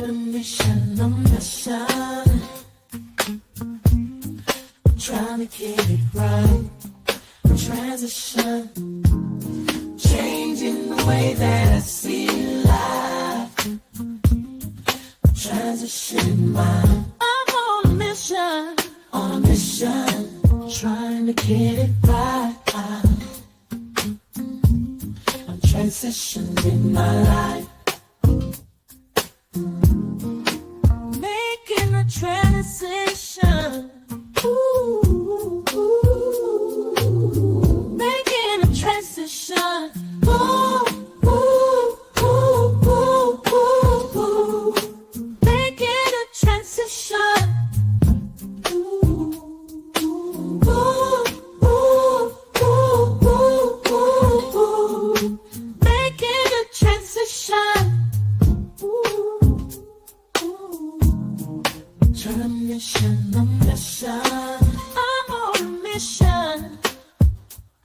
mission, on mission. Trying to get it right. Transition. Changing the way that I see life. Transition mind. I'm on a mission. On a mission. Trying to get it right. I'm transitioning my life. Making a transition. Ooh, ooh, ooh. Making a transition. Ooh, ooh, ooh, ooh, ooh, ooh. Making a transition. Ooh, ooh, ooh, ooh, ooh, ooh, ooh. Making a transition. Turn a mission, a mission. I'm on a mission.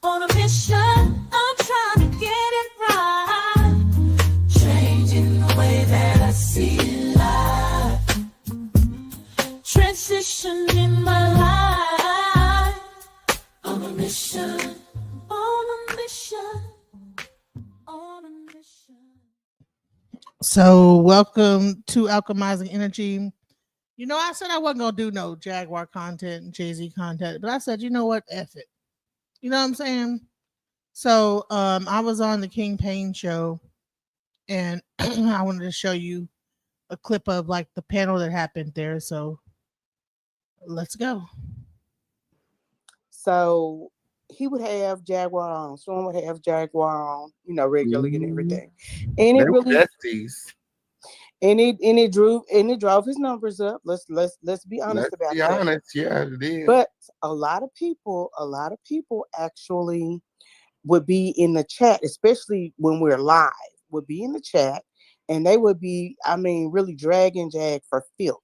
On a mission. I'm trying to get it right. Changing the way that I see life. Transition in my life. On a mission. On a mission. On a mission. So, welcome to Alchemizing Energy. You know, I said I wasn't going to do no Jaguar content, Jay-Z content, but I said, you know what? F it. You know what I'm saying? So, I was on the King Payne show, and I wanted to show you a clip of like the panel that happened there. So, let's go. So he would have Jaguar on. Storm would have Jaguar on, regularly and everything. And it really and it drove his numbers up. Let's be honest about that. Yeah, it did. But a lot of people actually would be in the chat, especially when we're live, would be in the chat, and they would be, really dragging Jag for filth.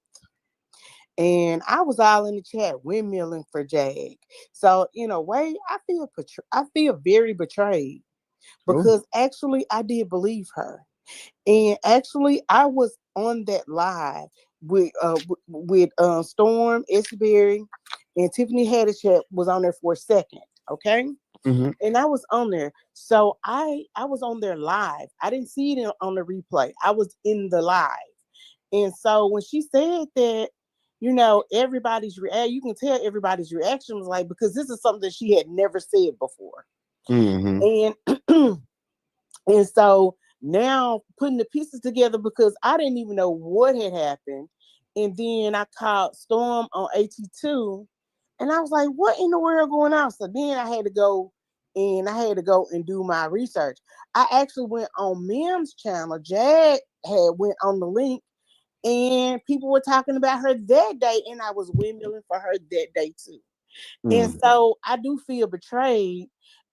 And I was all in the chat windmilling for Jag. So in a way, I feel very betrayed because actually I did believe her. And actually I was on that live with Storm, Esberry, and Tiffany Haddish was on there for a second. Okay. Mm-hmm. And I was on there. So I was on there live. I didn't see it on the replay. I was in the live. And so when she said that, everybody's you can tell everybody's reaction was like, because this is something that she had never said before. Mm-hmm. And and so now putting the pieces together, because I didn't even know what had happened. And then I called Storm on AT2 and I was like, what in the world going on? So then I had to go and do my research. I actually went on Mim's channel. Jag had went on the link and people were talking about her that day, and I was windmilling for her that day too. And so I do feel betrayed.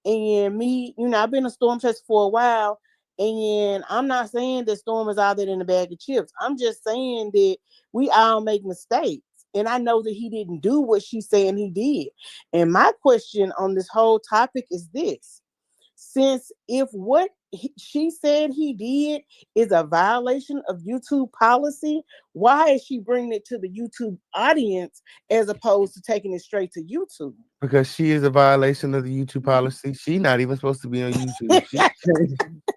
And me, I've been a Storm chaser for a while, and I'm not saying that Storm is out there in a bag of chips. I'm just saying that we all make mistakes. And I know that he didn't do what she's saying he did. And my question on this whole topic is this. Since if what she said he did is a violation of YouTube policy, why is she bringing it to the YouTube audience as opposed to taking it straight to YouTube? Because she is a violation of the YouTube policy. She's not even supposed to be on YouTube.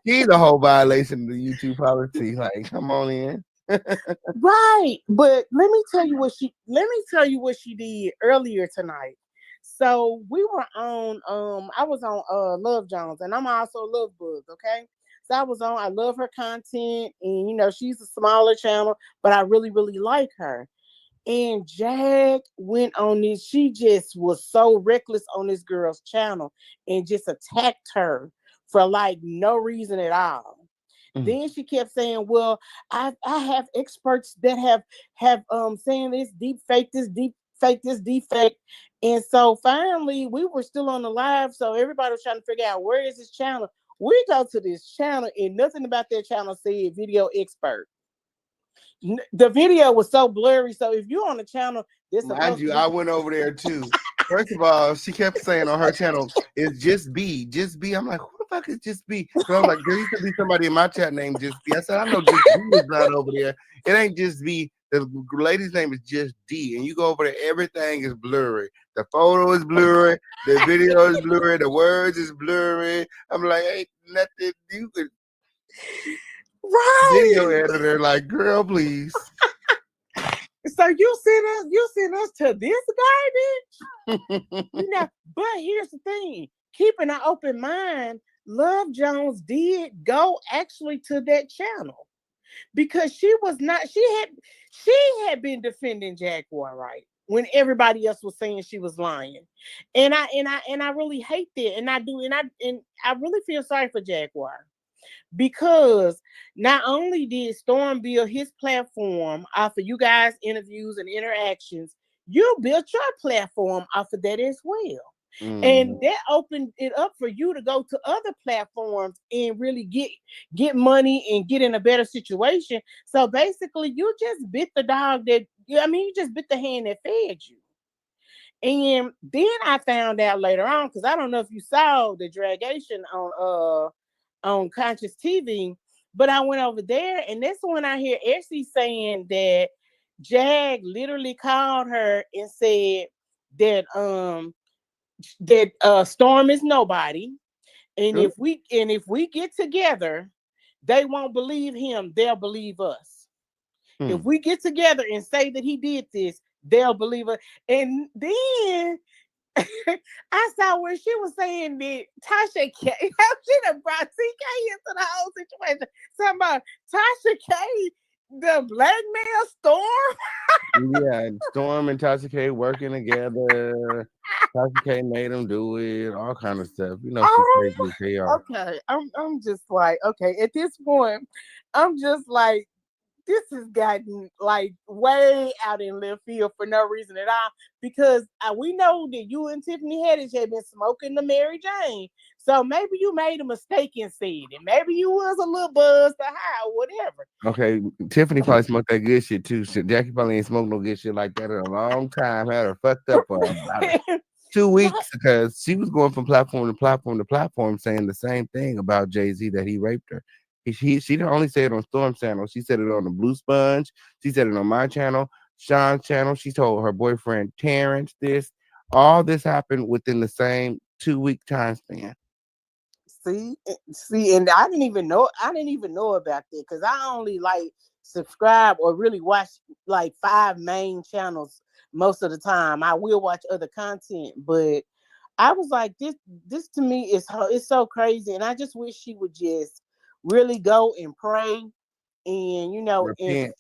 She's a whole violation of the YouTube policy. Like, come on in. Right. But let me tell you what she did earlier tonight. So we were on I was on Love Jones, and I'm also Love Bug, okay? So I love her content, and she's a smaller channel, but I really, really like her. And Jag went on this, she just was so reckless on this girl's channel and just attacked her for like no reason at all. Then she kept saying, well, I have experts that have saying this deep fake, this deep fake, this deep fake. And so finally we were still on the live. So everybody was trying to figure out, where is this channel? We go to this channel and nothing about their channel said video expert. The video was so blurry. So if you're on the channel, mind you, I went over there too. First of all, she kept saying on her channel, it's just B. I'm like, who the motherfuckers just be. So I'm like, there used to be somebody in my chat named Just B. I said, I know Just B is not over there. It ain't Just B. The lady's name is Just D. And you go over there, everything is blurry. The photo is blurry. The video is blurry. The words is blurry. I'm like, ain't nothing you could. Video Right. editor, like, girl, please. So you sent us to this garbage. But here's the thing: keeping an open mind. Love Jones did go actually to that channel because she was not. She had been defending Jaguar, right? When everybody else was saying she was lying, and I really hate that, and I really feel sorry for Jaguar. Because not only did Storm build his platform off of you guys' interviews and interactions, you built your platform off of that as well. And that opened it up for you to go to other platforms and really get money and get in a better situation. So basically, you just bit the dog that you just bit the hand that fed you. And then I found out later on, because I don't know if you saw the dragation on Conscious TV, but I went over there, and that's when I hear Essie saying that Jag literally called her and said that Storm is nobody, and if we get together, they won't believe him, they'll believe us. If we get together and say that he did this, they'll believe us. And then I saw where she was saying that Tasha K, she done brought TK into the whole situation. Talking about Tasha K, the blackmail Storm. Yeah, Storm and Tasha K working together. Tasha K made them do it, all kind of stuff. You know, she's crazy as hell. Okay, I'm just like, okay, at this point, I'm just like, this has gotten like way out in left field for no reason at all. Because we know that you and Tiffany Haddish had been smoking the Mary Jane. So maybe you made a mistake and said it. Maybe you was a little buzzed or high or whatever. Okay, Tiffany probably smoked that good shit too. Shit, Jackie probably ain't smoked no good shit like that in a long time. Had her fucked up for about 2 weeks because she was going from platform to platform to platform saying the same thing about Jay-Z, that he raped her. She didn't only say it on Storm's channel. She said it on the Blue Sponge. She said it on my channel, Sean's channel. She told her boyfriend Terrence this. All this happened within the same 2-week time span. See, and I didn't even know about that because I only like subscribe or really watch like 5 main channels most of the time. I will watch other content, but I was like, this to me it's so crazy, and I just wish she would just really go and pray, and Repent.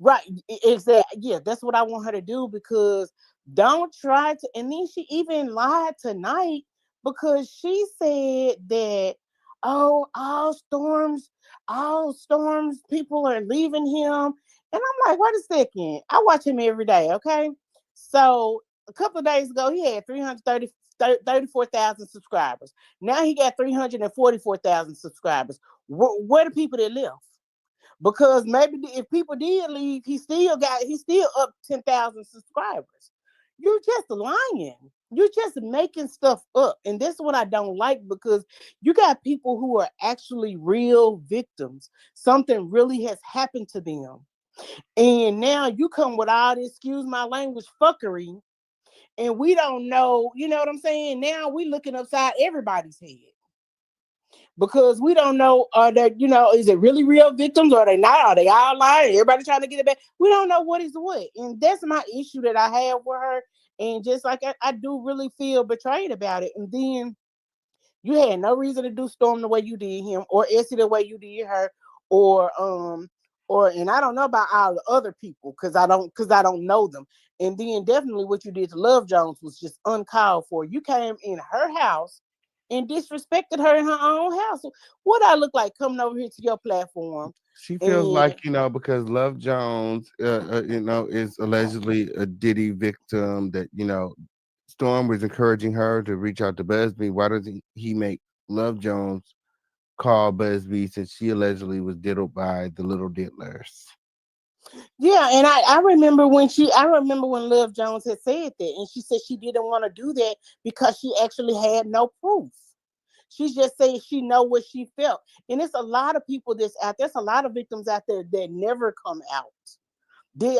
right, exactly. Yeah, that's what I want her to do, because don't try to. And then she even lied tonight because she said that, oh, all storms people are leaving him, and I'm like, wait a second, I watch him every day, okay? So a couple of days ago he had 334,000 subscribers. Now he got 344,000 subscribers. Where the people that left? Because maybe if people did leave, he's still up 10,000 subscribers. You're just lying. You're just making stuff up. And that's what I don't like, because you got people who are actually real victims. Something really has happened to them. And now you come with all this, excuse my language, fuckery. And we don't know, you know what I'm saying? Now we looking upside everybody's head. Because we don't know, is it really real victims, or are they not? Are they all lying? Everybody trying to get it back. We don't know what is what. And that's my issue that I have with her. And just like I do really feel betrayed about it. And then you had no reason to do Storm the way you did him, or Essie the way you did her, or and I don't know about all the other people because I don't know them. And then definitely what you did to Love Jones was just uncalled for. You came in her house and disrespected her in her own house. What I look like coming over here to your platform? She feels like, because Love Jones, is allegedly a Diddy victim, that, Storm was encouraging her to reach out to Busby. Why doesn't he make Love Jones call Busby, since she allegedly was diddled by the little diddlers? Yeah, and I remember when Love Jones had said that, and she said she didn't want to do that because she actually had no proof. She's just saying she know what she felt. And it's a lot of people that's out there's a lot of victims out there that never come out.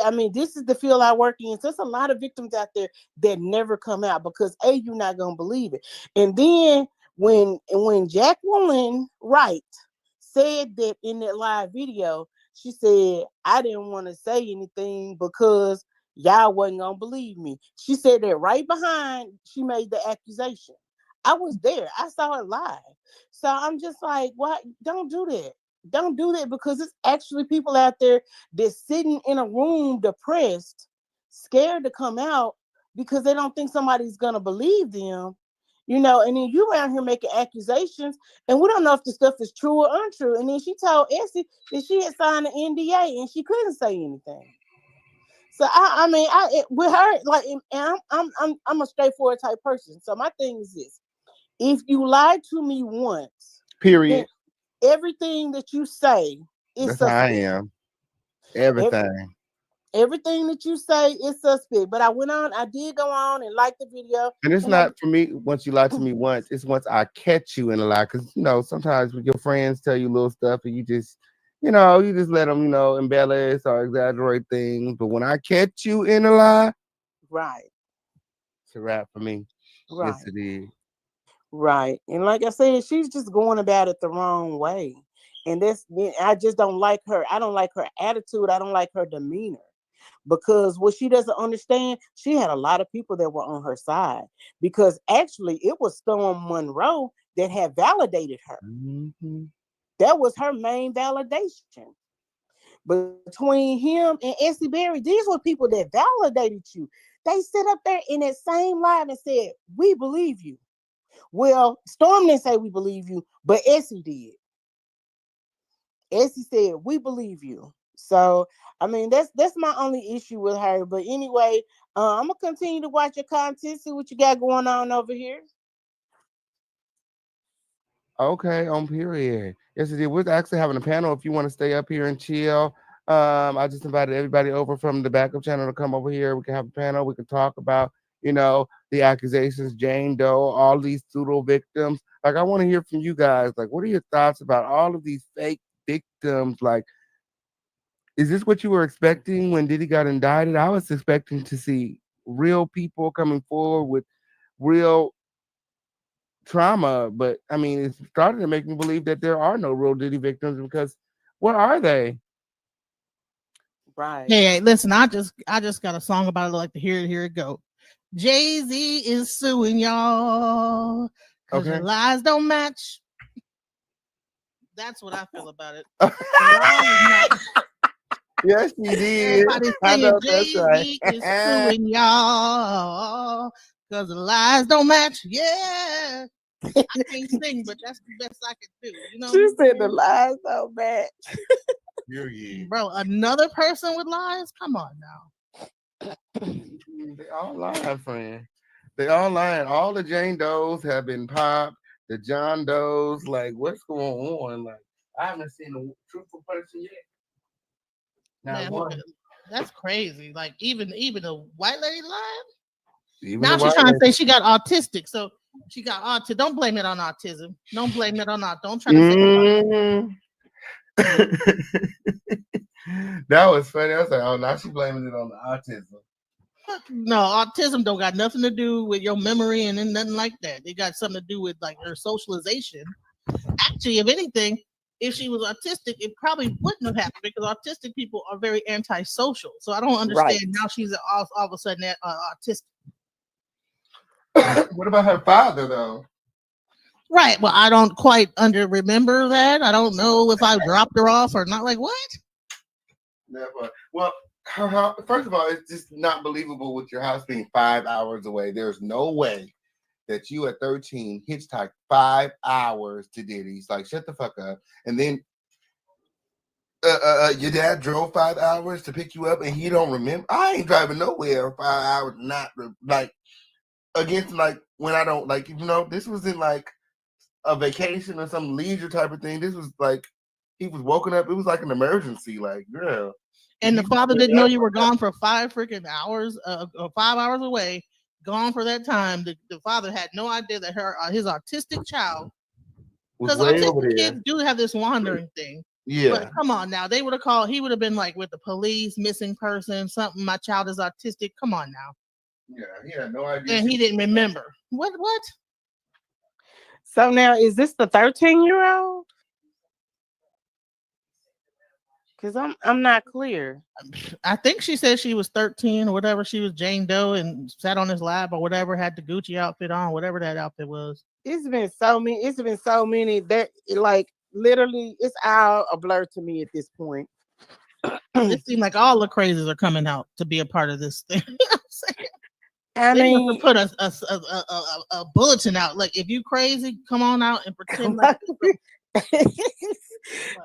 I mean, this is the field I work in. So there's a lot of victims out there that never come out because you're not gonna believe it. And then when Jacqueline Wright said that in that live video, she said, I didn't want to say anything because y'all wasn't gonna believe me. She said that right behind she made the accusation. I was there. I saw it live. So I'm just like, what? Don't do that. Don't do that because it's actually people out there that's sitting in a room depressed, scared to come out because they don't think somebody's gonna believe them. And then you around here making accusations, and we don't know if the stuff is true or untrue. And then she told Essie that she had signed an NDA and she couldn't say anything. So with her, like, and I'm a straightforward type person. So my thing is this: if you lie to me once, period, everything that you say is that's how I suspect. am. Everything. Everything that you say is suspect. But I did go on and like the video. And it's And not for me once you lie to me once, it's once I catch you in a lie. Because, sometimes when your friends tell you little stuff and you just let them, embellish or exaggerate things. But when I catch you in a lie, right, it's a wrap for me. right, Yes, it is. right. And like I said, she's just going about it the wrong way. And I just don't like her. I don't like her attitude. I don't like her demeanor. Because what she doesn't understand, she had a lot of people that were on her side. Because actually, it was Storm Monroe that had validated her. Mm-hmm. That was her main validation. Between him and Essie Berry, these were people that validated you. They sit up there in that same live and said, "We believe you." Well, Storm didn't say we believe you, but Essie did. Essie said, "We believe you." So, I mean, that's my only issue with her. But anyway, I'm gonna continue to watch your content, see what you got going on over here. Okay, on period. Yes, it is. We're actually having a panel if you want to stay up here and chill. I just invited everybody over from the backup channel to come over here. We can have a panel. We can talk about, the accusations, Jane Doe, all these pseudo victims. Like, I want to hear from you guys. Like, what are your thoughts about all of these fake victims? Like, is this what you were expecting when Diddy got indicted? I was expecting to see real people coming forward with real trauma, but I mean, it started to make me believe that there are no real Diddy victims because what are they? Right, Hey, listen, I just got a song about it. I like to hear it. Here it go. Jay-Z is suing y'all because your Okay. lies don't match. That's what I feel about it. The lies is not. Yes, he did. Everybody's I saying know that's right. Jay-Z is suing y'all because the lies don't match. Yeah. I can't sing, but that's the best I can do. You know what she I'm said the saying? lies so bad. Period. Bro, another person with lies? Come on now. They all lying, friend. They all lying. All the Jane Does have been popped. The John Does, like, what's going on? Like, I haven't seen a truthful person yet. Not Man, look one. at that's crazy. Like even a white lady lied. Even the Now she's white trying to lady. say she got autistic. So she got autism. Don't blame it on autism. Don't blame it on autism. Don't try to say Mhm. That was funny. I was like, oh, now she's blaming it on the autism. no, autism don't got nothing to do with your memory and then nothing like that. They got something to do with like her socialization. Actually, if anything, if she was autistic, it probably wouldn't have happened because autistic people are very antisocial. So I don't Right. understand how she's all of a sudden autistic. What about her father, though? Right. Well, I don't quite remember that. I don't know if I dropped her off or not. Like what? Never. Well, first of all, it's just not believable with your house being 5 hours away. There's no way that you at 13 hitchhiked 5 hours to Diddy's. Like, shut the fuck up. And then your dad drove 5 hours to pick you up, and he don't remember. I ain't driving nowhere 5 hours. Not like against like when I don't like. This was in like a vacation or some leisure type of thing. This was like he was woken up. It was like an emergency. Like, girl. And the father didn't know you were gone for 5 freaking hours, 5 hours away, gone for that time. The father had no idea that his autistic child Was Because way over autistic there. kids do have this wandering thing. But Yeah. come on now, they would have called. He would have been like with the police, missing person, something. My child is autistic. Come on now, Yeah, he had no idea. and he didn't remember. What? What? So now, is this the 13-year-old? Because I'm not clear. I think she said she was 13 or whatever. She was Jane Doe and sat on his lap or whatever, had the Gucci outfit on, whatever that outfit was. It's been so many. It's been so many that like literally, it's all a blur to me at this point. It seemed like all the crazies are coming out to be a part of this thing. You know what I'm saying? I They must mean, have put a bulletin out. Like, if you crazy, come on out and pretend like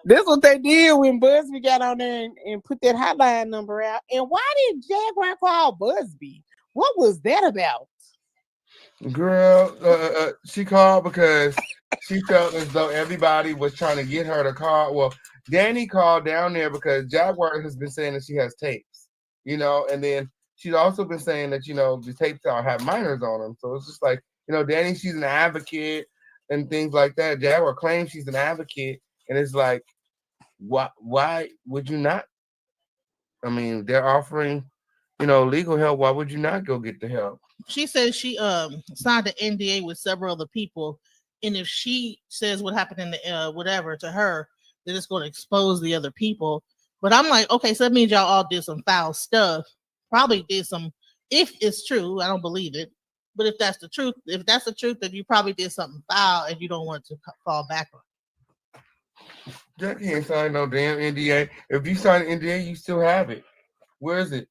that's what they did when Busby got on there and put that hotline number out. And why did Jaguar call Busby? What was that about? Girl, she called because she felt as though everybody was trying to get her to call. Well, Danny called down there because Jaguar has been saying that she has tapes, and then she's also been saying that, the tapes all have minors on them. So it's just like, Danny, she's an advocate and things like that. Jaguar claims she's an advocate, and it's like, why would you not? I mean, they're offering, legal help. Why would you not go get the help? she says she signed an NDA with several other people, and if she says what happened in the whatever to her, then it's going to expose the other people. But I'm like, okay, so that means y'all all did some foul stuff. Probably did some. If it's true, I don't believe it. But if that's the truth, then you probably did something foul, and you don't want to fall back on. Jackie ain't signed no damn NDA. If you sign an NDA, you still have it. Where is it?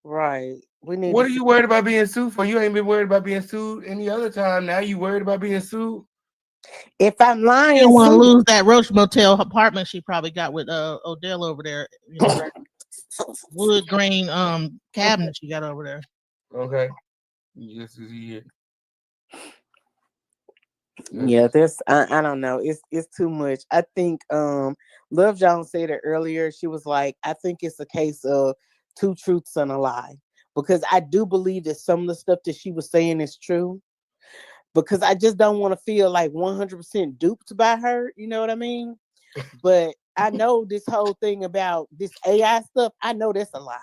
Right. We need What to are see. you worried about being sued for? You ain't been worried about being sued any other time. Now you worried about being sued? If I'm She don't lying, want to sue. lose that Roach Motel apartment she probably got with Odell over there. That wood grain cabinet she got over there. Okay. Yes, is he? Yeah, I don't know. It's too much. I think Love Jones said it earlier. She was like, I think it's a case of two truths and a lie. Because I do believe that some of the stuff that she was saying is true. Because I just don't want to feel like 100% duped by her. You know what I mean? But I know this whole thing about this AI stuff, I know that's a lie.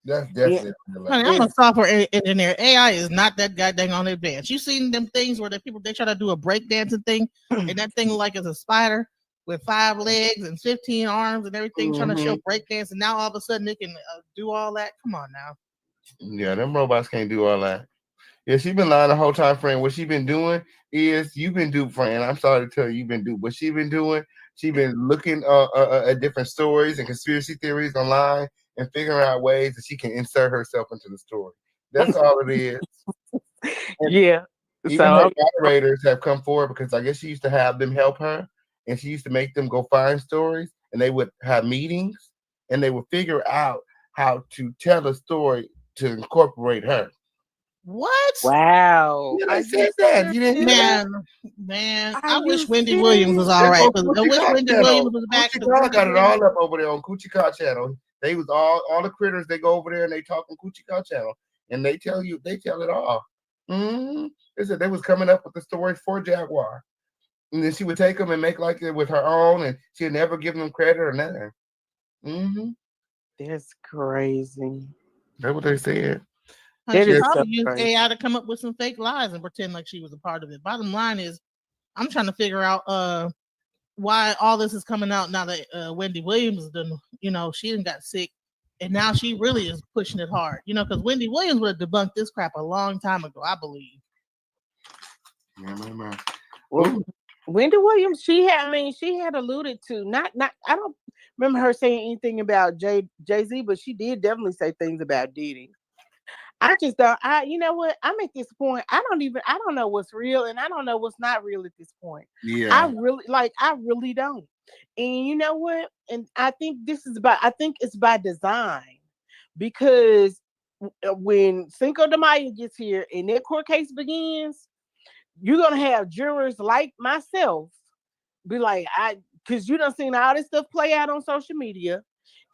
That's Yeah. definitely Honey, I'm a software engineer. AI is not that goddamn on advanced. You seen them things where the people they try to do a breakdancing thing, and that thing like is a spider with 5 legs and 15 arms and everything, trying to show breakdance, and now all of a sudden they can do all that. Come on now. Yeah, them robots can't do all that. Yeah, she been lying the whole time, friend. What she been doing is you've been duped, friend. I'm sorry to tell you, you've been duped. What she been doing, she been looking at different stories and conspiracy theories online and figuring out ways that she can insert herself into the story. That's all it is. And Yeah. even her So moderators have come forward because I guess she used to have them help her, and she used to make them go find stories, and they would have meetings, and they would figure out how to tell a story to incorporate her. What? wow. Yeah, Are they you said that. You didn't hear serious? that? Man, Are I you wish Wendy Williams was serious? all It's right. on But I Coochie wish Car Wendy Williams channel. was back Coochie because Car Wendy got it Williams. all up over there on Coochie Car channel. They was all the critters. They go over there and they talk on Coochie Car channel, and they tell it all. They said they was coming up with the stories for Jaguar, and then she would take them and make like it with her own, and she'd never give them credit or nothing. Mm-hmm. That's crazy. That's what they said. Honey, That she Yeah, is so probably used crazy. AI to come up with some fake lies and pretend like she was a part of it. Bottom line is, I'm trying to figure out why all this is coming out now that Wendy Williams done, she done got sick, and now she really is pushing it hard. Because Wendy Williams would have debunked this crap a long time ago, I believe. man. Well, Wendy Williams, she had alluded to not. I don't remember her saying anything about Jay Z, but she did definitely say things about Diddy. I just don't. You know what? I'm at this point. I don't know what's real and I don't know what's not real at this point. Yeah. I really don't. And you know what? And I think it's by design because when Cinco de Mayo gets here and that court case begins, you're gonna have jurors like myself be like, because you done seen all this stuff play out on social media,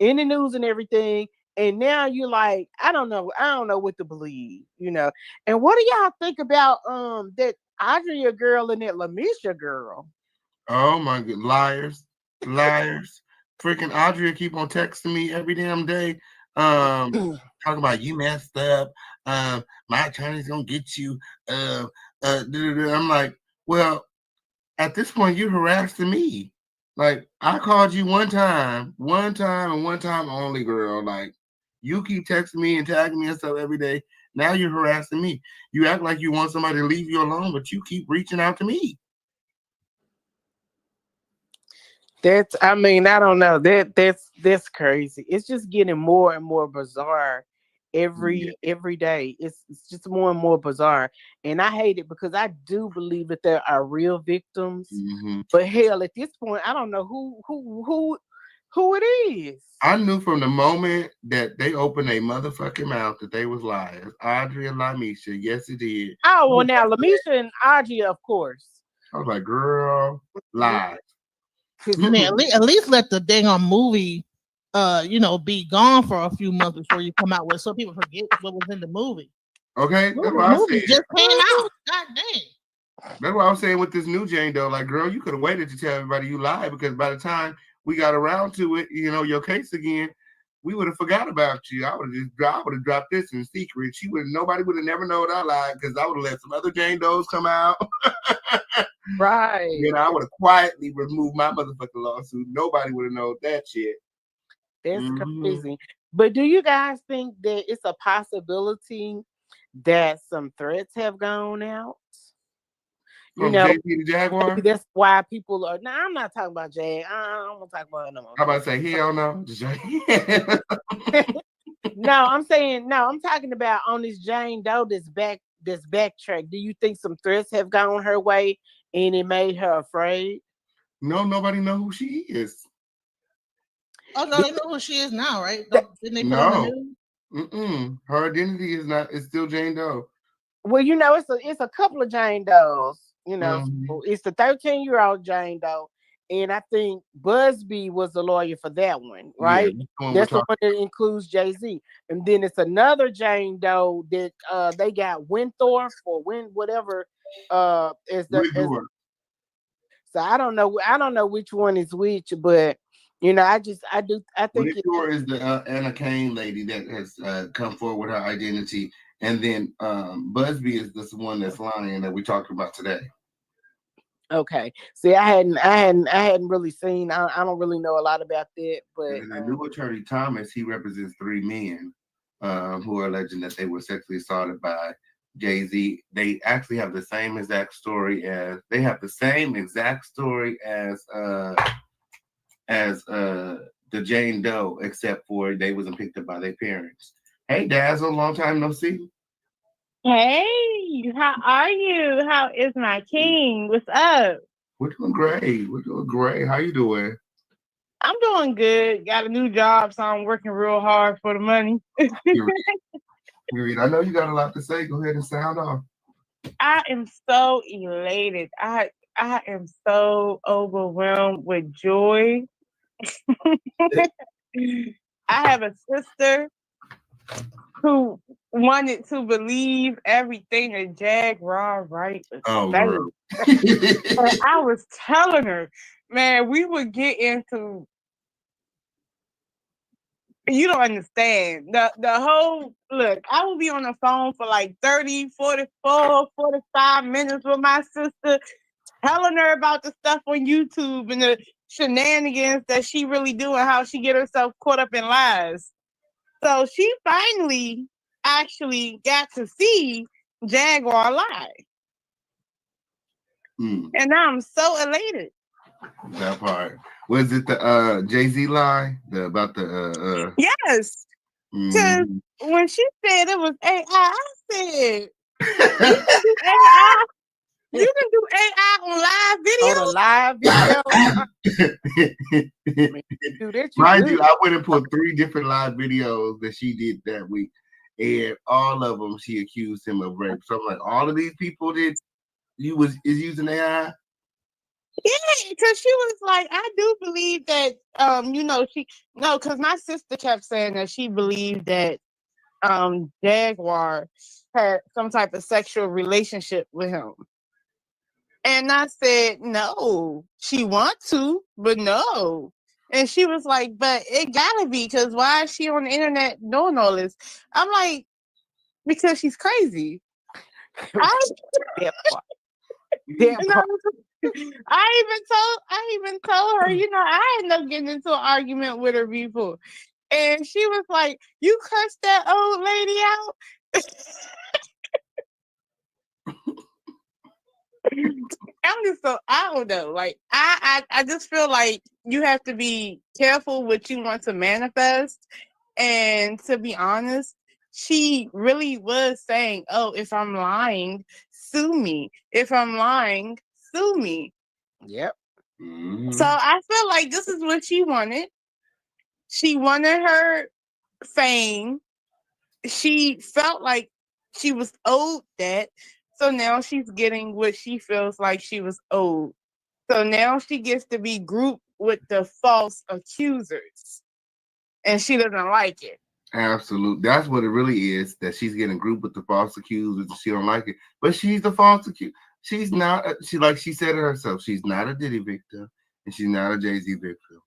in the news and everything, and now you're like, I don't know what to believe. And what do y'all think about that Adria girl and that Lamisha girl? Oh my god, liars, liars. Freaking Audrey keep on texting me every damn day. Talking about you messed up. My attorney's gonna get you. I'm like, well, at this point, you're harassing me. Like, I called you one time, and one time only, girl. Like, you keep texting me and tagging me and stuff every day. Now you're harassing me. You act like you want somebody to leave you alone, but you keep reaching out to me. I mean, I don't know. That's crazy. It's just getting more and more bizarre Yeah. every day. It's just more and more bizarre. And I hate it because I do believe that there are real victims. Mm-hmm. But hell, at this point, I don't know who it is. I knew from the moment that they opened a motherfucking mouth that they was liars. Audrey and Lamisha, yes, it did. Oh, well, now Lamisha and Audrey, of course. I was like, girl, lies. I mean, at least let the dang on movie, be gone for a few months before you come out with, so people forget what was in the movie. Okay, that's what The I movie said. just came out. God dang. That's what I was saying with this new Jane Doe. Like, girl, you could have waited to tell everybody you lied because by the time we got around to it, your case again, we would have forgot about you. I would have dropped this in secret. Nobody would have never known I lied because I would have let some other Jane Does come out. Right. I would have quietly removed my motherfucking lawsuit. Nobody would have known that shit. That's crazy. But do you guys think that it's a possibility that some threats have gone out? From JP the Jaguar? Maybe that's why people are. Now, I'm not talking about Jag. I don't want to talk about it no more. How about to say hell no? No, I'm saying no. I'm talking about on this Jane Doe this backtrack. Do you think some threats have gone her way and it made her afraid? No, nobody know who she is. Oh no, they know who she is now, right? Didn't they put on the news? Her identity is still Jane Doe. Well, it's a couple of Jane Does. It's the 13-year-old Jane Doe, and I think Busby was the lawyer for that one, right? Yeah, that's the one that includes Jay-Z, and then it's another Jane Doe that they got Winthorpe or whatever so I don't know which one is which, but I think Winthorpe is the Anna Kane lady that has come forward with her identity. And then Busby is this one that's lying that we talked about today. Okay. See, I hadn't really seen. I don't really know a lot about that. But and the new attorney Thomas, he represents 3 men who are alleging that they were sexually assaulted by Jay-Z. They actually have the same exact story as the Jane Doe, except for they wasn't picked up by their parents. Hey, Dazzle, long time no see. Hey, how are you? How is my king? What's up? We're doing great. How you doing? I'm doing good. Got a new job, so I'm working real hard for the money. I know you got a lot to say. Go ahead and sound off. I am so elated. I am so overwhelmed with joy. I have a sister who wanted to believe everything a Jaguar right was saying. And I was telling her, man, we would get into, you don't understand. The whole, look, I would be on the phone for like 30, 44, 45 minutes with my sister, telling her about the stuff on YouTube and the shenanigans that she really do and how she get herself caught up in lies. So she finally actually got to see Jaguar live. And now I'm so elated. That part. Was it the Jay-Z lie? About the Yes. Because when she said it was AI, I said, you can do AI on live video. On a live video. Mind you, I went and pulled 3 different live videos that she did that week, and all of them she accused him of rape. So I'm like, all of these people is using AI. Yeah, because she was like, I do believe that because my sister kept saying that she believed that Jaguar had some type of sexual relationship with him. And I said, no, she want to, but no. And she was like, but it gotta be, because why is she on the internet doing all this? I'm like, because she's crazy. I, That part. That part. I even told her, I ended up getting into an argument with her before. And she was like, you cursed that old lady out? I'm just so, I don't know. Like I just feel like you have to be careful what you want to manifest. And to be honest, she really was saying, oh, if I'm lying, sue me. If I'm lying, sue me. Yep. So I feel like this is what she wanted. She wanted her fame. She felt like she was owed that. So now she's getting what she feels like she was owed. So now she gets to be grouped with the false accusers. And she doesn't like it. Absolutely. That's what it really is, that she's getting grouped with the false accusers and she don't like it. But she's the false accuser. She's not, like she said it herself, she's not a Diddy victim and she's not a Jay-Z victim.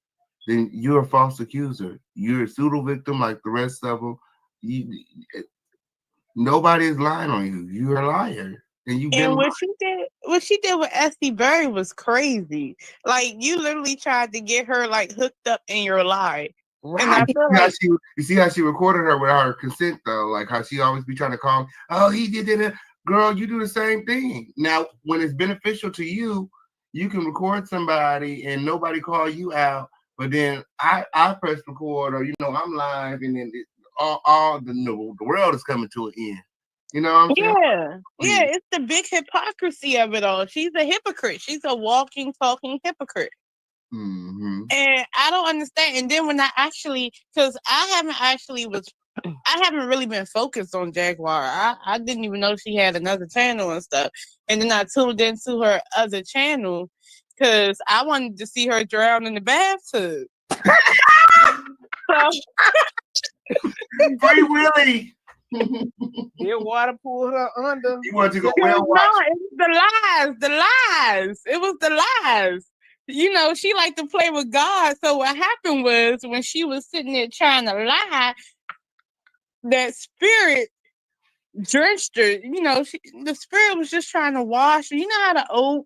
Then you're a false accuser. You're a pseudo victim like the rest of them. Nobody is lying on you. You're a liar. And what she did with Esty Berry was crazy. Like, you literally tried to get her like hooked up in your lie. Right. And I feel like you see how she recorded her without her consent though, like how she always be trying to call me, oh, he did it. Girl, you do the same thing. Now, when it's beneficial to you, you can record somebody and nobody call you out. But then I press record, or I'm live, and then all the world is coming to an end. You know what I'm saying? Yeah, it's the big hypocrisy of it all. She's a hypocrite. She's a walking, talking hypocrite. Mm-hmm. And I don't understand. And then when because I haven't really been focused on Jaguar. I didn't even know she had another channel and stuff. And then I tuned into her other channel because I wanted to see her drown in the bathtub. So, Free Willy. Their water pulled her under. You want to go well watch? No, it was the lies. It was the lies. She liked to play with God. So what happened was, when she was sitting there trying to lie, that spirit drenched her. The spirit was just trying to wash her. You know how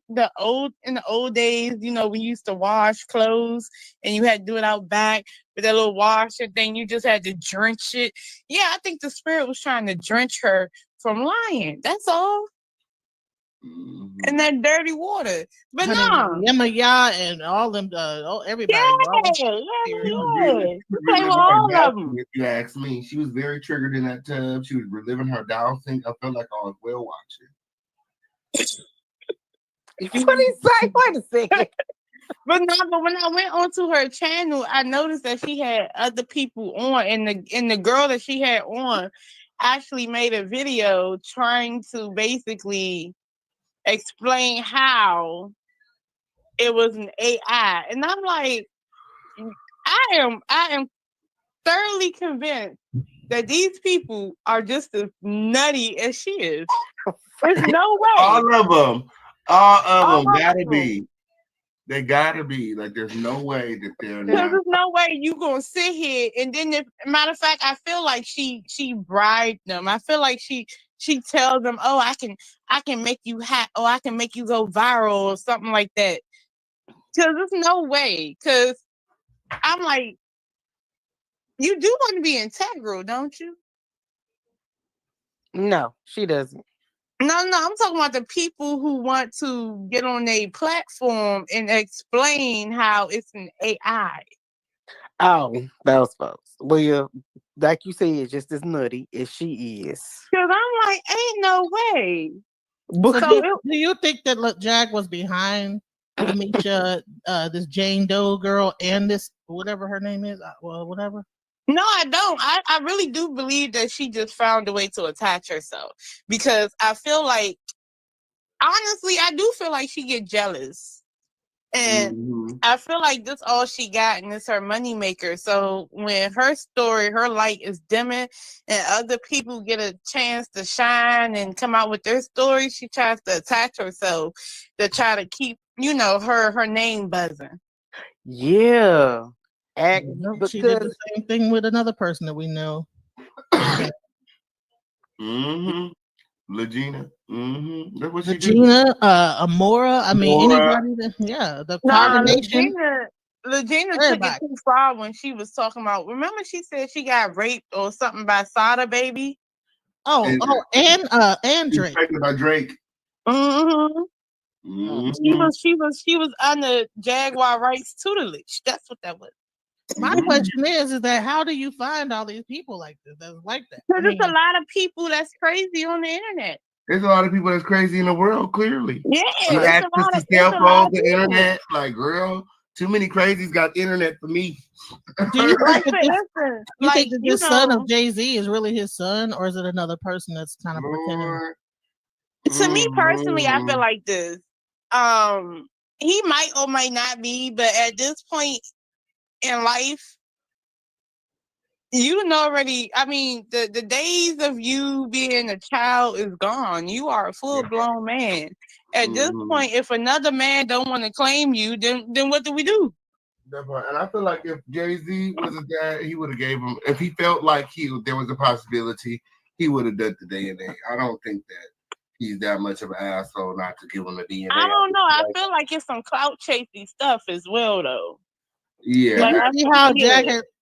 in the old days, we used to wash clothes and you had to do it out back with that little washer thing. You just had to drench it. Yeah, I think the spirit was trying to drench her from lying. That's all. In that dirty water. But no. Yemaya and all them, everybody. Yeah. Play with all of them. If you ask me, she was very triggered in that tub. She was reliving her dousing. I felt like I was whale watching. What did he say? Wait a second. But when I went onto her channel, I noticed that she had other people on, and the girl that she had on actually made a video trying to basically explain how it was an AI. And I'm like, I am thoroughly convinced that these people are just as nutty as she is. There's no way. All of them gotta be. They gotta be. Like, there's no way that they're not. There's no way you gonna sit here and then, matter of fact, I feel like she bribed them. I feel like she tells them, oh, I can make you hot, or I can make you go viral, or something like that. Because there's no way. Because I'm like, you do want to be integral, don't you? No, she doesn't. No, I'm talking about the people who want to get on a platform and explain how it's an AI. Oh, those folks. Well, like you said, just as nutty as she is. Because I'm like, ain't no way. So do you think that Jag was behind Demetria, this Jane Doe girl, and this whatever her name is? Well, whatever. No, I don't. I really do believe that she just found a way to attach herself, because I feel like, honestly, I do feel like she get jealous. And I feel like this all she got and it's her money maker. So when her story, her light is dimming and other people get a chance to shine and come out with their story, she tries to attach herself to try to keep, her name buzzing. Yeah. She did the Because same thing with another person that we know. Legina. That's what she did. Regina, Amora. I mean, anybody that, the combination. Legina took it too far when she was talking about. Remember, she said she got raped or something by Sada Baby. And Drake. Pregnant by Drake. She was under Jaguar rights tutelage. That's what that was. My question is that how do you find all these people like this? That's like that. Because there's a lot of people that's crazy on the internet. There's a lot of people that's crazy in the world, clearly. Yeah, access to cell phones, the internet. Like, girl, too many crazies got internet for me. Do you think that this son of Jay-Z is really his son, or is it another person that's kind of pretending? To me personally, I feel like this. He might or might not be, but at this point in life, you know already. I mean, the days of you being a child is gone. You are a full blown man. At this point, if another man don't want to claim you, then what do we do? And I feel like if Jay-Z was a dad, he would have gave him. If he felt like there was a possibility, he would have done the DNA. I don't think that he's that much of an asshole not to give him the DNA. I don't know. I feel like it's some clout chasing stuff as well, though. Yeah.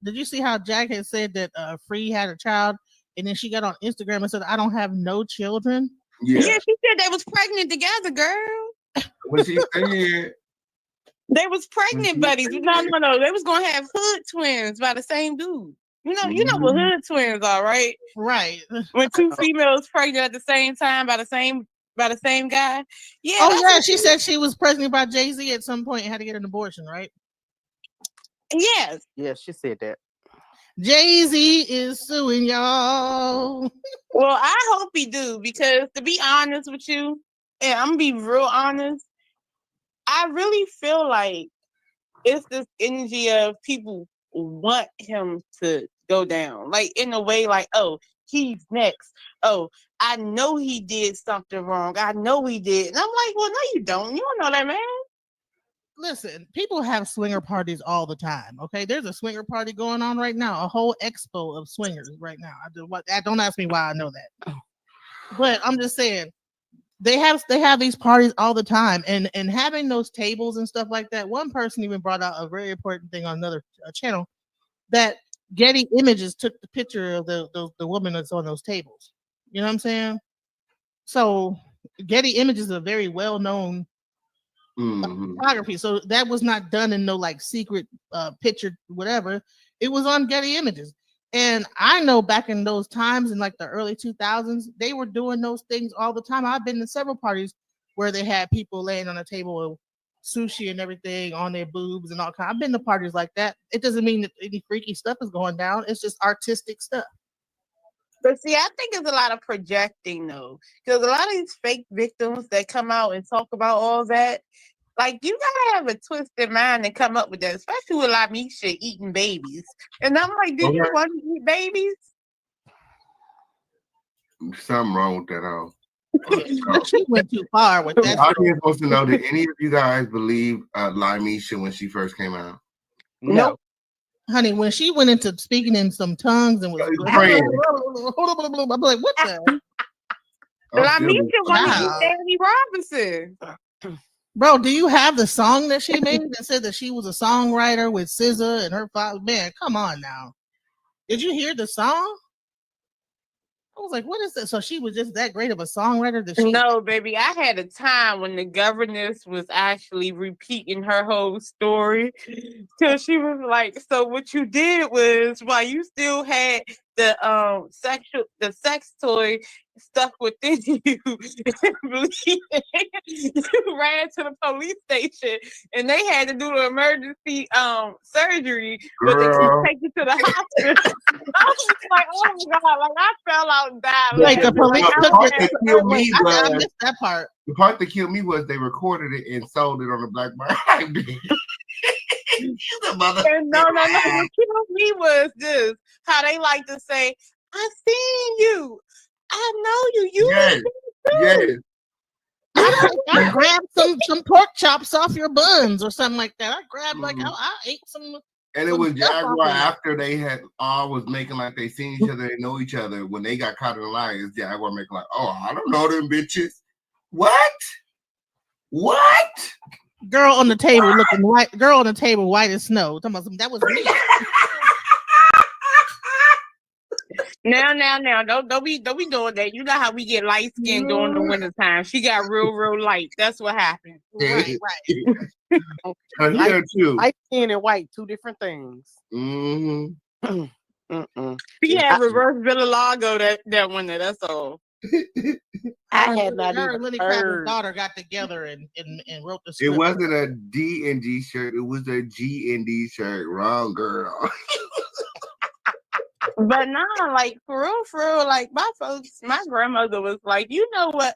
Did you see how Jack had said that Free had a child, and then she got on Instagram and said, "I don't have no children." Yeah, she said they was pregnant together, girl. What she said? They was pregnant buddies. No. They was gonna have hood twins by the same dude. You know what hood twins are, right? Right. When two females pregnant at the same time by the same guy. Yeah. Oh yeah, she said she was pregnant by Jay-Z at some point and had to get an abortion, right? Yes. Yes, she said that. Jay-Z is suing y'all. Well, I hope he do, because to be honest with you, and I'm gonna be real honest, I really feel like it's this energy of people want him to go down. Like in a way, like, oh, he's next. Oh, I know he did something wrong. I know he did. And I'm like, well, no, you don't. You don't know that, man. Listen, people have swinger parties all the time. Okay, there's a swinger party going on right now, a whole expo of swingers right now. Don't ask me why I know that, but I'm just saying they have these parties all the time, and having those tables and stuff like that. One person even brought out a very important thing on another channel, that Getty Images took the picture of the woman that's on those tables. You know what I'm saying? So Getty Images is a very well known photography, so that was not done in no like secret picture whatever. It was on Getty Images, and I know back in those times in like the early 2000s, they were doing those things all the time. I've been to several parties where they had people laying on a table with sushi and everything on their boobs and all kinds. I've been to parties like that. It doesn't mean that any freaky stuff is going down. It's just artistic stuff. But see, I think it's a lot of projecting though, because a lot of these fake victims that come out and talk about all that, like, you gotta have a twisted mind to come up with that, especially with Lamisha eating babies. And I'm like, did you want to eat babies? Something wrong with that, all. She went too far with that. I was supposed to know, did any of you guys believe Lamisha when she first came out? No. Honey, when she went into speaking in some tongues and was praying, I'm like, what the? Lamisha wanted to eat Danny Robinson. Bro, do you have the song that she made that said that she was a songwriter with SZA and her father? Man, come on now. Did you hear the song? I was like, what is this? So she was just that great of a songwriter? No, baby. I had a time when the governess was actually repeating her whole story. Till she was like, so what you did was, while you still had the sex toy stuck within you. You ran to the police station and they had to do the emergency surgery, but they couldn't Girl. take you to the hospital. I was like, oh my God, like I fell out and died. Like the police I took was it. like, killed me Wait, I was missed that part. the part that killed me was they recorded it and sold it on the black market. And no. What killed me was this: how they like to say, "I seen you, I know you, you Yes, yes. I grabbed some pork chops off your buns or something like that. I grabbed I ate some. And it some was stuff off Jaguar of it. after they had all was making like they seen each other and know each other. When they got caught in the lie, it's Jaguar making like, oh, I don't know them bitches. What? Girl on the table looking white. Girl on the table white as snow. Talking about some, that was me. Now, don't be doing that. You know how we get light skin during the winter time. She got real light. That's what happened. Right. Here too. Light skin and white, two different things. Mm-hmm. She had reverse vitiligo that winter. That's all. I had not Her even and Lenny Kravitz's heard. daughter got together and wrote the It script. wasn't a D&D shirt. It was a G&D shirt. Wrong girl. But nah, like for real, like my grandmother was like, you know what?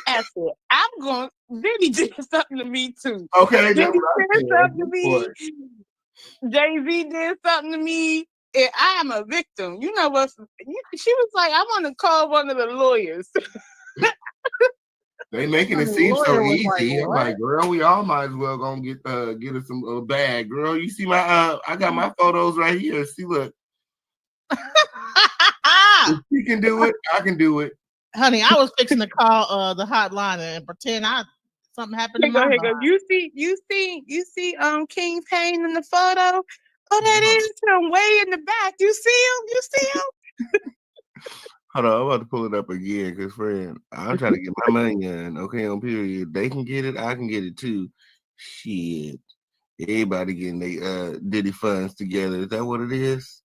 That's it. I'm going. Diddy did something to me too. Okay, Diddy that's what I did said. something to me. Jay-Z did something to me. And I am a victim. You know what? She was like, I'm gonna call one of the lawyers. They making it seem so easy. I'm like, girl, we all might as well gonna get us some bag. Girl, you see my I got my photos right here. See, look. If she can do it, I can do it. Honey, I was fixing to call the hotline and pretend something happened to my Go. You see King Payne in the photo? Oh, that is him way in the back. You see him? Hold on, I'm about to pull it up again because, friend, I'm trying to get my money in. Okay, on period. They can get it, I can get it too. Shit. Everybody getting their Diddy funds together. Is that what it is?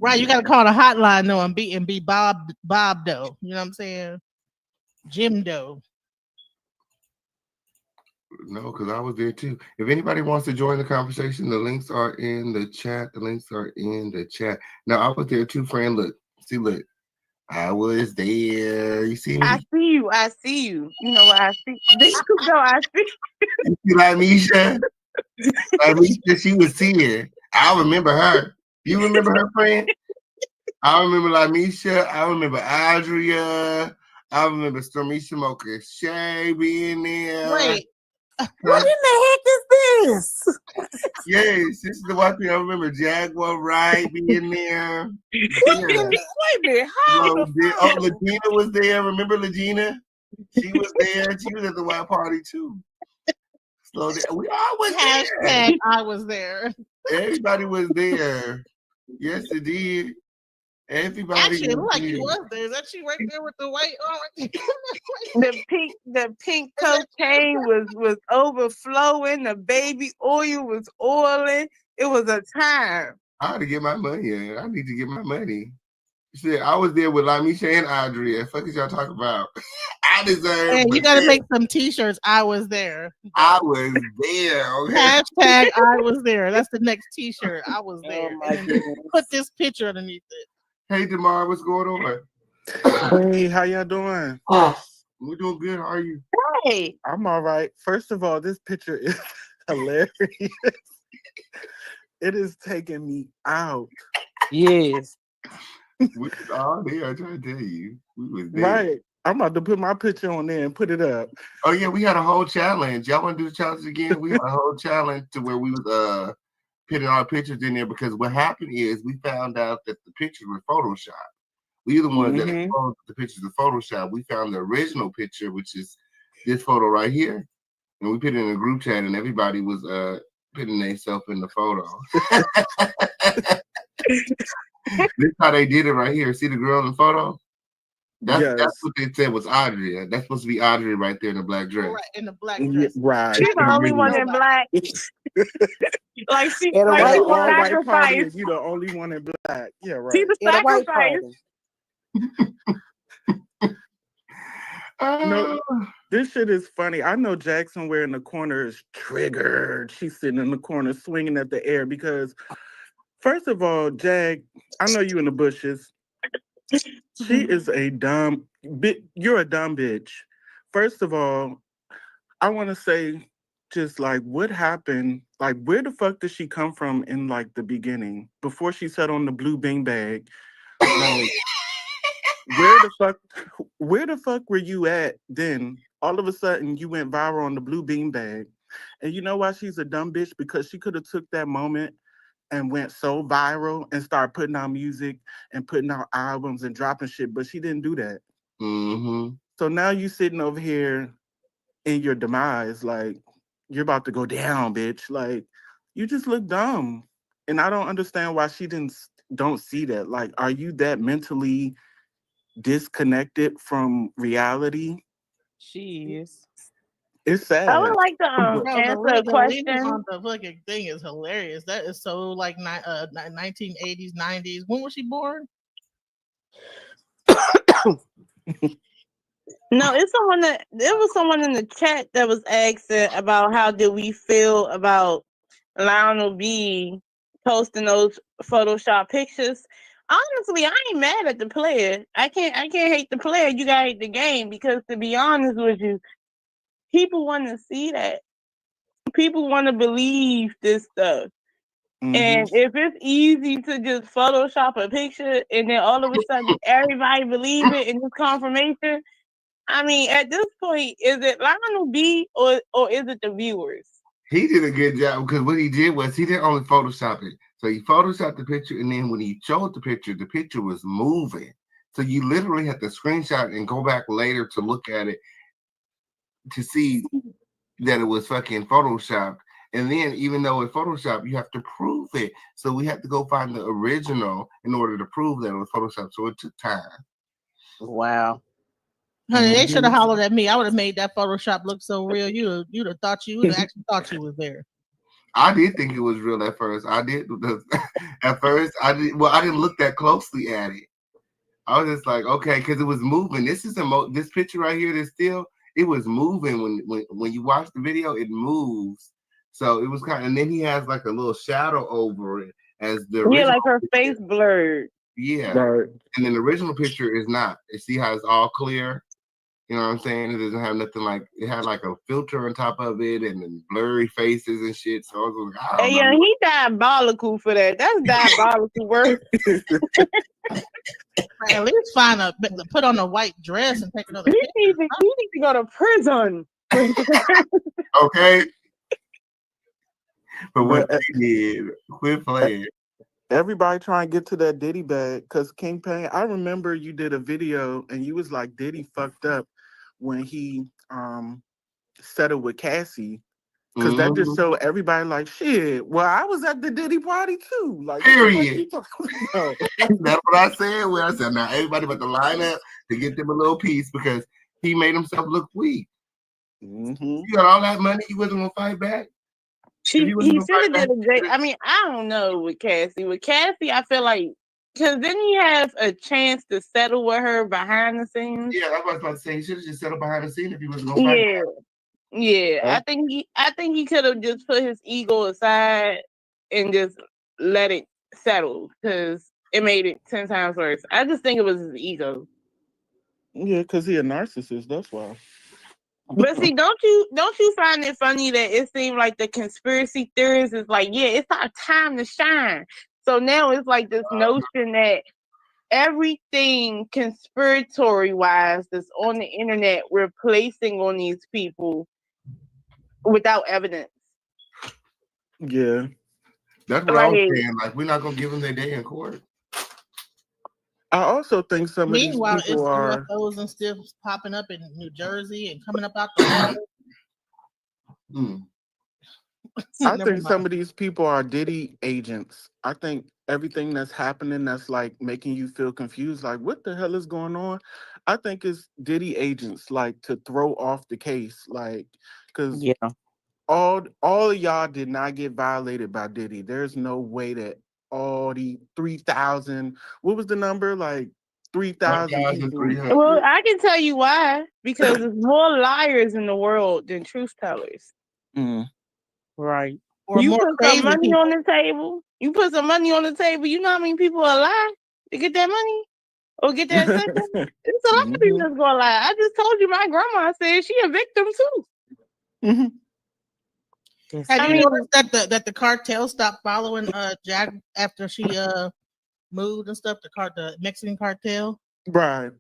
Right, you gotta call the hotline though and be Bob Doe. You know what I'm saying? Jim Doe. No, because I was there too. If anybody wants to join the conversation, the links are in the chat. Now, I was there too, friend. Look. I was there. You see me? I see you. You know what I see? No, I see. You see Lamisha? Lamisha, she was here. I remember her. You remember her, friend? I remember Lamisha. I remember Adria. I remember Stormisha Mocha Shay being there. Wait. What in the heck is this? Yes, this is the one thing I remember. Jaguar Wright being there. Wait a minute. Legina was there. Remember Legina? She was there. She was at the white party too. So we all was there. I was there. Everybody was there. Yes, it did. Everybody. Actually, it looked like you was there. Is that she right there with the white orange? The pink cocaine was overflowing. The baby oil was oiling. It was a time. I had to get my money in. I need to get my money. Shit, I was there with Lamisha and Adria. Fuck is y'all talking about? I deserve. And you gotta make some t-shirts. I was there. I was there. Okay? Hashtag I was there. That's the next t-shirt. I was there. Oh my goodness. Put this picture underneath it. Hey, Damar, what's going on? Hey, how y'all doing? We're doing good. How are you? Hey, I'm all right. First of all, this picture is hilarious. It is taking me out. Yes. We was all there. I'm trying to tell you. We was there. Right. I'm about to put my picture on there and put it up. Oh, yeah, we had a whole challenge. Y'all want to do the challenge again? We had a whole challenge to where we was putting our pictures in there because what happened is we found out that the pictures were Photoshopped. We the ones that exposed the pictures of Photoshop. We found the original picture, which is this photo right here. And we put it in a group chat and everybody was putting themselves in the photo. This is how they did it right here. See the girl in the photo? That's what they said was Audrey. That's supposed to be Audrey right there in the black dress. Right, in the black dress. Right. She's the only one in Nobody. black. Like she, At a like At white an she's a party. all-white party, sacrifice. and you the only one in black. Yeah, She's right. a At a white sacrifice. party. No, this shit is funny. I know Jack somewhere in the corner is triggered. She's sitting in the corner swinging at the air because, first of all, Jack, I know you in the bushes. She is a dumb bit. You're a dumb bitch. First of all, I want to say, just like, what happened? Like, where the fuck did she come from in like the beginning before she sat on the blue bean bag? Like, where the fuck were you at then? All of a sudden you went viral on the blue bean bag. And you know why she's a dumb bitch? Because she could have took that moment and went so viral and started putting out music and putting out albums and dropping shit, but she didn't do that. Mm-hmm. So now you sitting over here in your demise, like you're about to go down, bitch. Like you just look dumb. And I don't understand why she don't see that. Like, are you that mentally disconnected from reality? She is. It's I would sad. like to Bro, answer a the lady question. on the fucking thing is hilarious. That is so like 1980s, 90s. When was she born? No, there was someone in the chat that was asking about how did we feel about Lionel B posting those Photoshop pictures. Honestly, I ain't mad at the player. I can't hate the player. You gotta hate the game because to be honest with you, people want to see that. People want to believe this stuff. And if it's easy to just Photoshop a picture and then all of a sudden everybody believe it and it's confirmation, I mean, at this point, is it Lionel B or is it the viewers? He did a good job because what he did was he didn't only Photoshop it. So he Photoshopped the picture, and then when he showed the picture was moving. So you literally had to screenshot and go back later to look at it to see that it was fucking Photoshopped. And then even though it's Photoshop, you have to prove it. So we had to go find the original in order to prove that it was Photoshop. So it took time. Wow. Honey, they should have hollered at me. I would have made that Photoshop look so real. You'd have thought you would have actually thought you was there. I did think it was real at first. I did. At first, I did. Well, I didn't look that closely at it. I was just like, okay, because it was moving. This is this picture right here. This still, it was moving when you watch the video. It moves. So it was kind of, and then he has like a little shadow over it as the original. Yeah, like her picture. face blurred. Yeah, Right. and then the original picture is not. You see how it's all clear. You know what I'm saying? It doesn't have nothing like it had like a filter on top of it and then blurry faces and shit. So I was like, I don't know. Yeah, he diabolical for that. That's diabolical work. At least find put on a white dress and take another picture. He needs to go to prison. Okay. But what But they did, quit playing. everybody trying to get to that Diddy bag because Kingpin, I remember you did a video and you was like, Diddy fucked up when he settled with Cassie. Because that just showed everybody like, shit, well, I was at the Diddy party too. Like, Period. what the fuck you talking about? That's what I said. When I said, now everybody about to line up to get them a little piece because he made himself look weak. You got all that money, you wasn't gonna fight back. He should have did a great. I mean, I don't know with Cassie. With Cassie, I feel like because then he has a chance to settle with her behind the scenes. Yeah, that's what I was about to say. He should have just settled behind the scene if he wasn't gonna fight back. Yeah. I think he could have just put his ego aside and just let it settle because it made it 10 times worse. I just think it was his ego. Yeah, because he a narcissist. That's why. But see, don't you find it funny that it seemed like the conspiracy theorists is like, yeah, it's our time to shine. So now it's like this notion that everything conspiratory wise that's on the internet we're placing on these people without evidence. Yeah. That's what I was saying. Like, we're not gonna give them their day in court. I also think some of these Meanwhile, people it's are UFOs and stuff popping up in New Jersey and coming up out the water. I Never think some mind. of these people are Diddy agents. I think everything that's happening that's like making you feel confused, like what the hell is going on? I think it's Diddy agents, like to throw off the case, like because Yeah. all of y'all did not get violated by Diddy. There's no way that all the 3,000, what was the number? Like 3,000 people. 1,300. Well, I can tell you why. Because there's more liars in the world than truth tellers. Mm. Right. Or You more put some crazy money people. on the table. You put some money on the table. You know how many people will lie to get that money or get that sentence? There's a lot of people Mhm. that's gonna lie. I just told you my grandma said she a victim too. Mhm. That's Have I you mean, noticed that the cartel stopped following Jack after she moved and stuff? The Mexican cartel. Right.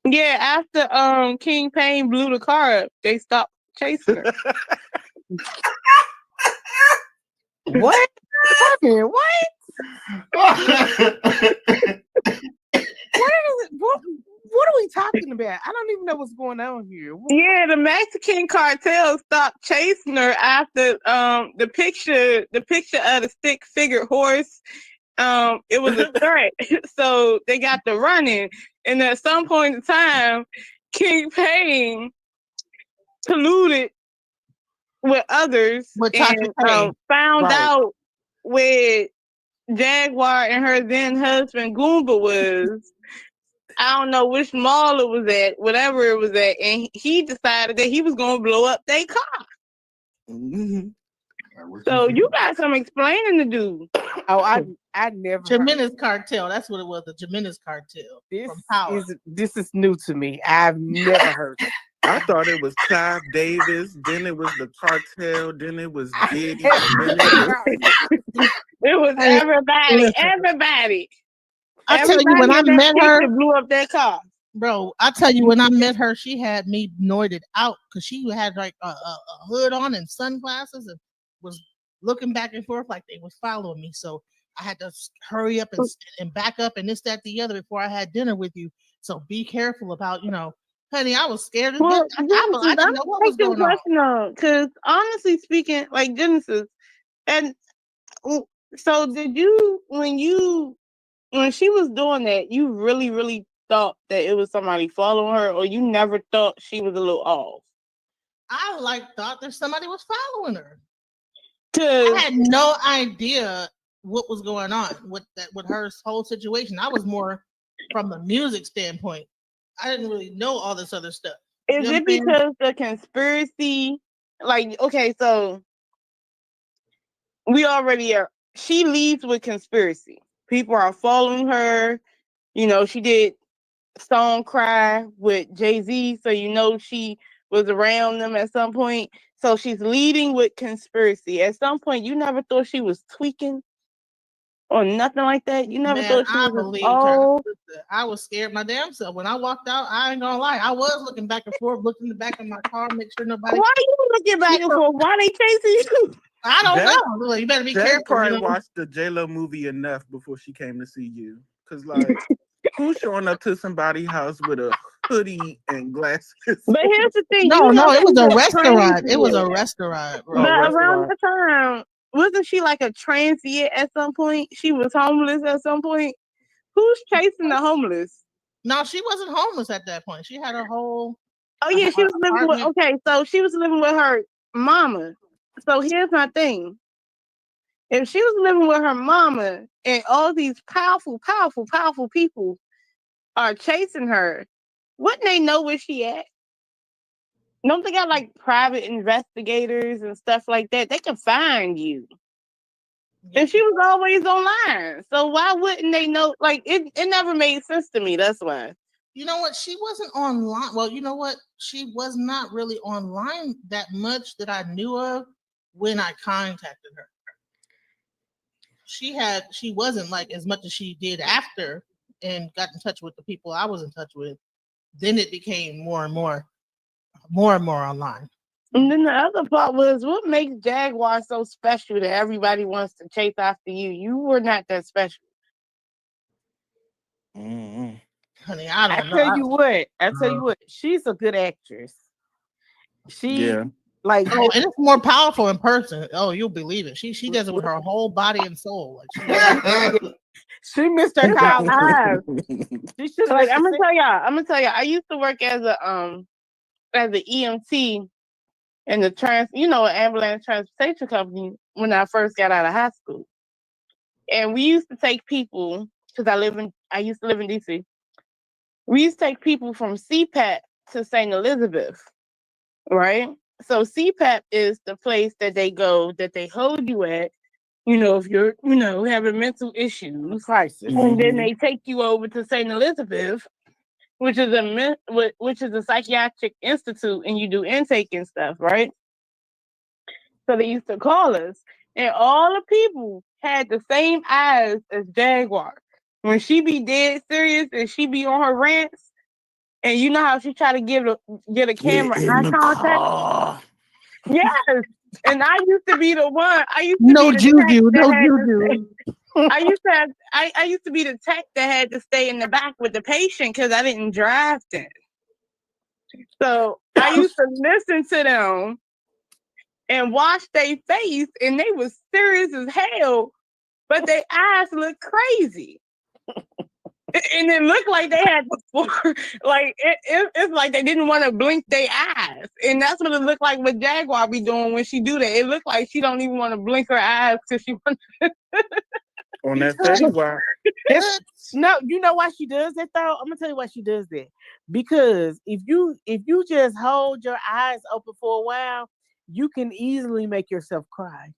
yeah, after King Payne blew the car up, they stopped chasing her. what? Happened? What? What are we talking about? I don't even know what's going on here. Yeah, the Mexican cartel stopped chasing her after the picture of the stick figured horse. It was a threat. So they got the running. And at some point in time, King Payne colluded with others With Tasha and Payne. found Right. out where Jaguar and her then husband Goomba was. I don't know which mall it was at, whatever it was at, and he decided that he was gonna blow up their car. Mhm. So you got some explaining to do. Oh, I never heard. Jimenez cartel. That's what it was. The Jimenez cartel This from Power. this is new to me. I've never heard of I thought it was Clive Davis, then it was the cartel, then it was Diddy, it. then it was It was Hey, everybody, listen, everybody, I tell you, when everybody I in that met her, picture blew up their car. bro, I tell you, when I met her, she had me noited out because she had like a hood on and sunglasses and was looking back and forth like they was following me. So I had to hurry up and back up and this, that, the other before I had dinner with you. So be careful about, honey, I was scared as bitch. Well, I Genesis, didn't I'm know what gonna was ask you a going on. question though, because honestly speaking, like Genesis, and so did you when she was doing that, you really, really thought that it was somebody following her, or you never thought she was a little off? I like thought that somebody was following her. I Cause had no idea what was going on with her whole situation. I was more from the music standpoint. I didn't really know all this other stuff. You is know what it I'm saying? because the conspiracy? Like, okay, so we already are. She leads with conspiracy. People are following her. She did Song Cry with Jay-Z, so she was around them at some point. So she's leading with conspiracy. At some point, you never thought she was tweaking or nothing like that. You never Man, thought she I was just, believed her. oh, I was scared my damn self. When I walked out, I ain't gonna lie. I was looking back and forth, looking in the back of my car, make sure nobody. why are you looking back and forth? Why they chasing you? I don't Jack. know. Look, you better be Jack careful. probably watched the J-Lo movie enough before she came to see you. Cause like, who's showing up to somebody's house with a hoodie and glasses? But here's the thing, No, no, it was she's a a restaurant. It was transient. a restaurant, But Oh, bro. around restaurant. that time, wasn't she like a transient at some point? She was homeless at some point. Who's chasing the homeless? No, she wasn't homeless at that point. She had a whole Oh yeah, she was living with. apartment. Okay, so she was living with her mama. So here's my thing: if she was living with her mama, and all these powerful, powerful, powerful people are chasing her, wouldn't they know where she at? Don't they got like private investigators and stuff like that? They can find you. Yeah. And she was always online. So why wouldn't they know? Like it never made sense to me. That's why. You know what? She wasn't online. Well, you know what? She was not really online that much that I knew of when I contacted her. She wasn't like as much as she did after and got in touch with the people I was in touch with. Then it became more and more online. And then the other part was what makes Jaguar so special that everybody wants to chase after you? You were not that special. Mm-hmm. Honey, I I don't know. tell you what. I tell you what. She's a good actress. She Yeah. Like, Oh, and it's more powerful in person. Oh, you'll believe it. She does it with her whole body and soul. Like she missed her It's her call. eyes. She should have Like been I'm gonna tell y'all. I used to work as an EMT in the ambulance transportation company when I first got out of high school. And we used to take people because I used to live in DC. We used to take people from CPAP to St. Elizabeth, right? So CPAP is the place that they hold you at, if you're, having mental issues. crisis. And then they take you over to St. Elizabeth, which is a psychiatric institute, and you do intake and stuff, right? So they used to call us, and all the people had the same eyes as Jaguar. When she be dead serious and she be on her rants, and you know how she try to get a camera eye contact. Yes, and I used to be the one. I used to no be the tech juju, that no had to juju. I used to be the tech that had to stay in the back with the patient because I didn't drive then. So I used to listen to them and watch their face, and they was serious as hell, but their eyes looked crazy. And it looked like they had like it's like they didn't want to blink their eyes, and that's what it looked like what Jaguar be doing when she do that. It looked like she don't even want to blink her eyes because she wants. On that 30 why. No, you know why she does that though? I'm gonna tell you why she does that. Because if you just hold your eyes open for a while, you can easily make yourself cry.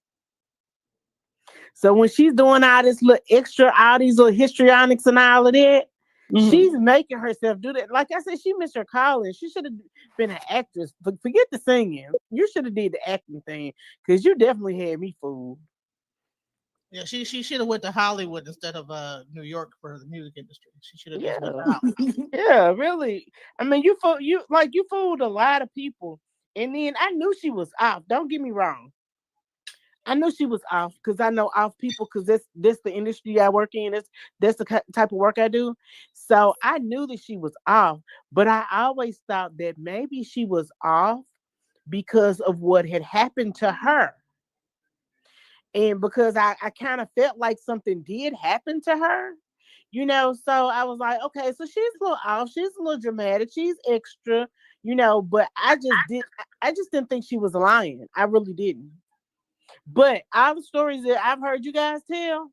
So when she's doing all this all these little histrionics and all of that, she's making herself do that. Like I said, she missed her calling. She should have been an actress. Forget the singing. You should have did the acting thing because you definitely had me fooled. Yeah, she should have went to Hollywood instead of New York for the music industry. She should have Yeah, just went to Hollywood. yeah, really. I mean, you fooled a lot of people, and then I knew she was off. Don't get me wrong. I knew she was off because I know off people because this the industry I work in. That's the type of work I do. So I knew that she was off, but I always thought that maybe she was off because of what had happened to her. And because I kind of felt like something did happen to her, so I was like, okay, so she's a little off, she's a little dramatic, she's extra, but I just didn't think she was lying. I really didn't. But all the stories that I've heard you guys tell,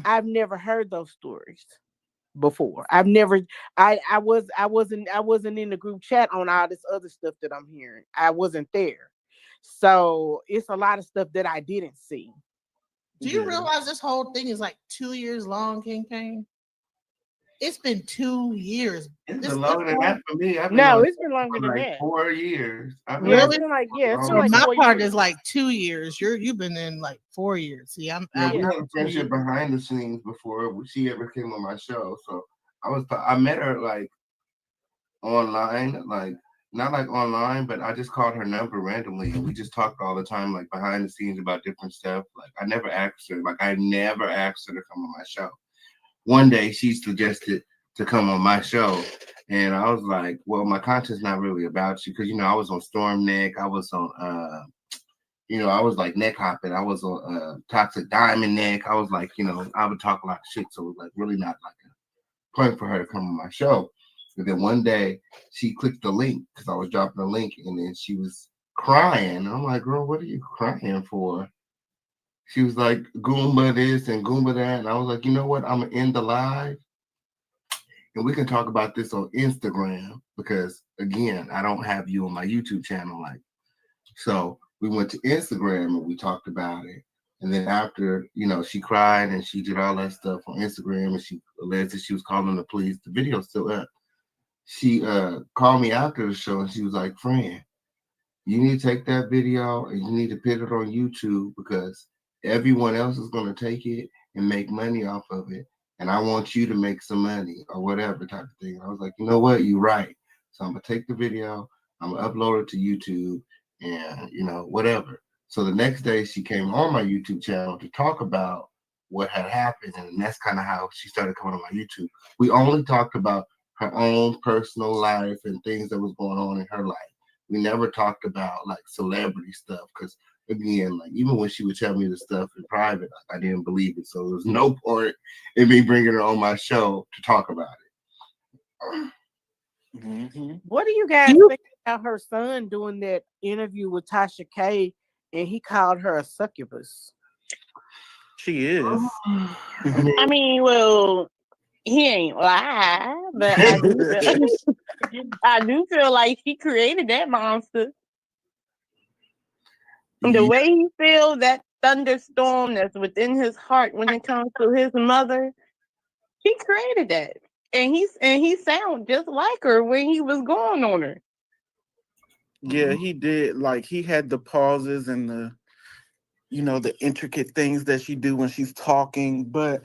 I've never heard those stories before. I've never I wasn't in the group chat on all this other stuff that I'm hearing. I wasn't there. So it's a lot of stuff that I didn't see. Do you realize this whole thing is like 2 years long, King Kane? It's been 2 years. It's been longer than that for me. I've been No, on it's been longer for than like that. 4 years. I've been Yeah, on Really? it's been So like my 4 part years. is like 2 years. You've been in like 4 years. See, Yeah, we I'm had a friendship behind the scenes before she ever came on my show. So I met her like online, like not like online, but I just called her number randomly and we just talked all the time, like behind the scenes about different stuff. Like I never asked her to come on my show. One day she suggested to come on my show. And I was like, well, my content's not really about you because I was on Storm Neck, I was on I was like neck hopping. I was on Toxic Diamond Neck. I was like, I would talk a lot of shit. So it was like really not like a point for her to come on my show. And then one day she clicked the link because I was dropping the link and then she was crying. And I'm like, girl, what are you crying for? She was like, Goomba this and Goomba that. And I was like, you know what? I'm going to end the live and we can talk about this on Instagram because, again, I don't have you on my YouTube channel. So we went to Instagram and we talked about it. And then after, she cried and she did all that stuff on Instagram and she alleged that she was calling the police. The video's still up. She called me after the show and she was like, friend, you need to take that video and you need to put it on YouTube because everyone else is going to take it and make money off of it. And I want you to make some money or whatever type of thing. I was like, you know what? You're right. So I'm going to take the video. I'm going to upload it to YouTube and, whatever. So the next day she came on my YouTube channel to talk about what had happened. And that's kind of how she started coming on my YouTube. We only talked about her own personal life and things that was going on in her life. we never talked about like celebrity stuff because again, like even when she would tell me the stuff in private, I didn't believe it. So there was no point in me bringing her on my show to talk about it. What do you guys think about her son doing that interview with Tasha K and he called her a succubus? She is. I mean, well, he ain't lie, but I do feel like he created that monster. The way he feels that thunderstorm that's within his heart when it comes to his mother, he created that. And he sound just like her when he was going on her. Yeah, he did. Like he had the pauses and the intricate things that she do when she's talking, but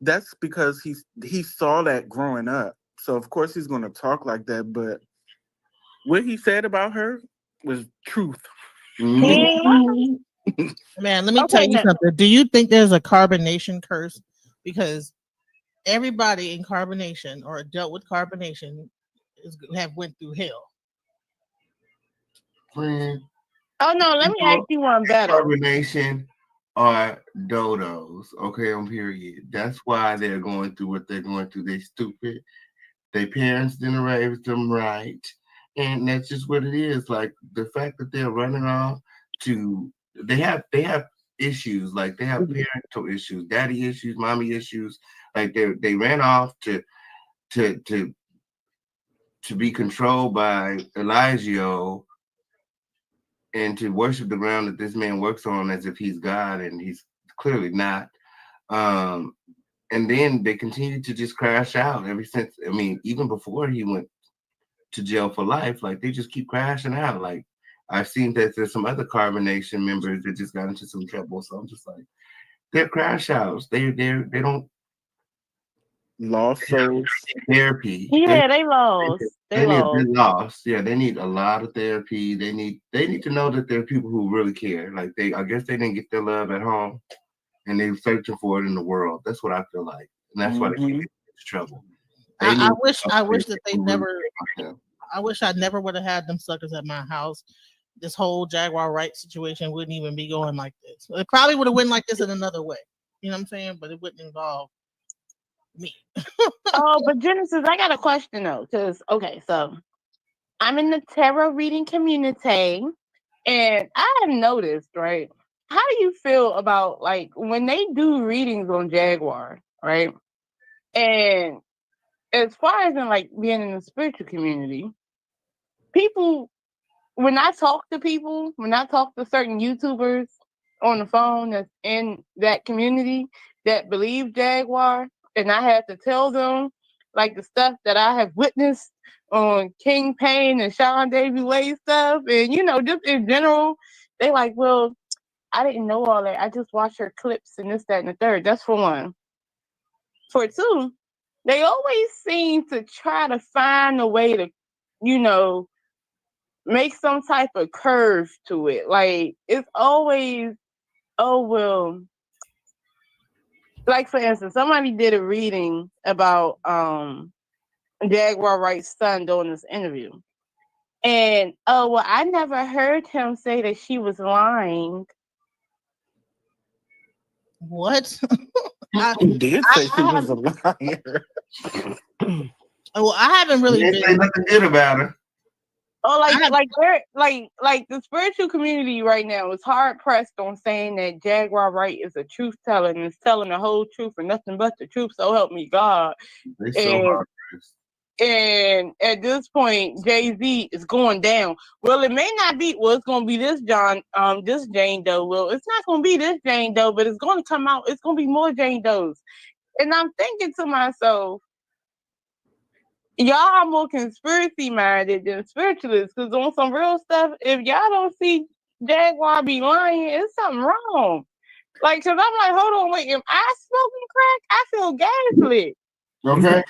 that's because he saw that growing up. So of course he's gonna talk like that, but what he said about her was truth. He ain't lying. Man, let me tell Okay, you now, something. Do you think there's a carbonation curse? Because everybody in carbonation or dealt with carbonation have went through hell. Friend, oh no, let me ask you one better. carbonation are dodos. Okay, on period. That's why they're going through what they're going through. They stupid. Their parents didn't raise them right. And that's just what it is. Like the fact that they're running off to they have issues, like they have parental issues, daddy issues, mommy issues. Like they ran off to to to be controlled by Elijah and to worship the ground that this man works on as if he's God, and he's clearly not. Um, and then they continue to just crash out ever since. I mean, even before he went to jail for life, like they just keep crashing out. Like I've seen that there's some other carbonation members that just got into some trouble. So I'm just like, they're crash outs. They don't Lost souls. therapy. Yeah, they lost. They They're lost. lost. Yeah, they need a lot of therapy. They need to know that there are people who really care. Like I guess they didn't get their love at home, and they're searching for it in the world. That's what I feel like, and that's why they get into trouble. They I need wish that they people who really never. care about them. I wish I never would have had them suckers at my house. This whole Jaguar right situation wouldn't even be going like this. It probably would have went like this in another way. You know what I'm saying? But it wouldn't involve me. Oh, but Genesis, I got a question though, because okay, so I'm in the tarot reading community, and I have noticed, right? How do you feel about like when they do readings on Jaguar, right? And as far as in like being in the spiritual community, people when I talk to people, when I talk to certain YouTubers on the phone that's in that community that believe Jaguar, and I have to tell them like the stuff that I have witnessed on King Payne and Sean Davy Way stuff, and just in general, they like, well, I didn't know all that. I just watched her clips and this, that, and the third. That's for one. For two, they always seem to try to find a way to, you know, make some type of curve to it. Like it's always, oh well. Like for instance, somebody did a reading about Jaguar Wright's son during this interview. And oh well, I never heard him say that she was lying. What? He did say she was a liar. Well, I haven't really They say been. nothing good about her. Oh, I have- like the spiritual community right now is hard pressed on saying that Jaguar Wright is a truth teller and is telling the whole truth and nothing but the truth. So help me God. They so And hard. and at this point, Jay-Z is going down. Well, it may not be. Well, it's going to be this this Jane Doe. Well, it's not going to be this Jane Doe, but it's going to come out. It's going to be more Jane Does. And I'm thinking to myself, y'all are more conspiracy minded than spiritualists. Because on some real stuff, if y'all don't see Jaguar be lying, it's something wrong. Like, because I'm like, hold on, wait, am I smoking crack? I feel gaslit. Okay.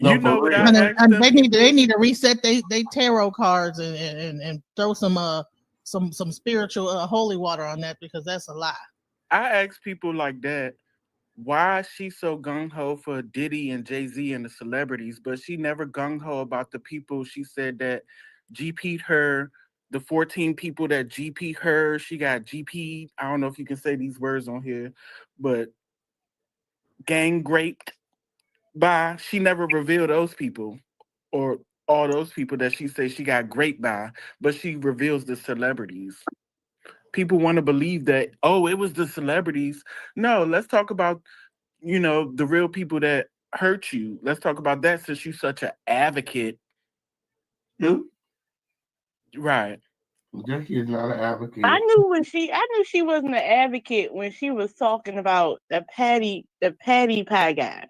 No, You know for what real. I asked them? They need to reset they tarot cards and throw some spiritual holy water on that because that's a lie. I ask people like that, why is she so gung ho for Diddy and Jay-Z and the celebrities, but she never gung ho about the people she said that GP'd her, the 14 people that GP her. She got GP. I don't know if you can say these words on here, but gang raped by. She never revealed those people or all those people that she says she got raped by, but she reveals the celebrities. People want to believe that, oh, it was the celebrities. No, let's talk about, the real people that hurt you. Let's talk about that since you're such an advocate. Who? Right. Jackie is not an advocate. I knew she wasn't an advocate when she was talking about the patty pie guy.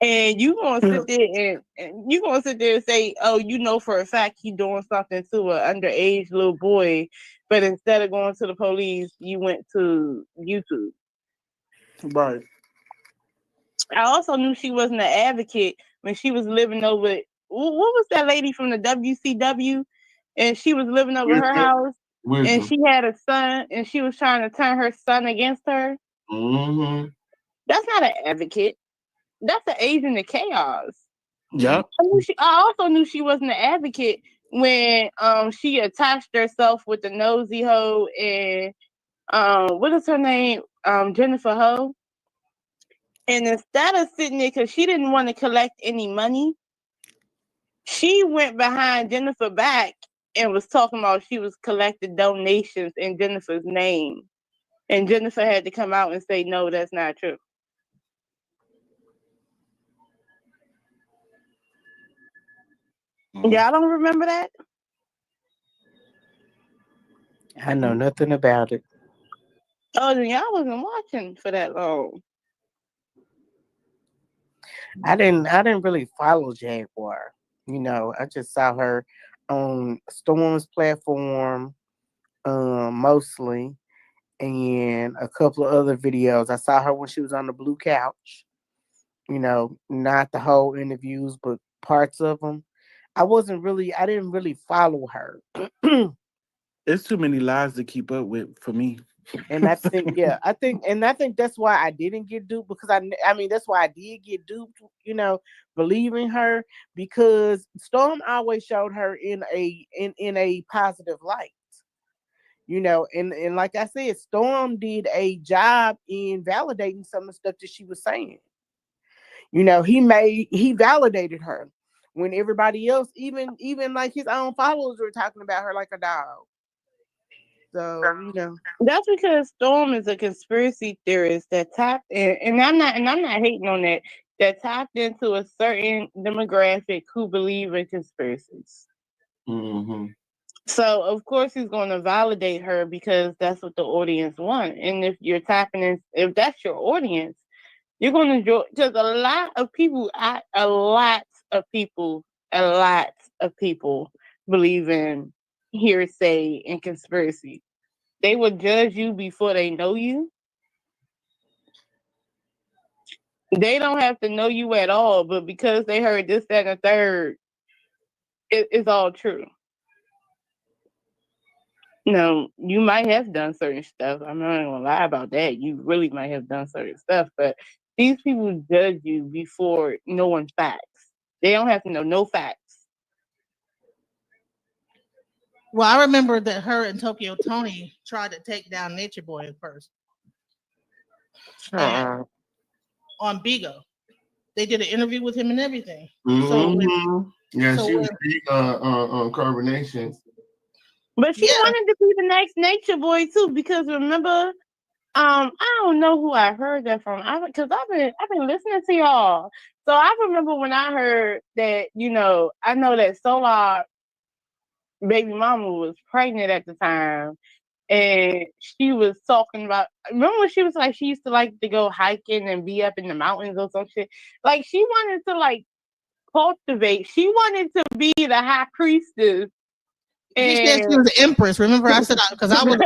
And you gonna sit there and you gonna sit there and say, oh, you know for a fact he doing something to an underage little boy, but instead of going to the police, you went to YouTube. Right. I also knew she wasn't an advocate when she was living over. What was that lady from the WCW? And she was living over her house, and she had a son, and she was trying to turn her son against her. Mm-hmm. That's not an advocate. That's an agent of chaos. Yep. I also knew she wasn't an advocate when she attached herself with the nosy hoe and what is her name? Jennifer Ho. And instead of sitting there, because she didn't want to collect any money, she went behind Jennifer back and was talking about she was collecting donations in Jennifer's name. And Jennifer had to come out and say, no, that's not true. Y'all don't remember that? I know nothing about it. Oh, then y'all wasn't watching for that long. I didn't really follow Jaguar. I just saw her on Storm's platform, mostly, and a couple of other videos. I saw her when she was on the blue couch. Not the whole interviews, but parts of them. I didn't really follow her. It's too many lies to keep up with for me. And I think that's why I didn't get duped, because I mean that's why I did get duped, believing her, because Storm always showed her in a positive light. And like I said, Storm did a job in validating some of the stuff that she was saying. He validated her when everybody else, even like his own followers, were talking about her like a dog. So, that's because Storm is a conspiracy theorist that tapped in, and I'm not hating on that tapped into a certain demographic who believe in conspiracies. Mm-hmm. So of course he's going to validate her because that's what the audience want. And if you're tapping in, if that's your audience, you're going to enjoy. Because a lot of people believe in hearsay and conspiracy. They would judge you before they know you. They don't have to know you at all, but because they heard this, that, and the third, it's all true. No, you might have done certain stuff. I'm not gonna lie about that. You really might have done certain stuff, but these people judge you before knowing facts. They don't have to know no facts. Well, I remember that her and Tokyo Tony tried to take down Nature Boy at first. And on Bigo. They did an interview with him and everything. Mm-hmm. So she was big on carbonation. But she wanted to be the next Nature Boy too, because remember, I don't know who I heard that from. Because I've been listening to y'all. So I remember when I heard that, I know that Solar baby mama was pregnant at the time, and she was talking about. Remember when she was like she used to like to go hiking and be up in the mountains or some shit. Like she wanted to like cultivate. She wanted to be the high priestess. She said she was the empress. Remember, I said because I was.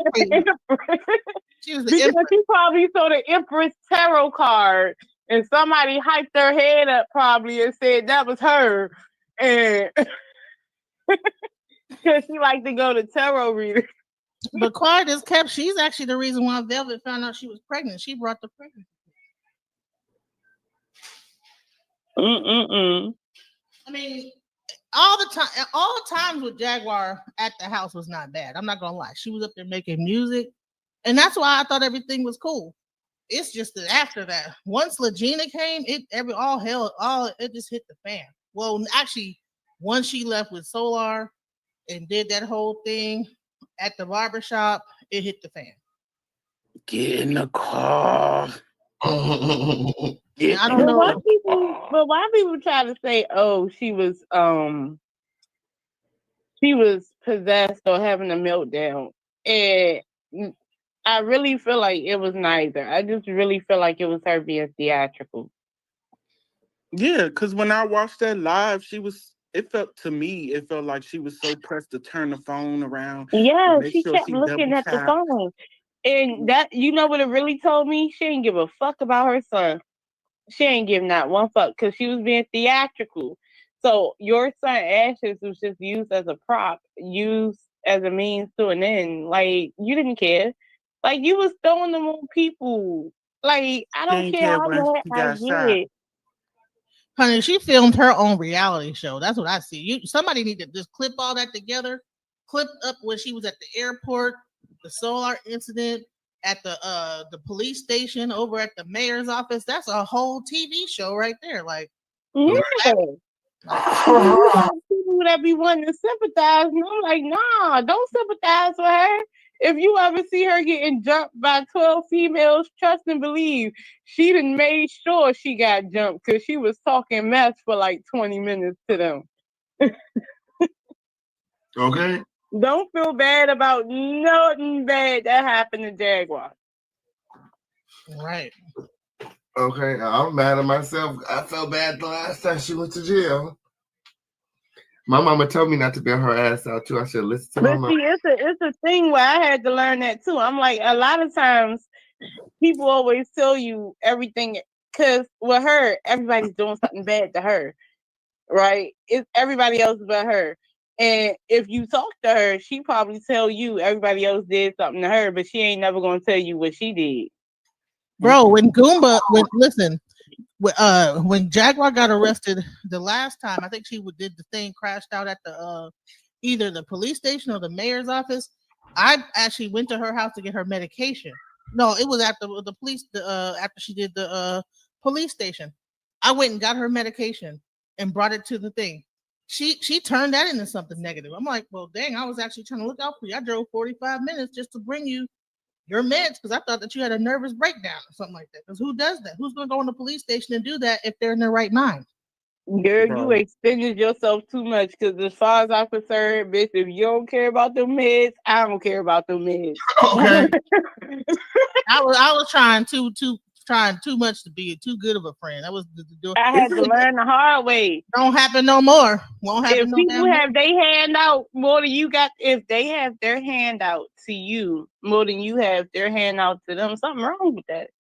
She was the because empress. she probably saw the Empress tarot card, and somebody hyped her head up probably and said that was her, and because she liked to go to tarot readers. But Card is kept. She's actually the reason why Velvet found out she was pregnant. She brought the pregnancy. I mean, all the times with Jaguar at the house was not bad. I'm not gonna lie. She was up there making music, and that's why I thought everything was cool. It's just that after that, once Legina came, it just hit the fan. Well, actually, once she left with Solar and did that whole thing at the barbershop, it hit the fan. Get in the car. I don't know. But why people try to say, oh, she was possessed or having a meltdown? And I really feel like it was neither. I just really feel like it was her being theatrical. Yeah, because when I watched that live, it felt like she was so pressed to turn the phone around. Yeah, Make she sure kept she looking double at the tap. phone. And that, you know what it really told me? She didn't give a fuck about her son. She ain't giving that one fuck because she was being theatrical. So your son Ashes was just used as a prop, used as a means to an end. Like, you didn't care. Like, you was throwing them on people. Like, I She don't didn't care care how when bad she I got shot. get. Honey, she filmed her own reality show. That's what I see. Somebody need to just clip all that together. Clip up when she was at the airport, the Solar incident, at the police station, over at the mayor's office. That's a whole TV show right there. Like, Yeah. You got people that be wanting to sympathize, and I'm like, nah, don't sympathize with her. If you ever see her getting jumped by 12 females, trust and believe she done made sure she got jumped because she was talking mess for like 20 minutes to them. Okay. Don't feel bad about nothing bad that happened to Jaguar. right. Okay. I'm mad at myself. I felt bad the last time she went to jail. My mama told me not to bail her ass out too. I should listen to my But mama. see, it's a thing where I had to learn that too. I'm like, a lot of times people always tell you everything because with her, everybody's doing something bad to her, right? It's everybody else but her. And if you talk to her, she probably tell you everybody else did something to her, but she ain't never gonna tell you what she did. Bro, when Jaguar got arrested the last time, I think she did the thing, crashed out at the either the police station or the mayor's office. I actually went to her house to get her medication. No, it was after the police. After she did the police station, I went and got her medication and brought it to the thing. She turned that into something negative. I'm like, well, dang, I was actually trying to look out for you. I drove 45 minutes just to bring you your meds because I thought that you had a nervous breakdown or something like that. Because who does that? Who's going to go in the police station and do that if they're in their right mind? Girl, you Bro. extended yourself too much because as far as I'm concerned, bitch, if you don't care about them meds, I don't care about them meds. Okay. I was trying too much to be too good of a friend. That was I had to learn the hard way. Don't happen no more. Won't happen If no people damn have their hand out more than you got, if they have their hand out to you more than you have their hand out to them, something wrong with that.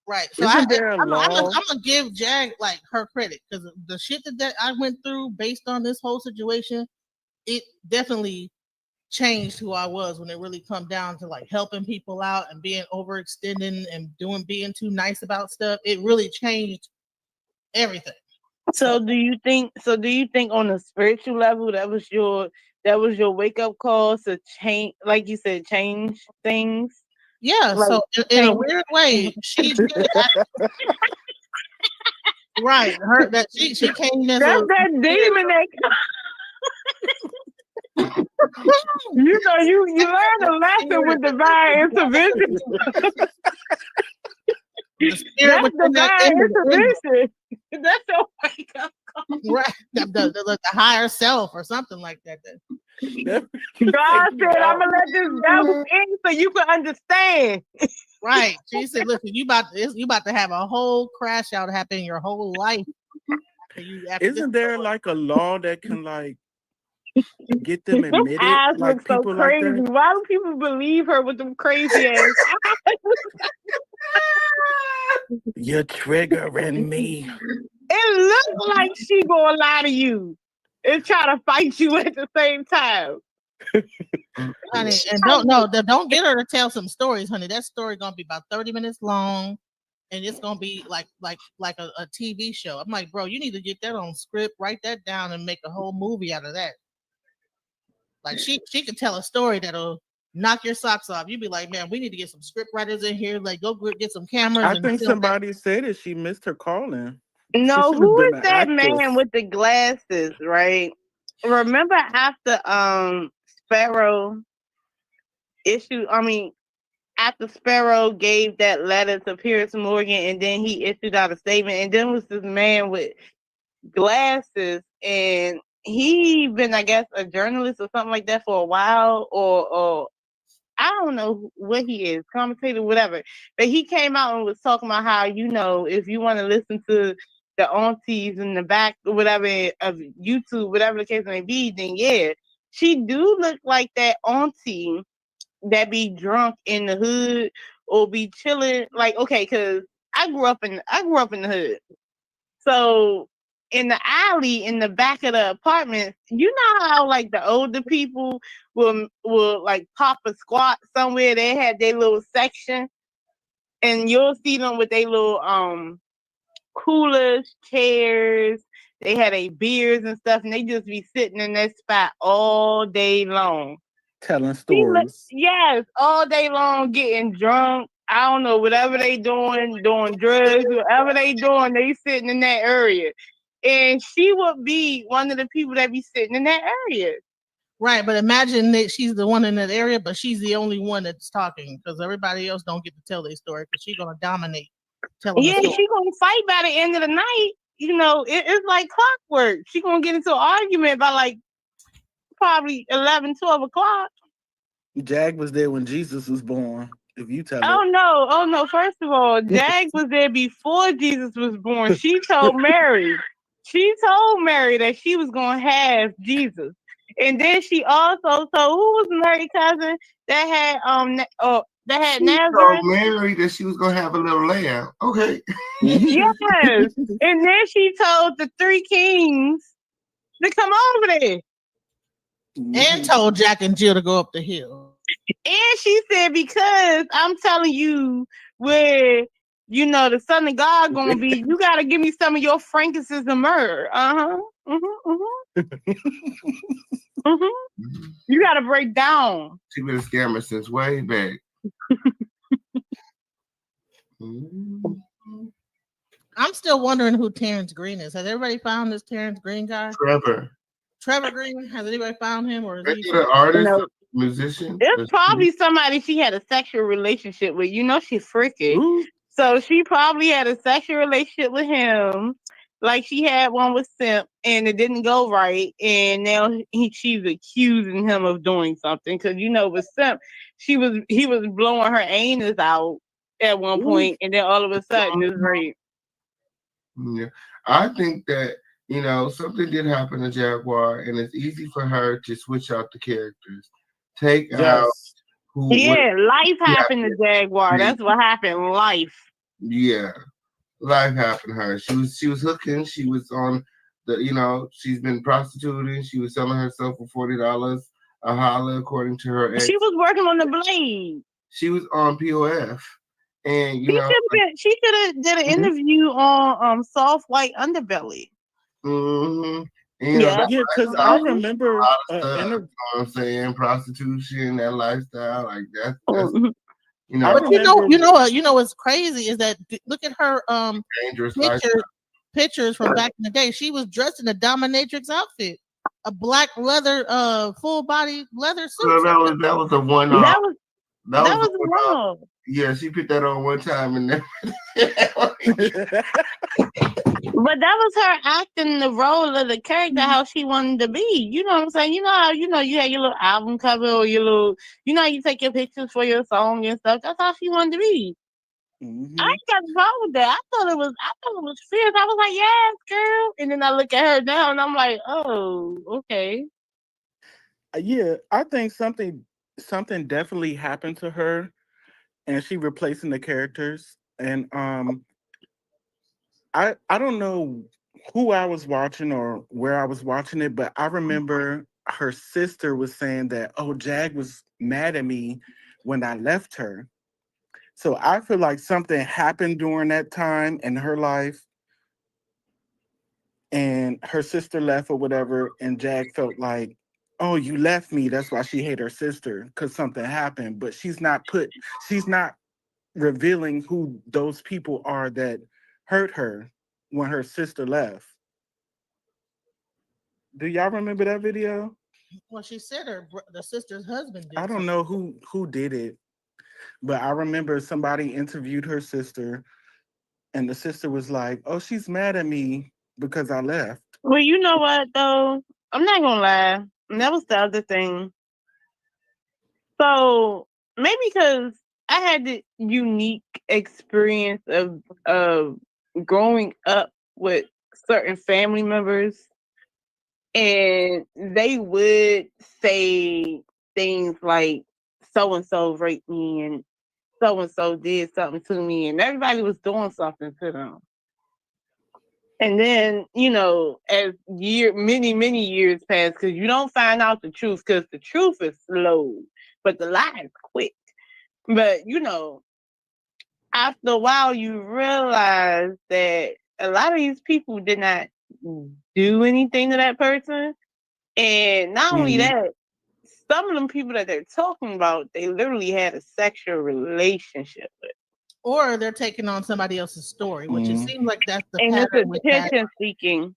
right. So Isn't there a I'm law? gonna give Jag like her credit because the shit that I went through based on this whole situation, it definitely changed who I was when it really come down to like helping people out and being overextending and being too nice about stuff. It really changed everything. So do you think on a spiritual level that was your wake up call to change, like you said, change things? Yeah. Like So in a weird way, she did right. Her that she came as that's a that demon that you learn a lesson with divine intervention. the spirit That's within that divine image, intervention. That's your wake up call. right? The higher self or something like that. God said, "I'm gonna let this devil in so you can understand." Right. She said, "Listen, you about to have a whole crash out happen your whole life." Isn't there like a law that can like get them Them admitted? eyes Like look so people like crazy. that? Why do people believe her with them crazy ass eyes? You're triggering me. It looks like she gonna lie to you and try to fight you at the same time. Honey, and don't get her to tell some stories, honey. That story gonna be about 30 minutes long. and it's gonna be like a TV show. I'm like, bro, you need to get that on script, write that down, and make a whole movie out of that. Like she could tell a story that'll knock your socks off. You'd be like, man, we need to get some script writers in here. Like, go get some cameras I and think film that. somebody said that she missed her calling. She No, should have who been is an that actress. man with the glasses, right? Remember after Sparrow issued, I mean, after Sparrow gave that letter to Pierce Morgan and then he issued out a statement, and then was this man with glasses, and he been, I guess, a journalist or something like that for a while, or I don't know what he is, commentator, whatever. But he came out and was talking about how, if you want to listen to the aunties in the back or whatever of YouTube, whatever the case may be, then yeah, she do look like that auntie that be drunk in the hood or be chilling. Like, okay, because I grew up in the hood. So in the alley in the back of the apartment, you know how like the older people will like pop a squat somewhere. They had their little section, and you'll see them with their little coolers, chairs. They had a beers and stuff, and they just be sitting in that spot all day long. Telling stories. Yes, all day long getting drunk. I don't know, whatever they doing drugs, whatever they doing, they sitting in that area. And she would be one of the people that be sitting in that area. Right, but imagine that she's the one in that area, but she's the only one that's talking because everybody else don't get to tell their story because she's gonna dominate telling the Yeah, story. she gonna fight by the end of the night. It's like clockwork. She gonna get into an argument by like probably 11, 12 o'clock. Jag was there when Jesus was born. If you tell it. Oh no. First of all, Jag was there before Jesus was born. She told Mary that she was gonna have Jesus. And then she also told, who was Mary's cousin that had that had She told Nazareth? Mary that she was gonna have a little lamb. Okay. Yes. And then she told the three kings to come over there. And told Jack and Jill to go up the hill. And she said, because I'm telling you where, the son of God gonna be, you gotta give me some of your frankincense and myrrh. You gotta break down. She been a scammer since way back. I'm still wondering who Terrence Green is. Has everybody found this Terrence Green guy? Trevor Green. Has anybody found him, or is he an artist, musician? It's probably somebody she had a sexual relationship with. She's freaky. Ooh. So she probably had a sexual relationship with him, like she had one with Simp, and it didn't go right. And now she's accusing him of doing something because with Simp, he was blowing her anus out at one point, and then all of a sudden it's rape. Yeah, I think that something did happen to Jaguar, and it's easy for her to switch out the characters, take out who. Yeah, life happened to Jaguar. That's what happened. Life. Yeah, life happened to her. She was hooking. She was on she's been prostituting. She was selling herself for $40 a holla, according to her ex. She was working on the blade. She was on POF. And she should have did an interview on Soft White Underbelly. Mm-hmm. Yeah, because I remember a lot of stuff, you know what I'm saying, prostitution, that lifestyle, like that's But you know what's crazy is that look at her dangerous pictures from back in the day. She was dressed in a dominatrix outfit, a black leather full body leather suit. So that was the one. That was wrong. Yeah, she put that on one time and then. But that was her acting the role of the character how she wanted to be. You know what I'm saying? You know how you had your little album cover or your little, how you take your pictures for your song and stuff. That's how she wanted to be. Mm-hmm. I ain't got a problem with that. I thought it was fierce. I was like, yes, girl. And then I look at her now and I'm like, oh, okay. Yeah, I think something definitely happened to her, and she replacing the characters. And I don't know who I was watching or where I was watching it, but I remember her sister was saying that, Jag was mad at me when I left her. So I feel like something happened during that time in her life, and her sister left or whatever, and Jag felt like, oh, you left me. That's why she hate her sister, because something happened. But she's not revealing who those people are that hurt her when her sister left. Do y'all remember that video? Well, she said the sister's husband I did don't something. know who did it, but I remember somebody interviewed her sister, and the sister was like, "Oh, she's mad at me because I left." Well, you know what though? I'm not gonna lie. And that was the other thing. So maybe because I had the unique experience of growing up with certain family members, and they would say things like so and so raped me and so did something to me, and everybody was doing something to them. And then, as many years pass, because you don't find out the truth, because the truth is slow, but the lie is quick. But after a while, you realize that a lot of these people did not do anything to that person, and not only Mhm. that, some of them people that they're talking about, they literally had a sexual relationship with, Or they're taking on somebody else's story, which it Mhm. seems like that's the and it's pattern with that. attention seeking.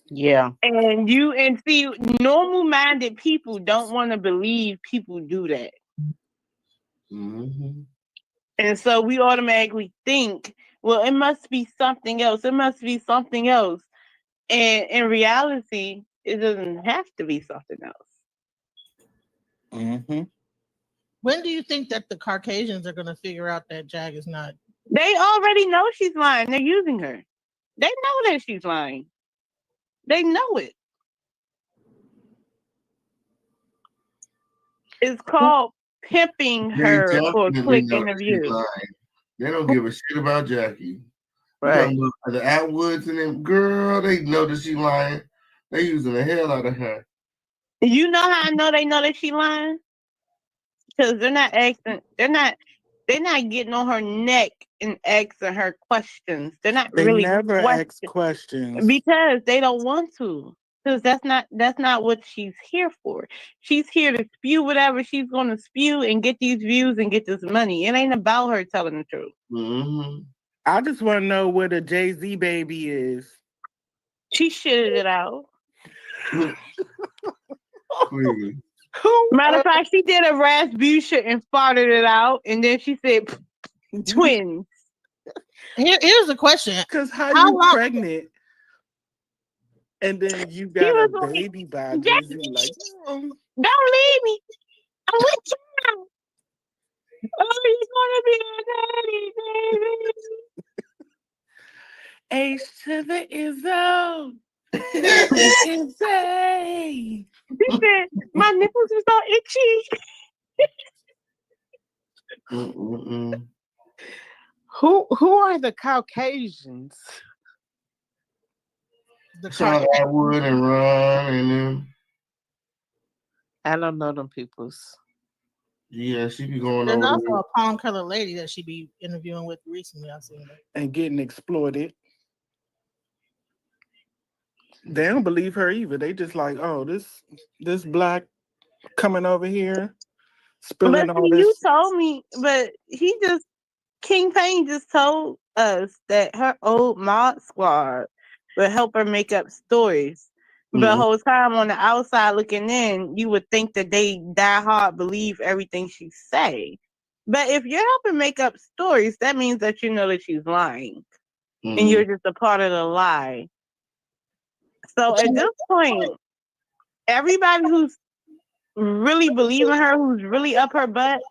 Yeah. And see, normal minded people don't want to believe people do that. Mm-hmm. And so we automatically think, well, it must be something else. It must be something else. And in reality, it doesn't have to be something else. Mhm. When do you think that the Caucasians are going to figure out that Jag is not? They already know she's lying. They're using her. They know that she's lying. They know it. It's called pimping They her for a definitely quick know that she's interview. lying. They don't give a shit about Jackie. You Right. talking about the Atwoods and them, girl, they know that she lying. They using the hell out of her. You know how I know they know that she lying? Because they're not getting on her neck and asking her questions. They're not They really never ask questioning questions. because they don't want to. Because that's not what she's here for. She's here to spew whatever she's gonna spew and get these views and get this money. It ain't about her telling the truth. Mm-hmm. I just want to know where the Jay-Z baby is. She shitted it out. Clearly. Who Matter of fact, she did a Rasputia and farted it out, and then she said twins. Here's the question: Because how How you long? pregnant and then you He got a was like, baby by Jay-Z? Like, Jackie, don't leave me. I'm with you. Oh, you're gonna be a daddy, baby. H to the Izzo. The Izzy. She said, my nipples are so itchy. Mm-mm-mm. Who are the Caucasians? The Sean Caucasians. Atwood and Ron and them. I don't know them peoples. Yeah, she be going There's over also there. a palm colored lady that she be interviewing with recently. I've seen her. And getting exploited. They don't believe her either. They just like, oh, this black coming over here, But spilling all see, you this. told me, but King Payne just told us that her old mod squad would help her make up stories. But the Mhm. whole time on the outside looking in, you would think that they die hard believe everything she say. But if you're helping make up stories, that means that you know that she's lying. And Mm-hmm. you're just a part of the lie. So at this point, everybody who's really believing her, who's really up her butt,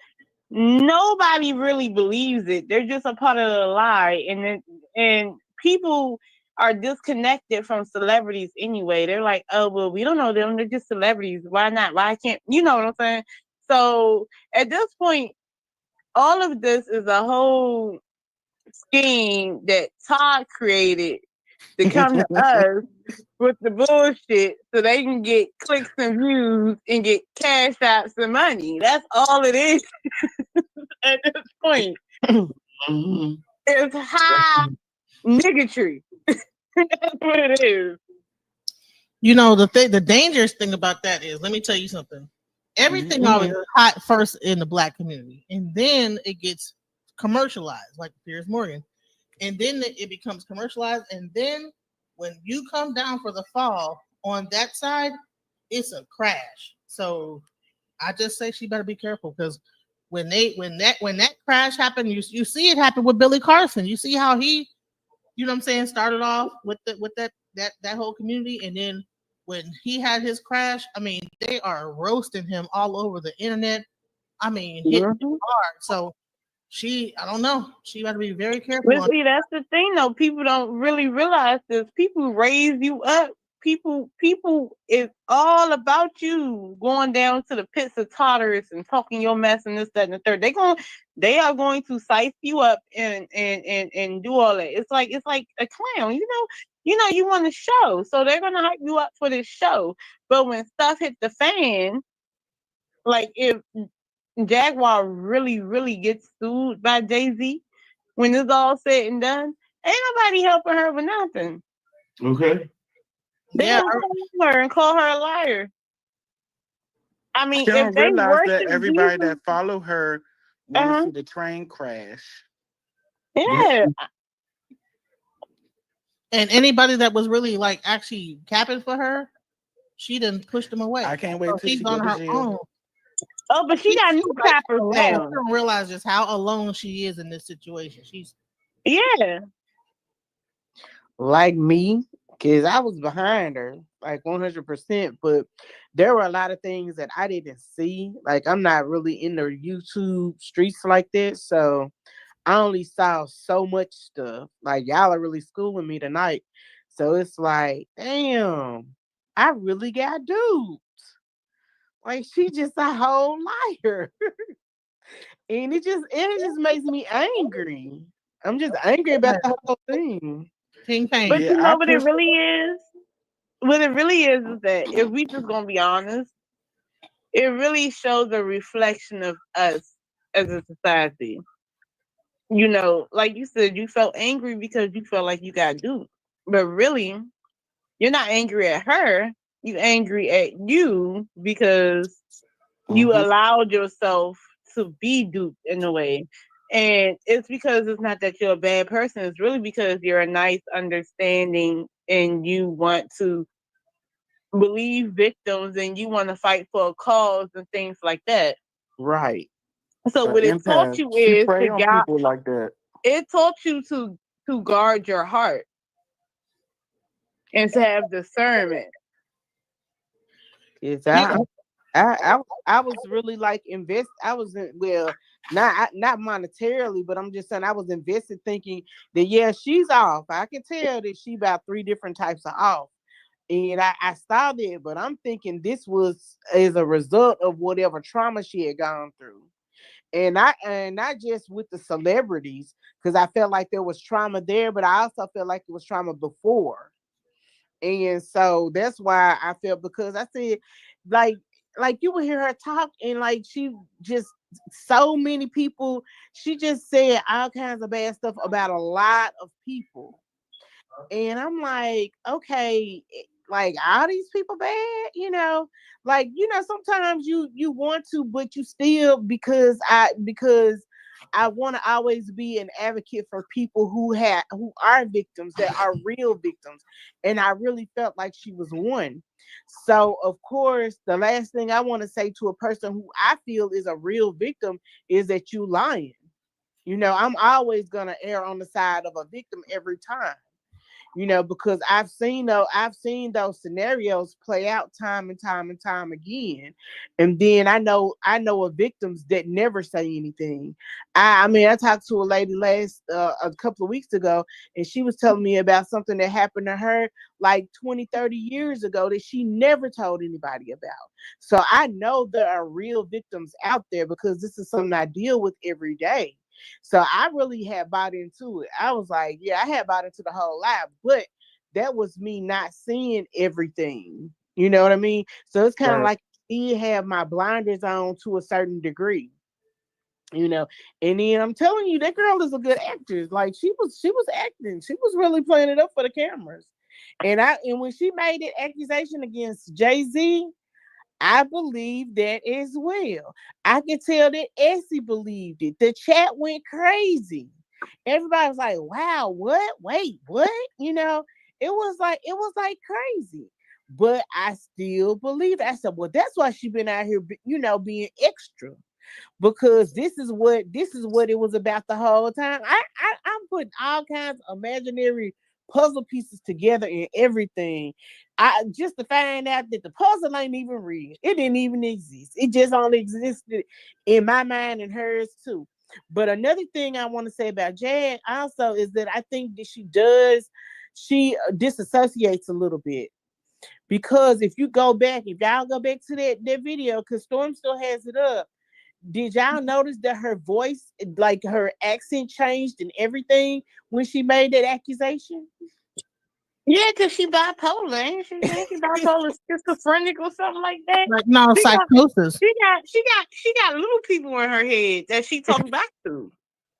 nobody really believes it. They're just a part of the lie, and people are disconnected from celebrities anyway. They're like, oh well, we don't know them. They're just celebrities. Why not? Why can't you know what I'm saying? So at this point, all of this is a whole scheme that Todd created to come to us with the bullshit so they can get clicks and views and get cash outs and money. That's all it is at this point. Mhm. It's high niggatry. That's what it is. You know, the dangerous thing about that is, let me tell you something. Everything always Mhm. is hot first in the black community, and then it gets commercialized, like Piers Morgan, and then it becomes commercialized, and then when you come down for the fall on that side, it's a crash. So I just say she better be careful because when that crash happened, you see it happen with Billy Carson. You see how he, you know what I'm saying, started off with that whole community, and then when he had his crash, I mean, they are roasting him all over the internet. I mean, hitting him Mhm. hard. So I don't know. She got to be very careful But on. see, that's the thing though. People don't really realize this. People raise you up. People is all about you going down to the pits of totters and talking your mess and this, that, and the third. They are going to size you up and do all that. It's like a clown, you want a show. So they're gonna hype you up for this show. But when stuff hit the fan, like if Jaguar really, really gets sued by Jay-Z, when it's all said and done, ain't nobody helping her with nothing. Okay. They Yeah, gonna call her and call her a liar. I She mean, if don't they realize that worship everybody Jesus, that follow her want to uh-huh, see the train crash. yeah, and anybody that was really like actually capping for her, she didn't push them I away. can't wait So till she's she go on to her jail. own. oh, but she got new Like crappers alone. She now. don't realize just how alone she is in this situation. She's Yeah, Like me, because I was behind her like 100%, but there were a lot of things that I didn't see. Like, I'm not really in the YouTube streets like that, so I only saw so much stuff. Like, y'all are really schooling me tonight. So it's like, damn, I really got duped. Like, she just a whole liar. And it just makes me angry. I'm just angry about the whole thing. King but Pain. you Yeah, I know what it pushed. really is. What it really is that if we just gonna be honest, it really shows a reflection of us as a society. Like you said, you felt angry because you felt like you got duped. But really, you're not angry at her. You angry at you because you Hmm. allowed yourself to be duped in a way. And it's because it's not that you're a bad person. It's really because you're a nice, understanding, and you want to believe victims and you want to fight for a cause and things like that. Right. So what it taught Empath. you She is prey on people like that. it taught you to guard your heart and to have discernment. Yes, You I was really like invest. I was in, well, not monetarily, but I'm just saying I was invested, thinking that yeah, she's off. I can tell that she about three different types of off, and I saw that, but I'm thinking this was as a result of whatever trauma she had gone through, and not just with the celebrities, because I felt like there was trauma there, but I also felt like it was trauma before. And so that's why I felt, because I said, like, you would hear her talk, and like she just, so many people, she just said all kinds of bad stuff about a lot of people. And I'm like, okay, like all these people bad, like, sometimes you want to, but you still, because I want to always be an advocate for people who are victims, that are real victims. And I really felt like she was one. So of course, the last thing I want to say to a person who I feel is a real victim is that you lying. I'm always gonna err on the side of a victim every time, because I've seen those scenarios play out time and time and time again. And then I know of victims that never say anything. I mean, I talked to a lady a couple of weeks ago, and she was telling me about something that happened to her like 20, 30 years ago that she never told anybody about. So I know there are real victims out there, because this is something I deal with every day. So I really had bought into it. I was like, yeah, I had bought into the whole lie. But that was me not seeing everything. You know what I mean? So it's kind of Right. like I did have my blinders on to a certain degree. You know, and then I'm telling you, that girl is a good actress. Like she was acting. She was really playing it up for the cameras. And when she made that accusation against Jay-Z, I believe that as well. I can tell that Essie believed it. The chat went crazy. Everybody was like, wow, what? Wait, what? You know, it was like crazy. But I still believe it. I said, well, that's why she been out here, being extra because this is what it was about the whole time. I'm putting all kinds of imaginary puzzle pieces together and everything. I just to find out that the puzzle ain't even real. It didn't even exist. It just only existed in my mind and hers too. But another thing I want to say about Jag also is that I think that she disassociates a little bit because if y'all go back to that video, because Storm still has it up, did y'all notice that her voice, like her accent changed and everything when she made that accusation? Yeah, because she bipolar, ain't she? Ain't she bipolar, schizophrenic or something like that? Like no She got, psychosis. she got little people in her head that she talks back to.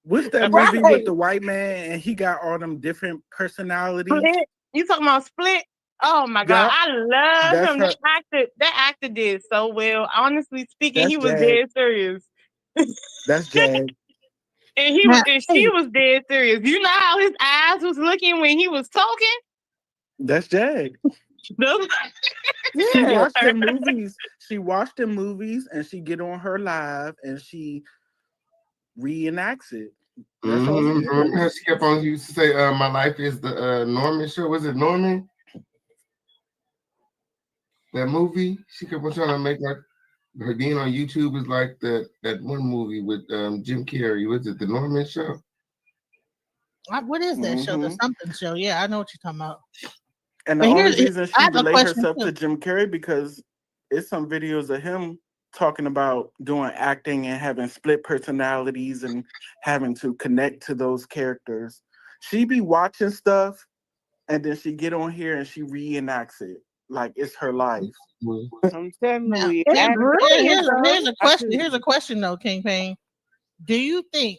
What's that movie with Right. the white man and he got all them different personalities? Split. You talking about Split? Oh my god, Yup, I love that's him. her. That actor did so well. Honestly speaking, That's he was Jag. dead serious. That's Jag. Now, And she was dead serious. You know how his eyes was looking when he was talking? That's Jag. Those- She Yeah. watched the movies. She watched the movies and she get on her live and she reenacts it. That's all she Remember how did. she kept on used to say, "My life is the Norman show." Was it Norman? That movie? She kept on trying to make like her being on YouTube is like that one movie with Jim Carrey. Was it the Norman show? what is that show? The Hmm. something show? Yeah, I know what you're talking about. And the But only here's reason I she have a relate question herself too. to Jim Carrey because it's some videos of him talking about doing acting and having split personalities and having to connect to those characters. She be watching stuff and then she get on here and she reenacts it like it's her life. I'm telling Now, you, it's brilliant though. here's a I question. could. Here's a question though, King Payne. Do you think?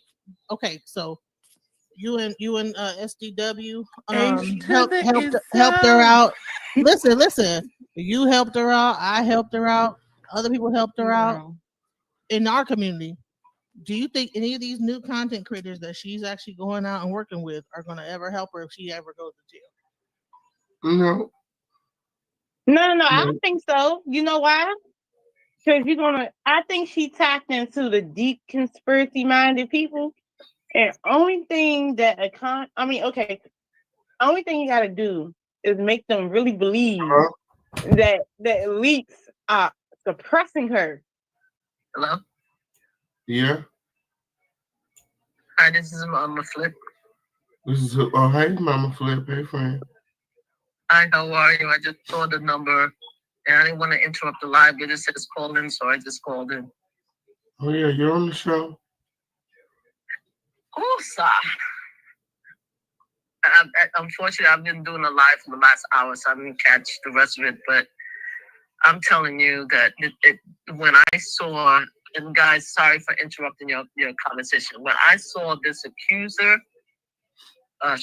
Okay, so you and SDW H to helped the helped her inside. out. Listen. You helped her out. I helped her out. Other people helped her out No. in our community. Do you think any of these new content creators that she's actually going out and working with are going to ever help her if she ever goes to jail? No. No, I No. don't think so. You know why? Because I think she tapped into the deep conspiracy minded people. And only thing that okay, only thing you gotta do is make them really believe Huh? that elites are suppressing her. Hello? Yeah. Hi, this is Mama Flip. This is hey, Mama Flip. Hey, friend. Hi, how are you? I just saw the number and I didn't want to interrupt the live, but it says call in, so I just called in. Oh yeah, you're on the show. Oh, sir. Unfortunately, I've been doing a live for the last hour, so I didn't catch the rest of it. But I'm telling you that when I saw, and guys, sorry for interrupting your conversation. When I saw this accuser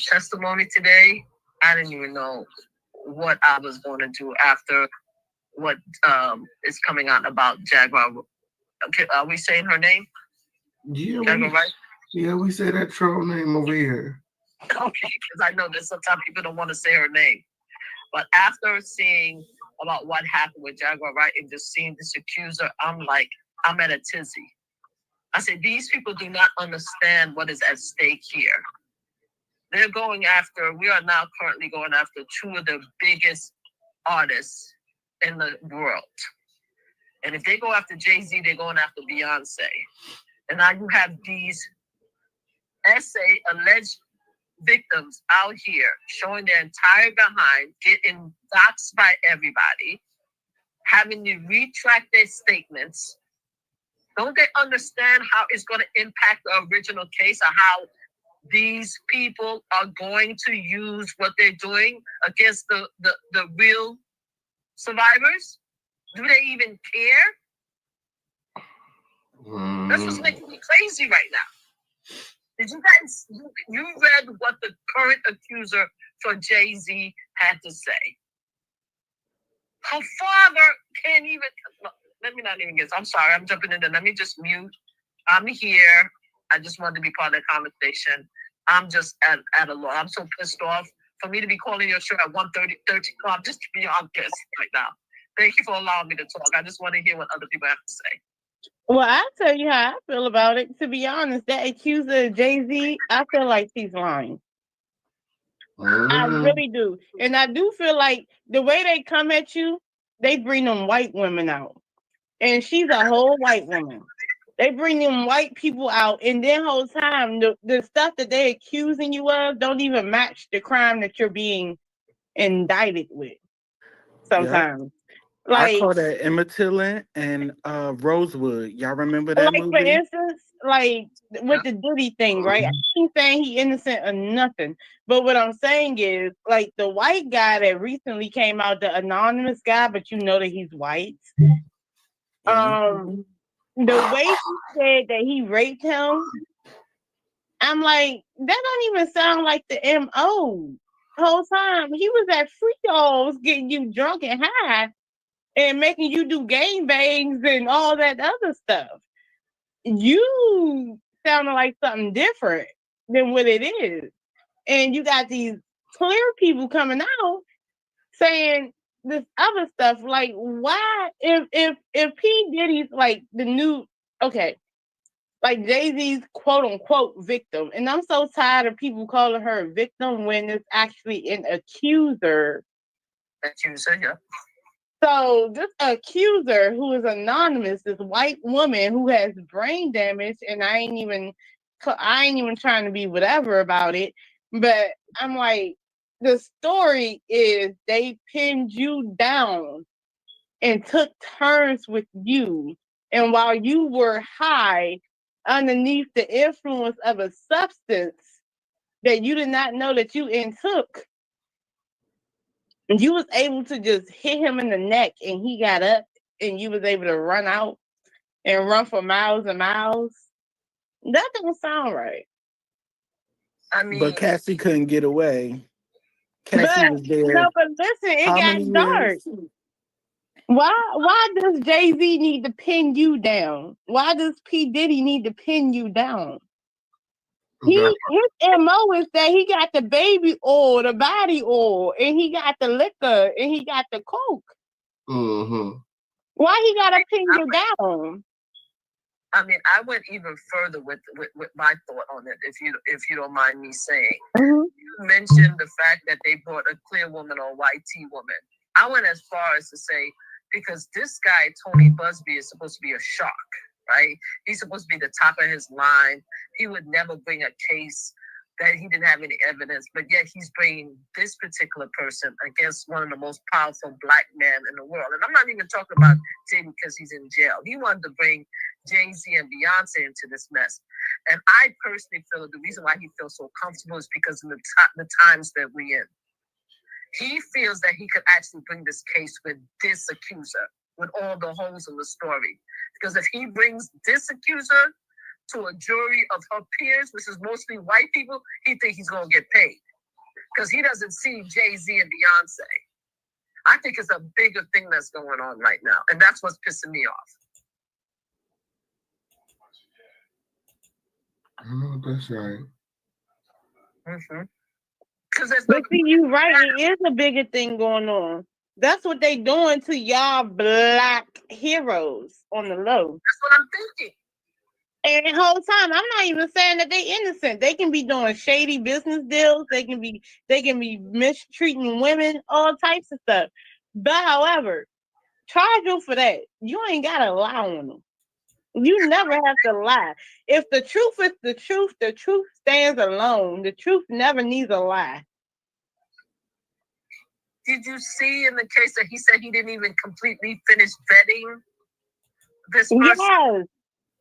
testimony today, I didn't even know what I was going to do after what is coming out about Jaguar. Okay, are we saying her name? Yeah, Jaguar, right? we say that troll name over here. Okay, because I know that sometimes people don't want to say her name. But after seeing about what happened with Jaguar, right, and just seeing this accuser, I'm at a tizzy. I said, these people do not understand what is at stake here. We are now currently going after two of the biggest artists in the world. And if they go after Jay-Z, they're going after Beyonce. And now you have these alleged victims out here showing their entire behind, getting doxxed by everybody, having to retract their statements. Don't they understand how it's going to impact the original case or how these people are going to use what they're doing against the real survivors? Do they even care? That's what's making me crazy right now. Did you guys, you read what the current accuser for Jay-Z had to say? Her father can't even, let me not even get, I'm sorry, I'm jumping in there. Let me just mute. I'm here. I just wanted to be part of the conversation. I'm just at a loss. I'm so pissed off for me to be calling your show at 1:30, 13 o'clock, just to be on pissed right now. Thank you for allowing me to talk. I just want to hear what other people have to say. Well, I'll tell you how I feel about it. To be honest, that accuser of Jay-Z, I feel like she's lying. I really do. And I do feel like the way they come at you, they bring them white women out. And she's a whole white woman. They bring them white people out, and then whole time the stuff that they're accusing you of don't even match the crime that you're being indicted with. Sometimes, I like call that Emmett Till and Rosewood. Y'all remember that for movie? instance, like with the Diddy thing, right? I ain't saying he innocent or nothing, but what I'm saying is, like the white guy that recently came out, the anonymous guy, but you know that he's white. The way he said that he raped him, I'm like, that don't even sound like the MO. The whole time he was at free throws getting you drunk and high and making you do game bangs and all that other stuff. You sounded like something different than what it is. And you got these clear people coming out saying this other stuff. Like, why if P. Diddy's like the new like Jay-Z's quote unquote victim. And I'm so tired of people calling her a victim when it's actually an accuser. Accuser, yeah. So this accuser who is anonymous, this white woman who has brain damage, and I ain't even trying to be whatever about it, but I'm like, the story is they pinned you down and took turns with you. And while you were high underneath the influence of a substance that you did not know that you took, you was able to just hit him in the neck and he got up and you was able to run out and run for miles and miles. That doesn't sound right. I mean, but Cassie couldn't get away. Cassie was there. No, but listen, it got dark. Why does Jay-Z need to pin you down? Why does P. Diddy need to pin you down? His MO is that he got the baby oil, the body oil, and he got the liquor, and he got the coke. Why he gotta pin you down? I mean, I went even further with my thought on it, if you don't mind me saying. Mm-hmm. You mentioned the fact that they brought a clear woman or a white tea woman. I went as far as to say, because this guy, Tony Busby, is supposed to be a shark, right? He's supposed to be the top of his line. He would never bring a case that he didn't have any evidence, but yet he's bringing this particular person against one of the most powerful black men in the world. And I'm not even talking about Jay because he's in jail. He wanted to bring Jay-Z and Beyonce into this mess. And I personally feel that the reason why he feels so comfortable is because of the times that we're in. He feels that he could actually bring this case with this accuser, with all the holes in the story. Because if he brings this accuser to a jury of her peers, which is mostly white people, he thinks he's going to get paid. Because he doesn't see Jay-Z and Beyonce. I think it's a bigger thing that's going on right now. And that's what's pissing me off. Oh, that's right. Mm-hmm. But see, you're right. It is a bigger thing going on. That's what they doing to y'all black heroes on the low. That's what I'm thinking. And the whole time, I'm not even saying that they innocent. They can be doing shady business deals. They can be mistreating women, all types of stuff. But however, charge you for that. You ain't gotta lie on them. You never have to lie. If the truth is the truth stands alone. The truth never needs a lie. Did you see in the case that he said he didn't even completely finish vetting this person?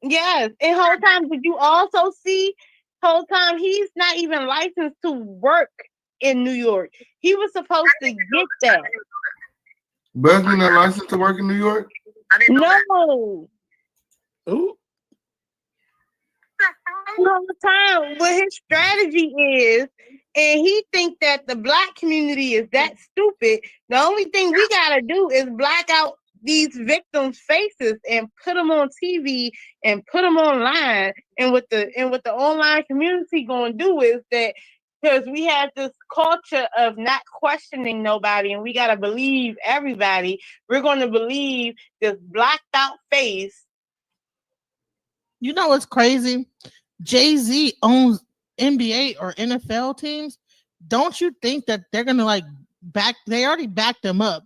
Yes. And whole time, did you also see whole time he's not even licensed to work in New York. He was supposed to get that. Busby not licensed to work in New York? No. Ooh. All the time. What his strategy is, and he think that the black community is that stupid. The only thing we gotta do is black out these victims' faces and put them on TV and put them online. And what the online community gonna do is that, because we have this culture of not questioning nobody and we gotta believe everybody, we're gonna believe this blacked out face. You know what's crazy? Jay-Z owns NBA or NFL teams. Don't you think that they're gonna like back? They already backed him up.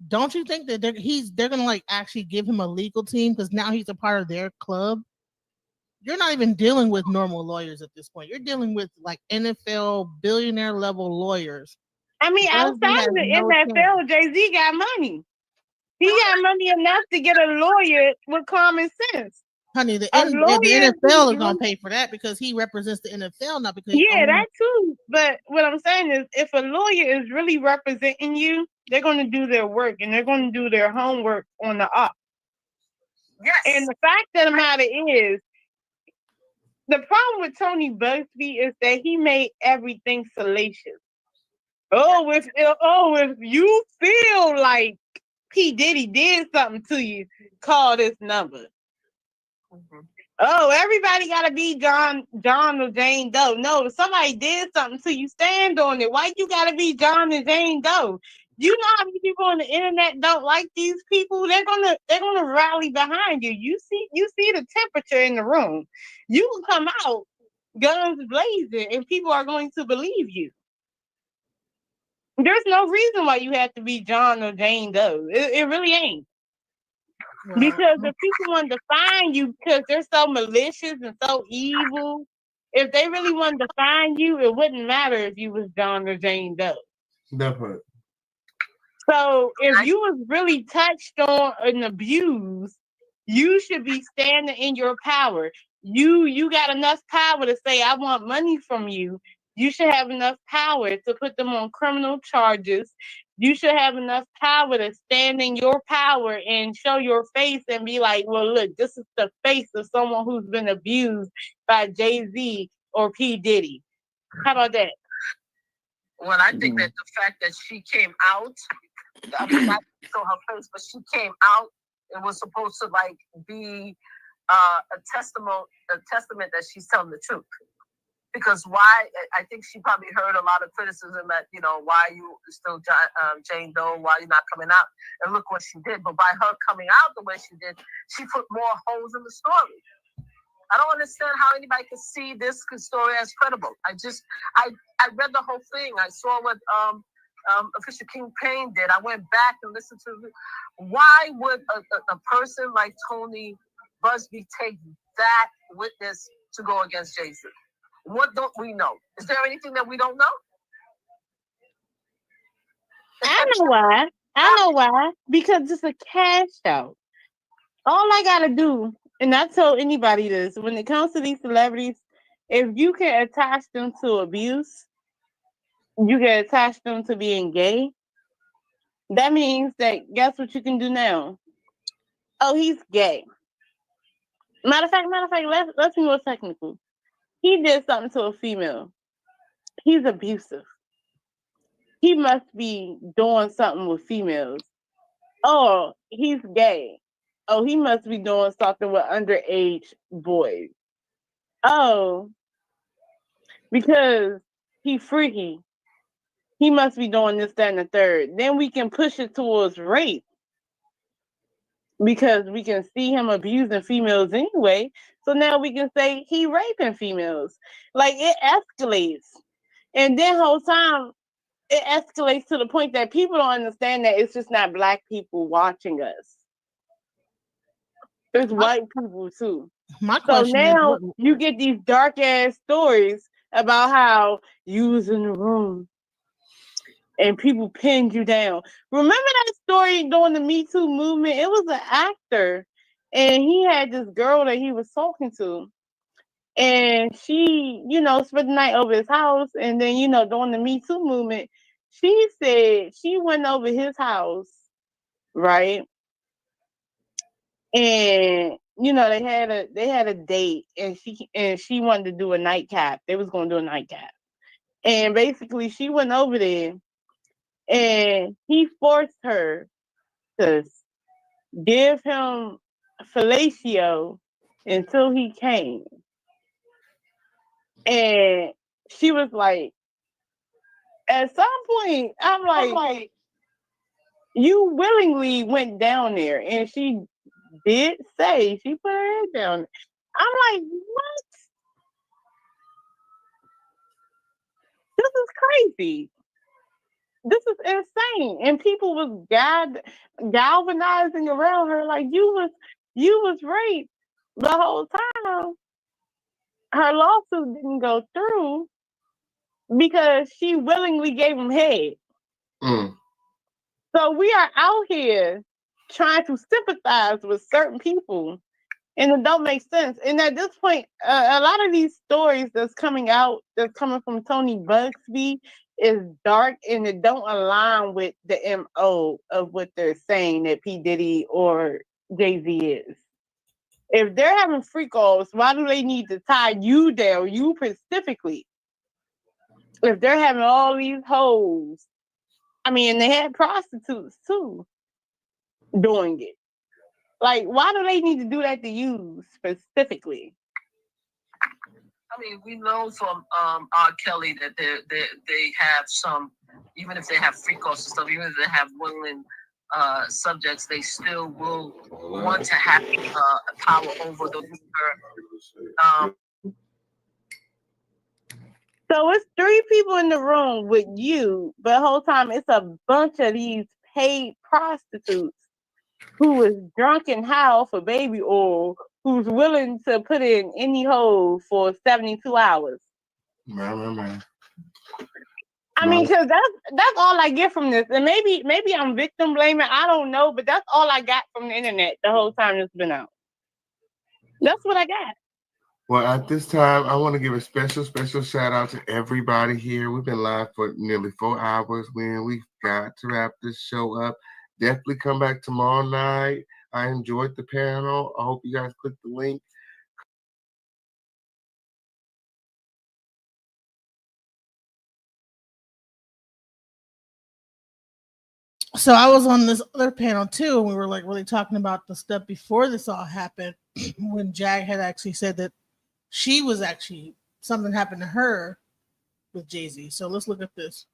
Don't you think that they're gonna like actually give him a legal team because now he's a part of their club? You're not even dealing with normal lawyers at this point. You're dealing with like NFL billionaire level lawyers. I mean, Busby outside has of the no chance. NFL, Jay-Z got money. He got money enough to get a lawyer with common sense. Honey, the A NFL lawyer, is gonna pay for that because he represents the NFL, not because yeah, that too. But what I'm saying is, if a lawyer is really representing you, they're going to do their work and they're going to do their homework on the up. Yes. And the fact of the matter is, the problem with Tony Busby is that he made everything salacious. If you feel like P. Diddy did something to you, call this number. Mm-hmm. Oh, everybody gotta be John or Jane Doe. No, if somebody did something to you, stand on it. Why you gotta be John and Jane Doe? You know how many people on the internet don't like these people? They're gonna rally behind you. You see the temperature in the room. You can come out guns blazing, and people are going to believe you. There's no reason why you have to be John or Jane Doe. It really ain't. Well, because if people want to find you because they're so malicious and so evil, if they really wanted to find you, it wouldn't matter if you was John or Jane Doe. Definitely. So if you was really touched on and abused, you should be standing in your power. You got enough power to say, I want money from you. You should have enough power to put them on criminal charges. You should have enough power to stand in your power and show your face and be like, well, look, this is the face of someone who's been abused by Jay-Z or P. Diddy. How about that? Well, I think that the fact that she came out, I mean, not show her face, but she came out, it was supposed to like be a testament that she's telling the truth. Because why? I think she probably heard a lot of criticism that, you know, why you still Jane Doe, why you not coming out? And look what she did. But by her coming out the way she did, she put more holes in the story. I don't understand how anybody can see this story as credible. I read the whole thing. I saw what Official King Payne did. I went back and listened to it. Why would a person like Tony Busby take that witness to go against Jay-Z? What don't we know? Is there anything that we don't know? I know why. Because it's a cash out. All I gotta do, and I tell anybody this, when it comes to these celebrities, if you can attach them to abuse, you can attach them to being gay. That means that guess what you can do now? Oh, he's gay. Matter of fact, let's be more technical. He did something to a female. He's abusive. He must be doing something with females. Oh, he's gay. Oh, he must be doing something with underage boys. Oh, because he's freaky. He must be doing this, that, and the third. Then we can push it towards rape. Because we can see him abusing females anyway. So now we can say he raping females. Like it escalates. And then whole time it escalates to the point that people don't understand that it's just not black people watching us. There's white people too. My So question now is, you get these dark ass stories about how you was in the room and people pinned you down. Remember that story during the Me Too movement? It was an actor and he had this girl that he was talking to. And she, spent the night over his house. And then, during the Me Too movement, she said she went over his house, right? And they had a date, and she wanted to do a nightcap. They was gonna do a nightcap. And basically she went over there and he forced her to give him fellatio until he came. And she was like, at some point, I'm like, you willingly went down there. And she did say she put her head down. I'm like, what? This is crazy. This is insane. And people was galvanizing around her like you was raped the whole time. Her lawsuit didn't go through because she willingly gave him head. Mm. So we are out here trying to sympathize with certain people, and it don't make sense. And at this point, a lot of these stories that's coming out, that's coming from Tony Bugsby, is dark, and it don't align with the MO of what they're saying that P. Diddy or Jay-Z is. If they're having freak offs, why do they need to tie you down, you specifically? If they're having all these hoes, I mean, they had prostitutes too doing it. Like, why do they need to do that to you specifically? I mean, we know from R. Kelly that they have some, even if they have freak offs and stuff, even if they have willing subjects, they still will want to have power over the weaker. So it's 3 people in the room with you, but the whole time it's a bunch of these paid prostitutes who is drunk and high off of baby oil, who's willing to put in any hole for 72 hours. Man. I mean, because that's all I get from this. And maybe I'm victim blaming. I don't know, but that's all I got from the internet the whole time it's been out. That's what I got. Well, at this time, I want to give a special shout out to everybody here. We've been live for nearly 4 hours. We've got to wrap this show up. Definitely come back tomorrow night. I enjoyed the panel. I hope you guys click the link. So I was on this other panel too, and we were like really talking about the stuff before this all happened, when Jag had actually said that she was actually something happened to her with Jay-Z. So let's look at this.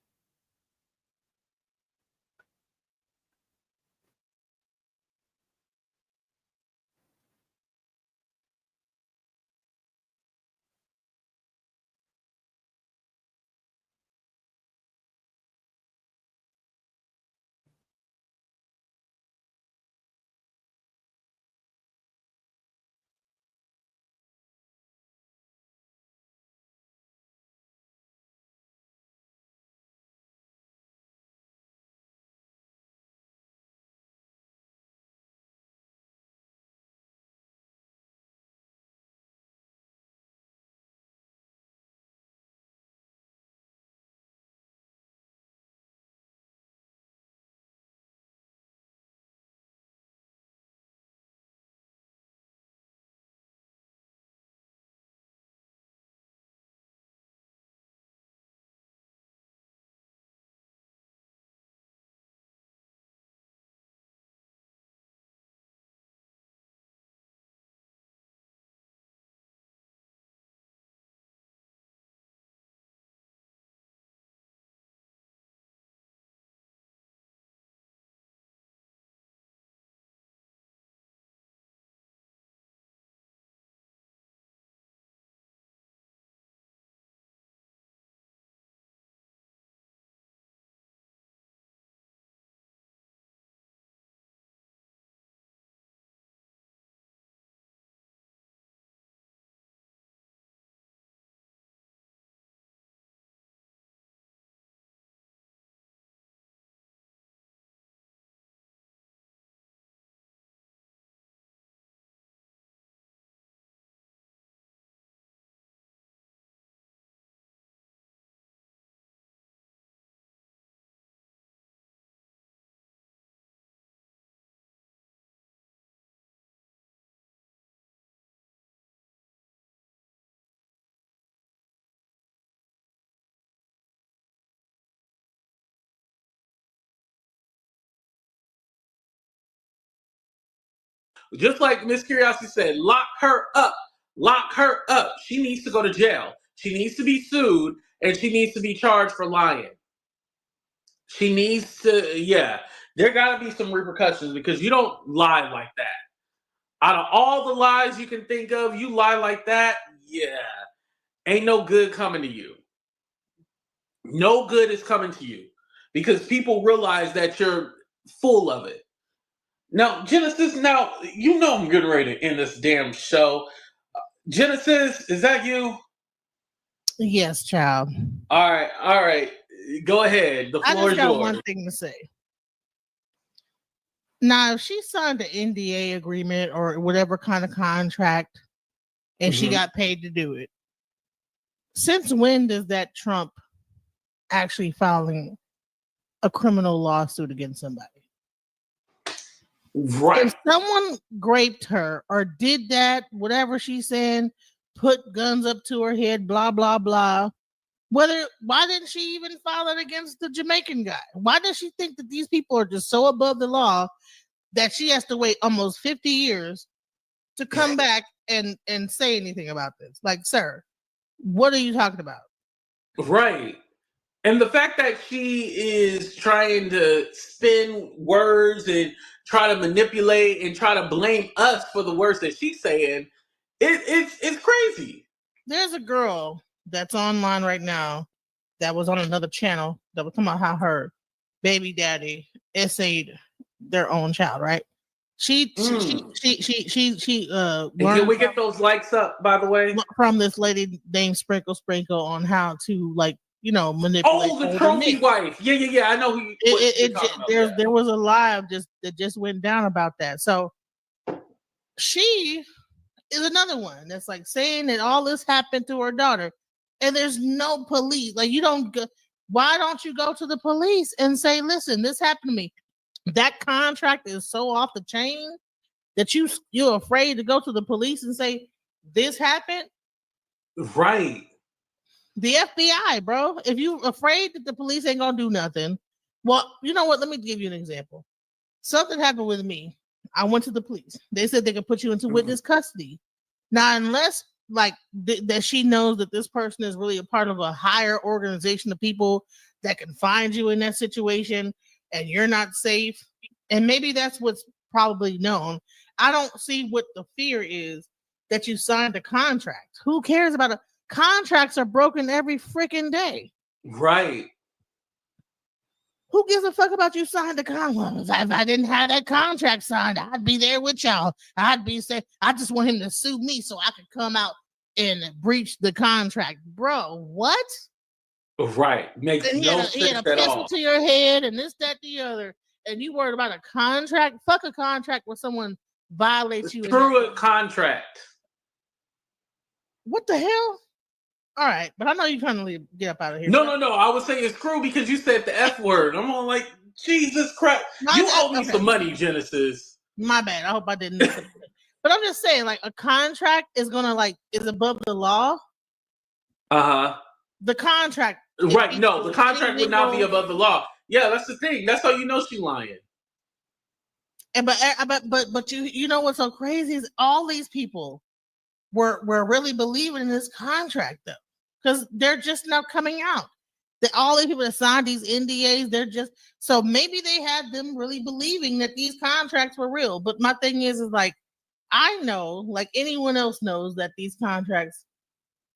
Just like Miss Curiosity said, lock her up. Lock her up. She needs to go to jail. She needs to be sued, and she needs to be charged for lying. She needs to, yeah. There gotta be some repercussions because you don't lie like that. Out of all the lies you can think of, you lie like that, yeah. Ain't no good coming to you. No good is coming to you because people realize that you're full of it. Now, Genesis, now, you know I'm getting ready to end this damn show. Genesis, is that you? Yes, child. All right. Go ahead. The I floor just is got yours. one thing to say. Now, if she signed an NDA agreement or whatever kind of contract and she got paid to do it, since when does that trump actually filing a criminal lawsuit against somebody? Right. If someone raped her or did that, whatever she's saying, put guns up to her head, blah, blah, blah. Why didn't she even file it against the Jamaican guy? Why does she think that these people are just so above the law that she has to wait almost 50 years to come back and say anything about this? Like, sir, what are you talking about? Right. And the fact that she is trying to spin words and try to manipulate and try to blame us for the words that she's saying, it's crazy. There's a girl that's online right now that was on another channel that was talking about how her baby daddy essayed their own child, right? She And learned can we get those likes up, by the way? from this lady named Sprinkle Sprinkle on how to, like, manipulate. Oh, the older trophy men. wife. Yeah. I know who you're talking about. Yeah. There was a live that just went down about that. So she is another one that's like saying that all this happened to her daughter, and there's no police. Like, you don't go, why don't you go to the police and say, listen, this happened to me? That contract is so off the chain that you're afraid to go to the police and say this happened. Right. The FBI, bro. If you afraid that the police ain't gonna do nothing, well, you know what? Let me give you an example. Something happened with me. I went to the police. They said they could put you into witness custody. Now, unless like that she knows that this person is really a part of a higher organization of people that can find you in that situation and you're not safe, and maybe that's what's probably known. I don't see what the fear is that you signed a contract. Who cares about contracts are broken every freaking day. Right. Who gives a fuck about you signed a contract? If I didn't have that contract signed, I'd be there with y'all. I'd be saying, I just want him to sue me so I could come out and breach the contract. Bro, what? Right. Makes and no he had sense a at pistol all. to your head and this, that, the other. And you worried about a contract? Fuck a contract where someone violates you. Through a contract. What the hell? All right, but I know you're trying to get up out of here. No. I was saying it's screw because you said the F word. I'm all like, Jesus Christ. You owe me some money, Genesis. My bad. I hope I didn't miss it. But I'm just saying, like, a contract is above the law. Uh-huh. The contract. Right. No, the contract would not be above the law. Yeah, that's the thing. That's how you know she's lying. And but you know what's so crazy is all these people were really believing in this contract though, because they're just now coming out. That all these people that signed these NDAs, they're just, so maybe they had them really believing that these contracts were real. But my thing is like, I know, like anyone else knows, that these contracts,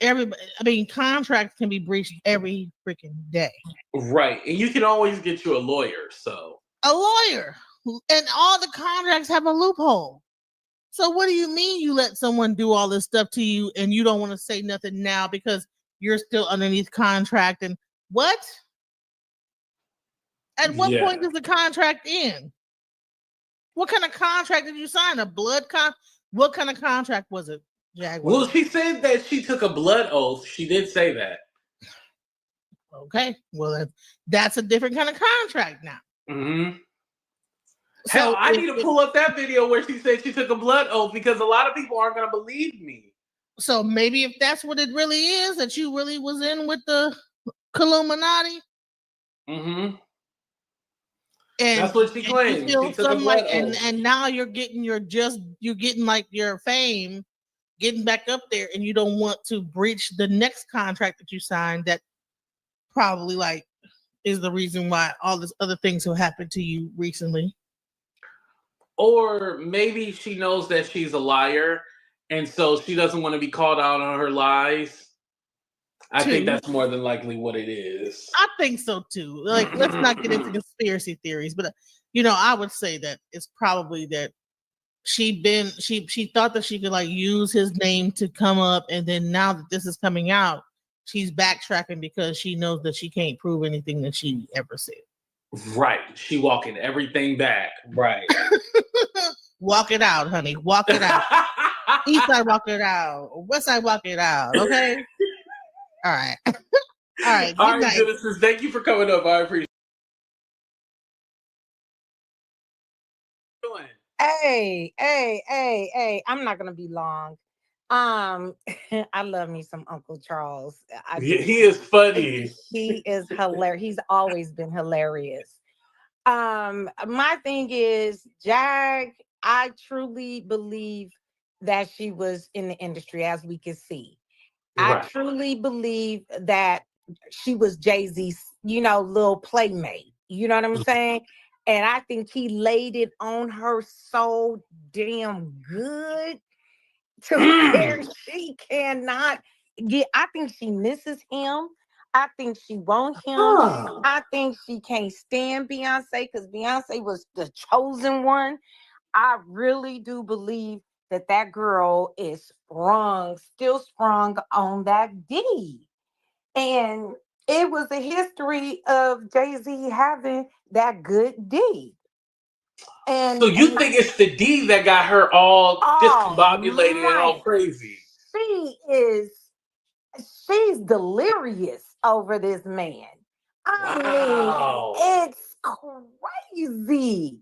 contracts can be breached every freaking day. Right. And you can always get you a lawyer. So a lawyer, and all the contracts have a loophole. So what do you mean you let someone do all this stuff to you and you don't want to say nothing now because you're still underneath contract? And what? At what point does the contract end? What kind of contract did you sign? A blood contract? What kind of contract was it, Jaguar? Well, she said that she took a blood oath. She did say that. Okay. Well, that's a different kind of contract now. Mm-hmm. Hell, I need to pull up that video where she said she took a blood oath because a lot of people aren't going to believe me. So maybe if that's what it really is, that you really was in with the Illuminati. Mm-hmm. And, That's what she and you claims. feel She took a something blood like, oath. and now you're getting like your fame, getting back up there, and you don't want to breach the next contract that you signed. That probably like is the reason why all this other things have happened to you recently. Or maybe she knows that she's a liar, and so she doesn't want to be called out on her lies. I think Too, that's more than likely what it is. I think so too. Like, let's not get into conspiracy theories, but I would say that it's probably that she thought that she could like use his name to come up, and then now that this is coming out, she's backtracking because she knows that she can't prove anything that she ever said. Right. She walking everything back. Right. Walk it out, honey. Walk it out. East side, walk it out. West side, walk it out. Okay. All right. All right. All Good right, night. Genesis. Thank you for coming up. I appreciate it. Hey. I'm not gonna be long. I love me some Uncle Charles. I do. He is funny. He is hilarious. He's always been hilarious. My thing is, Jag, I truly believe that she was in the industry, as we can see. I Right. truly believe that she was Jay-Z's, little playmate. You know what I'm saying? And I think he laid it on her so damn good to where she cannot get. I think she misses him. I think she wants him. Oh. I think she can't stand Beyonce because Beyonce was the chosen one. I really do believe that girl is still sprung on that D. And it was a history of Jay-Z having that good D. So you And think it's the D that got her all discombobulated and all man, crazy? she's delirious over this man. I Wow. mean, it's crazy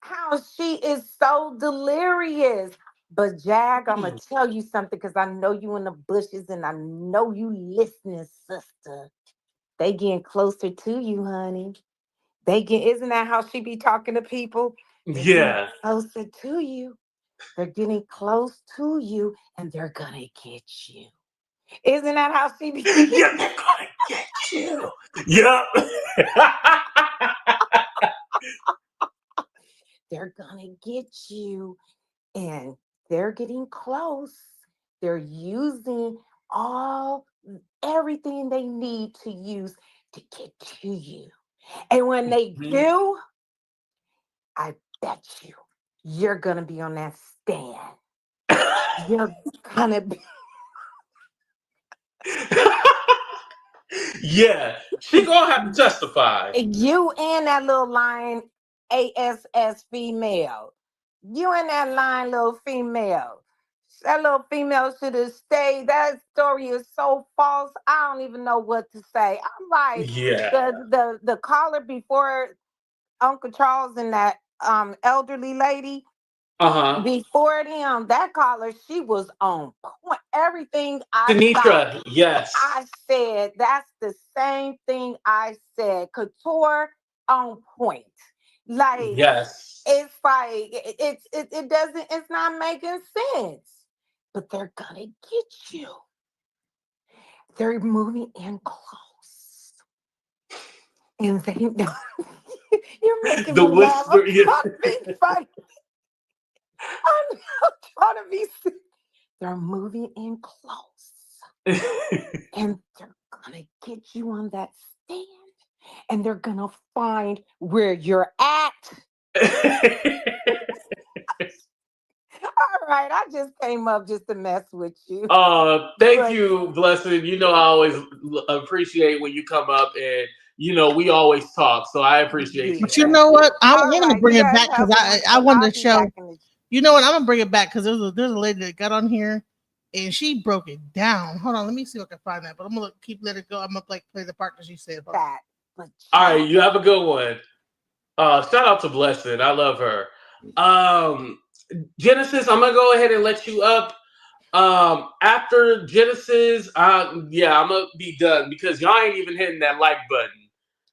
how she is so delirious. But Jag, I'm gonna tell you something because I know you in the bushes and I know you listening, sister. They getting closer to you, honey. Isn't that how she be talking to people? They're getting Yeah. closer to you. They're getting close to you and they're gonna get you. Isn't that how she be? Yeah, they're gonna get you. Yep. They're gonna get you. And they're getting close. They're using everything they need to use to get to you. And when they do, I bet you're gonna be on that stand. You're gonna be. Yeah, she gonna have to testify. You and that little lying ASS female. You and that lying little female. That little female should have stayed. That story is so false. I don't even know what to say. I'm like Yeah. the caller before Uncle Charles and that elderly lady. Before them, that caller, she was on point. Everything I thought, Sinitra, yes. I said, that's the same thing I said. Couture on point. Like, Yes. it's like, it's not making sense. But they're gonna get you. They're moving in close. And they know. You're making The me laugh. whisper. I'm trying to be funny. I'm trying to be. They're moving in close. And they're gonna get you on that stand. And they're gonna find where you're at. All right, I just came up just to mess with you. Thank you, Blessed. You know I always appreciate when you come up and we always talk. So I appreciate you. But you know what? I'm All gonna right, bring you it guys back because have I wanted I'll to be show. back in the- You know what? I'm gonna bring it back because there's a lady that got on here and she broke it down. Hold on, let me see if I can find that. But I'm gonna let it go. I'm gonna play the part that she said. that. But All right, you have a good one. Shout out to Blessed. I love her. Genesis, I'm gonna go ahead and let you up. After Genesis, I'm gonna be done because y'all ain't even hitting that like button.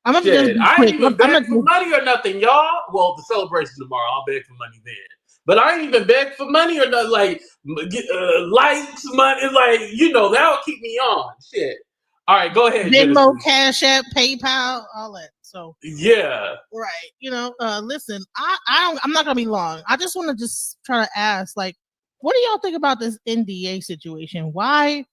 I'm gonna just Shit, be I ain't quick. even I'm beg gonna for money or nothing, y'all. Well, the celebration tomorrow, I'll beg for money then. But I ain't even beg for money or nothing. Like likes, money, like that'll keep me on. Shit. All right, go ahead, Venmo, Genesis. Cash App, PayPal, all that. So Yeah. right, listen, I'm not gonna be long. I just want to just try to ask, like, what do y'all think about this NDA situation? Why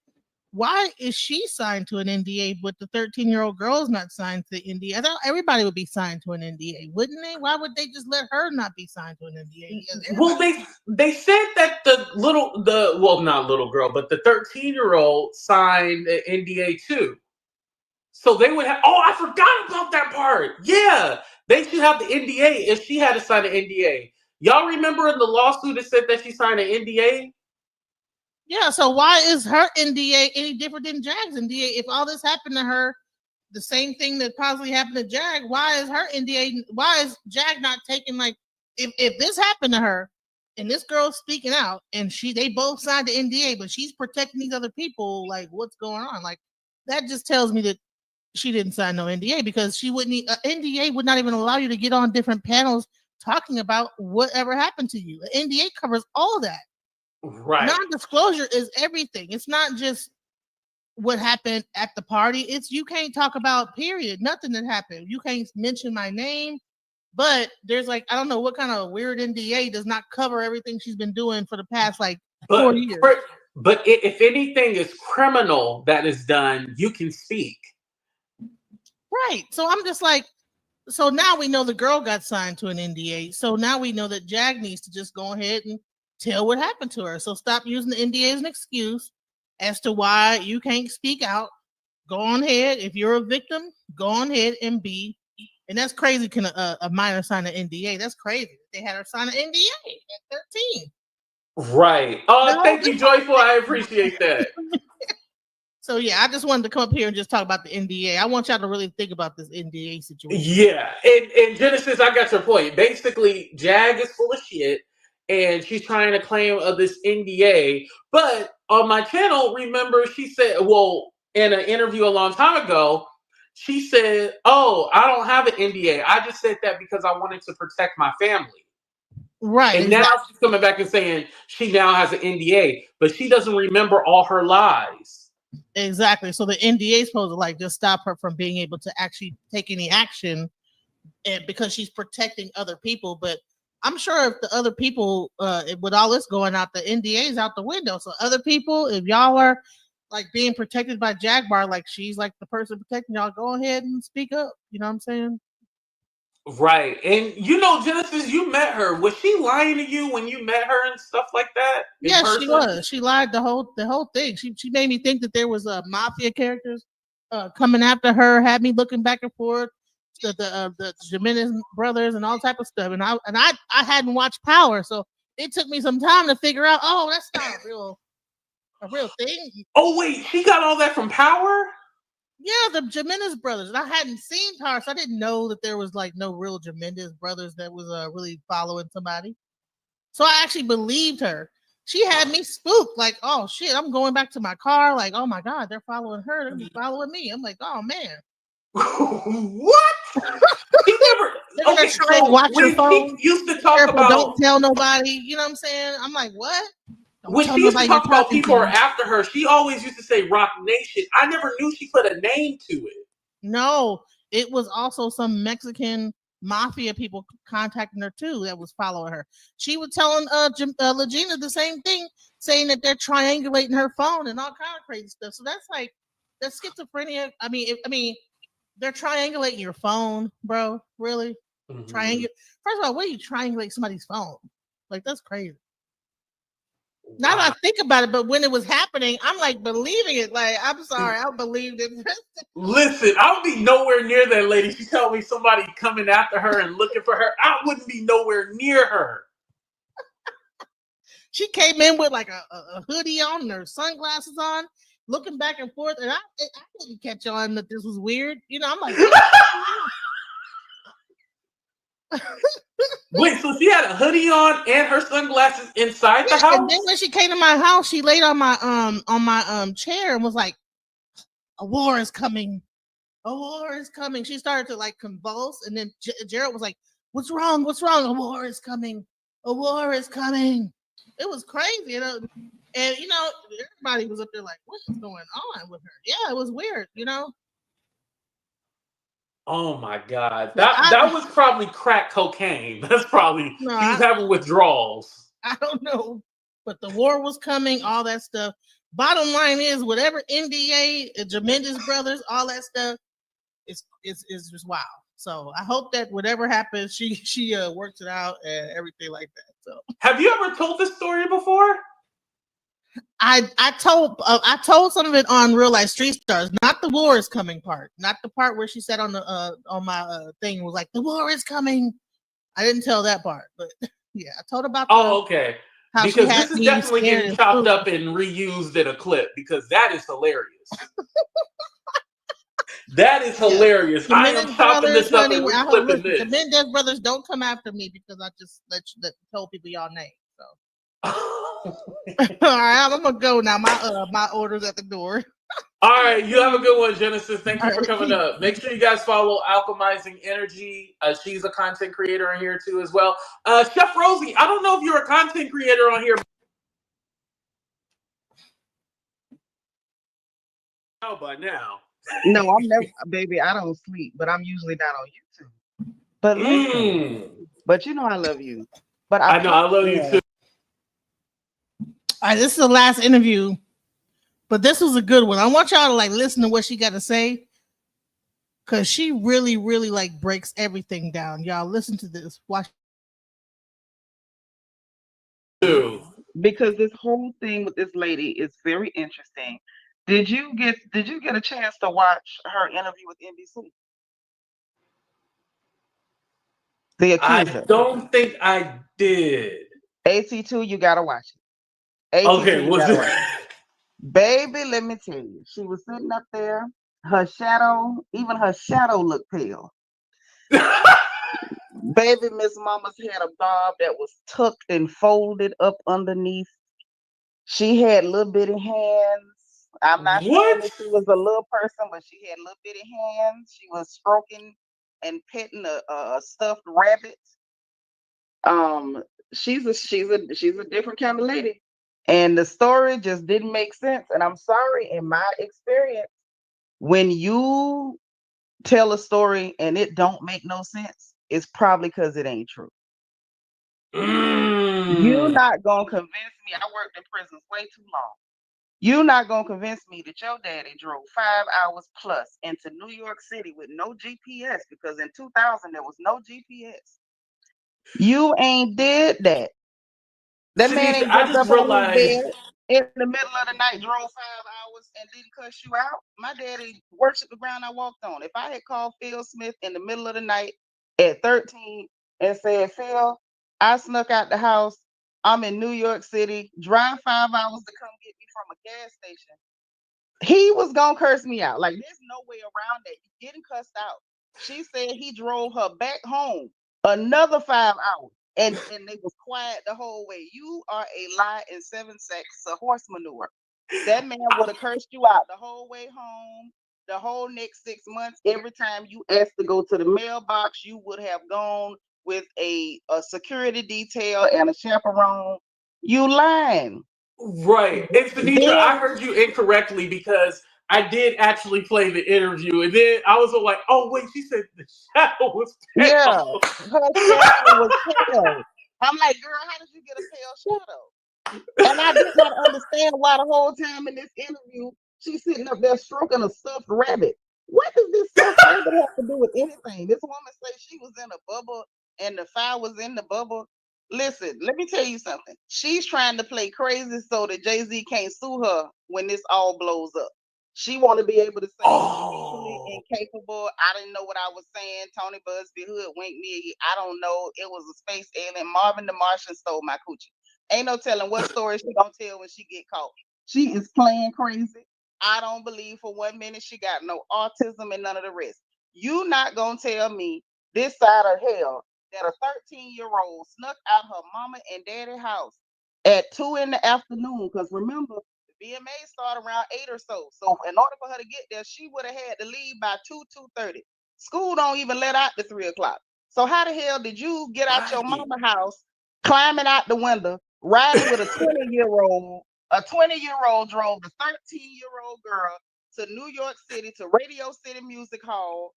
is she signed to an NDA, but the 13-year-old girl is not signed to the NDA? I thought everybody would be signed to an NDA, wouldn't they? Why would they just let her not be signed to an NDA? Well, they said that not little girl, but the 13-year-old signed an NDA too. So they would have. Oh, I forgot about that part. Yeah, they should have the NDA if she had to sign an NDA. Y'all remember in the lawsuit it said that she signed an NDA? Yeah, so why is her NDA any different than Jag's NDA? If all this happened to her, the same thing that possibly happened to Jag, why is her NDA? Why is Jag not taking, like, if this happened to her and this girl's speaking out and they both signed the NDA, but she's protecting these other people, like, what's going on? Like, that just tells me that she didn't sign no NDA, because she wouldn't. NDA would not even allow you to get on different panels talking about whatever happened to you. The NDA covers all that. Right. Non-disclosure is everything. It's not just what happened at the party. It's you can't talk about period. Nothing that happened. You can't mention my name. But there's, like, I don't know what kind of weird NDA does not cover everything she's been doing for the past 4 years. But if anything is criminal that is done, you can speak. Right. So I'm just like, so now we know the girl got signed to an NDA. So now we know that Jag needs to just go ahead and tell what happened to her. So stop using the NDA as an excuse as to why you can't speak out. Go on ahead. If you're a victim, go on ahead and be. And that's crazy. Can a minor sign an NDA? That's crazy. They had her sign an NDA at 13. Right. Oh, thank you, Joyful. I appreciate that. So yeah, I just wanted to come up here and just talk about the NDA. I want y'all to really think about this NDA situation. Yeah, and Genesis, I got your point. Basically, Jag is full of shit, and she's trying to claim this NDA. But on my channel, remember, she said, well, in an interview a long time ago, she said, "Oh, I don't have an NDA. I just said that because I wanted to protect my family." Right. And exactly. now she's coming back and saying she now has an NDA, but she doesn't remember all her lies. Exactly. So the NDA is supposed to just stop her from being able to actually take any action, and because she's protecting other people. But I'm sure if the other people, with all this going out, the NDA is out the window. So other people, if y'all are being protected by Jaguar, like she's like the person protecting y'all, go ahead and speak up. You know what I'm saying? Right. And Genesis, you met her. Was she lying to you when you met her and stuff like that? Yes, she was. She lied the whole thing. She made me think that there was mafia characters coming after her, had me looking back and forth, the Jimenez brothers and all type of stuff. And I hadn't watched Power, so it took me some time to figure out, oh, that's not a real thing. Oh wait, she got all that from Power? Yeah, the Jimenez brothers. And I hadn't seen Power, so I didn't know that there was no real Jimenez brothers that was really following somebody. So I actually believed her. She had me spooked, like, oh shit, I'm going back to my car. Like, oh my God, they're following her. They're gonna be following me. I'm like, oh man. What? He never. Okay, so watch your phone. She used to talk Careful, about. Don't tell nobody. You know what I'm saying? I'm like, what? Don't When tell she used to nobody talk you're about talking people to are me. after her, she always used to say Rock Nation. I never knew she put a name to it. No, it was also some Mexican mafia people contacting her too that was following her. She was telling Legina the same thing, saying that they're triangulating her phone and all kind of crazy stuff. So that's schizophrenia. I mean, they're triangulating your phone, bro. Really? Mm-hmm. First of all, what do you triangulate somebody's phone? Like, that's crazy. Now that I think about it, but when it was happening, I'm believing it. Like, I'm sorry, I believed it. Listen, I would be nowhere near that lady. She told me somebody coming after her and looking for her. I wouldn't be nowhere near her. She came in with a hoodie on and her sunglasses on, looking back and forth, and I didn't catch on that this was weird. I'm like, wait, so she had a hoodie on and her sunglasses inside the house? And then when she came to my house, she laid on my chair and was like, a war is coming. a war is coming. She started to like convulse, and then Gerald was like, "What's wrong? What's wrong? A war is coming. A war is coming." It was crazy, and everybody was up there like, "What is going on with her?" Yeah, it was weird, Oh my God. But That was probably crack cocaine. That's probably no, she was having withdrawals. I don't know, but the war was coming, all that stuff. Bottom line is, whatever NDA, Jaminda's brothers, all that stuff is just wow. So I hope that whatever happens, she works it out and everything like that. So Have you ever told this story before? I told some of it on Real Life Street Stars, not the war is coming part, not the part where she said on the on my thing was like the war is coming. I didn't tell that part, but yeah, I told about Oh, okay. how she Because had this is me definitely scared getting and chopped spooked. up and reused in a clip because that is hilarious. That is Yeah. hilarious. The I am Menendez chopping brothers, this up honey. and I hope reclipping listen, the this. Menendez brothers don't come after me because I just told people y'all name. So all right, I'm gonna go now. My order's at the door. All right, you have a good one, Genesis. Thank All you for right. coming up. Make sure you guys follow Alchemizing Energy. She's a content creator on here too as well. Chef Rosie, I don't know if you're a content creator on here. How about now? No, I'm never, baby. I don't sleep, but I'm usually not on YouTube. But listen, but you know I love you. But I I know, I promise love you too. you, All right, this is the last interview, but this was a good one. I want y'all to like listen to what she got to say because she really, really like breaks everything down. Y'all listen to this. Watch. Too. because this whole thing with this lady is very interesting. Did you get a chance to watch her interview with NBC? The I accuser. don't think I did. AT2, you gotta watch it. AT2, Okay, you was gotta it? watch it. Baby, let me tell you, she was sitting up there, even her shadow looked pale. Baby, Miss Mama's had a bob that was tucked and folded up underneath. She had little bitty hands. I'm not saying What? that she was a little person, but she had little bitty hands. She was stroking and petting a stuffed rabbit. Um, she's a different kind of lady, and the story just didn't make sense. And I'm sorry, in my experience, when you tell a story and it don't make no sense, it's probably because it ain't true. You're Mm. not gonna convince me. I worked in prisons way too long. You're not gonna convince me that your daddy drove 5 hours plus into New York City with no GPS because in 2000 there was no GPS. You ain't did that. That man Shanisha, ain't I jumped just up out his realized. bed in the middle of the night, drove 5 hours, and didn't cuss you out. My daddy worshiped the ground I walked on. If I had called Phil Smith in the middle of the night at 13 and said, Phil, I snuck out the house. I'm in New York City. Drive 5 hours to come get me from a gas station. He was gonna curse me out. Like there's no way around that. You getting cussed out. She said he drove her back home another 5 hours. And they was quiet the whole way. You are a lie in 7 seconds of horse manure. That man would have cursed you out the whole way home, the whole next 6 months. Every time you asked to go to the mailbox, you would have gone with a security detail and a chaperone. You lying. Right. And Tanisha, I Then heard you incorrectly because I did actually play the interview. And then I was all like, oh, wait, she said the shadow was yeah, pale. her shadow was pale. I'm like, girl, how did you get a pale shadow? And I did not understand why the whole time in this interview she's sitting up there stroking a stuffed rabbit. What does this stuffed rabbit have to do with anything? This woman says she was in a bubble and the fire was in the bubble. Listen, let me tell you something. She's trying to play crazy so that Jay-Z can't sue her when this all blows up. She want to be able to say I'm mentally Oh. incapable. I didn't know what I was saying. Tony Busby hoodwinked me. I don't know. It was a space alien. Marvin the Martian stole my coochie. Ain't no telling what story she gonna tell when she get caught. She is playing crazy. I don't believe for 1 minute she got no autism and none of the rest. You not gonna tell me this side of hell that a 13-year-old snuck out her mama and daddy house at 2 in the afternoon. Because remember, VMA started around 8 or so. So in order for her to get there, she would have had to leave by 2:30. School don't even let out to 3 o'clock. So how the hell did you get out your Right. mama house, climbing out the window, riding with a 20-year-old? A 20-year-old drove the 13-year-old girl to New York City to Radio City Music Hall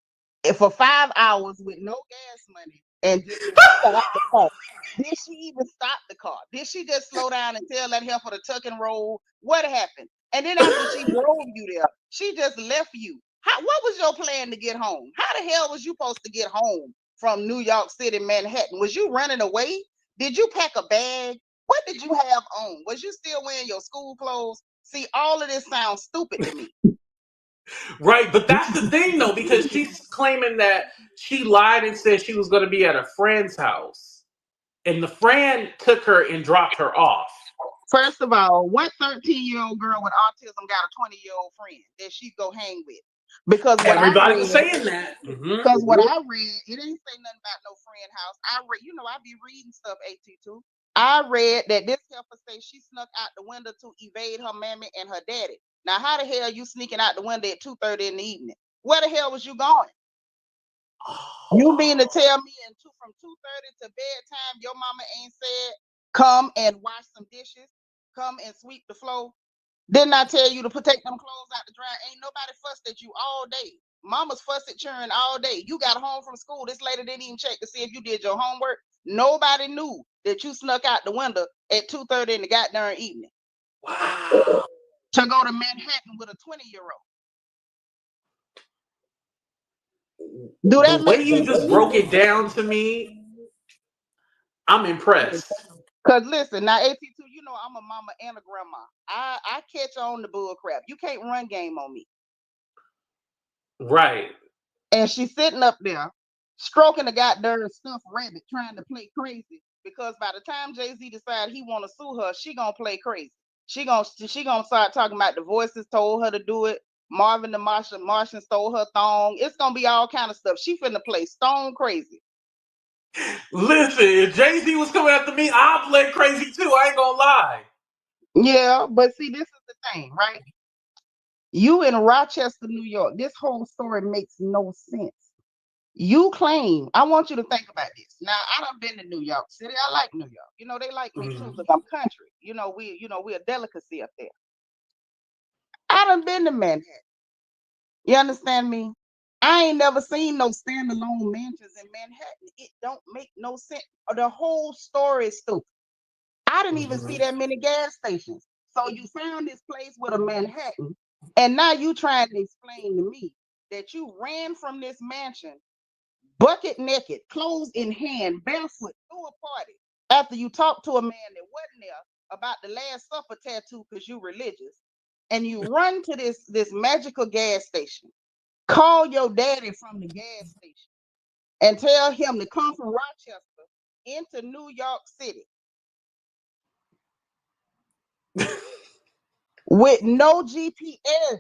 for 5 hours with no gas money, and did she stop the car? Did she even stop the car? Did she just slow down and tell that heifer to tuck and roll? What happened? And then after she drove you there, she just left you. What was your plan to get home? How the hell was you supposed to get home from New York City, Manhattan? Was you running away? Did you pack a bag? What did you have on? Was you still wearing your school clothes? See, all of this sounds stupid to me. Right, but that's the thing though, because she's claiming that she lied and said she was going to be at a friend's house, and the friend took her and dropped her off. First of all, what 13-year-old girl with autism got a 20-year-old friend that she go hang with? Because what I Everybody was read, saying that. because what I read, it ain't say nothing about no friend house. I read, I be reading stuff, AT2. I read that this heifer say she snuck out the window to evade her mammy and her daddy. Now, how the hell you sneaking out the window at 2:30 in the evening? Where the hell was you going? You mean to tell me from 2:30 to bedtime, your mama ain't said, come and wash some dishes, come and sweep the floor? Didn't I tell you to take them clothes out the dryer? Ain't nobody fussed at you all day. Mama's fussed at churn all day. You got home from school. This lady didn't even check to see if you did your homework. Nobody knew that you snuck out the window at 2:30 in the goddamn evening. Wow. To go to Manhattan with a 20-year-old. Do that The way make you sense? just broke it down to me, I'm impressed. Because listen, now AT2, I'm a mama and a grandma. I catch on the bull crap. You can't run game on me. Right. And she's sitting up there stroking the goddamn stuffed rabbit, trying to play crazy. Because by the time Jay-Z decides he want to sue her, she gonna play crazy. She gonna start talking about the voices told her to do it. Marvin the Martian stole her thong. It's gonna be all kind of stuff. She finna play stone crazy. Listen, if Jay-Z was coming after me, I'd play crazy too. I ain't gonna lie. Yeah, but see, this is the thing, right? You in Rochester, New York. This whole story makes no sense. You claim, I want you to think about this. Now, I done been to New York City. I like New York. They like me too because I'm country. We're a delicacy up there. I done been to Manhattan. You understand me? I ain't never seen no standalone mansions in Manhattan. It don't make no sense. The whole story is stupid. I didn't even see that many gas stations. So you found this place with a Manhattan, and now you trying to explain to me that you ran from this mansion bucket naked, clothes in hand, barefoot, through a party after you talked to a man that wasn't there about the Last Supper tattoo because you religious, and you run to this magical gas station, call your daddy from the gas station, and tell him to come from Rochester into New York City with no GPS.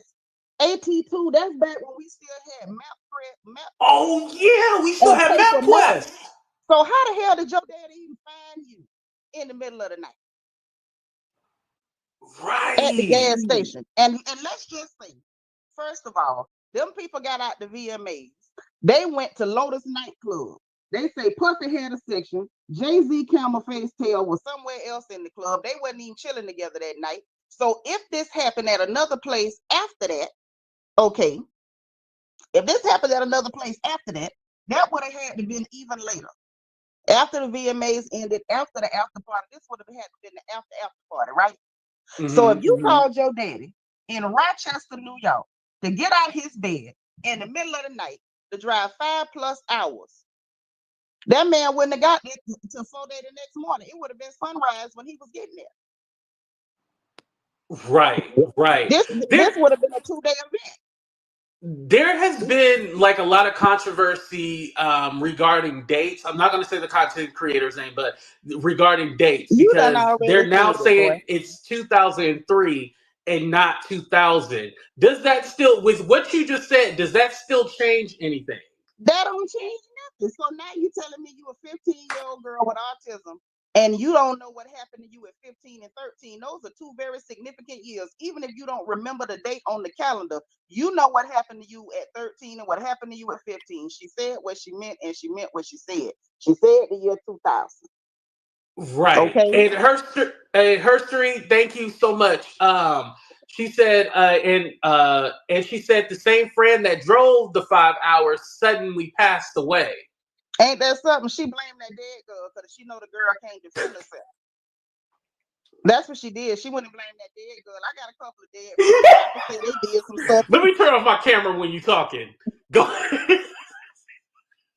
AT2, that's back when we still had map. Oh yeah, we still And have paper maps. MapQuest. So how the hell did your daddy even find you in the middle of the night at the gas Right. station? And let's just say, first of all, them people got out the VMAs. They went to Lotus nightclub. They say Puffy had a section. Jay-Z Camel Face Tail was somewhere else in the club. They wasn't even chilling together that night. So if this happened at another place after that, okay. If this happened at another place after that, that would have had to been even later. After the VMAs ended, after the after party, this would have had to been the after party, right? So if you called your daddy in Rochester, New York, to get out his bed in the middle of the night to drive 5+ hours, that man wouldn't have got there until 4 days the next morning. It would have been sunrise when he was getting there. Right. This would have been a 2-day event. There has been like a lot of controversy regarding dates. I'm not going to say the content creator's name, but regarding dates, You done because already they're now said it, boy. saying it's 2003 and not 2000. Does that still, with what you just said, does that still change anything? That don't change nothing. So now you telling me you a 15-year-old girl with autism and you don't know what happened to you at 15 and 13. Those are two very significant years. Even if you don't remember the date on the calendar, you know what happened to you at 13 and what happened to you at 15. She said what she meant, and she meant what she said. She said the year 2000. Right. Okay. And Herstory, thank you so much. She said, and she said the same friend that drove the 5 hours suddenly passed away. Ain't that something? She blamed that dead girl because she know the girl can't defend herself. That's what she did. She wouldn't blame that dead girl. I got a couple of dead friends. I can say they did some stuff Let too. me turn off my camera when you talking. Go.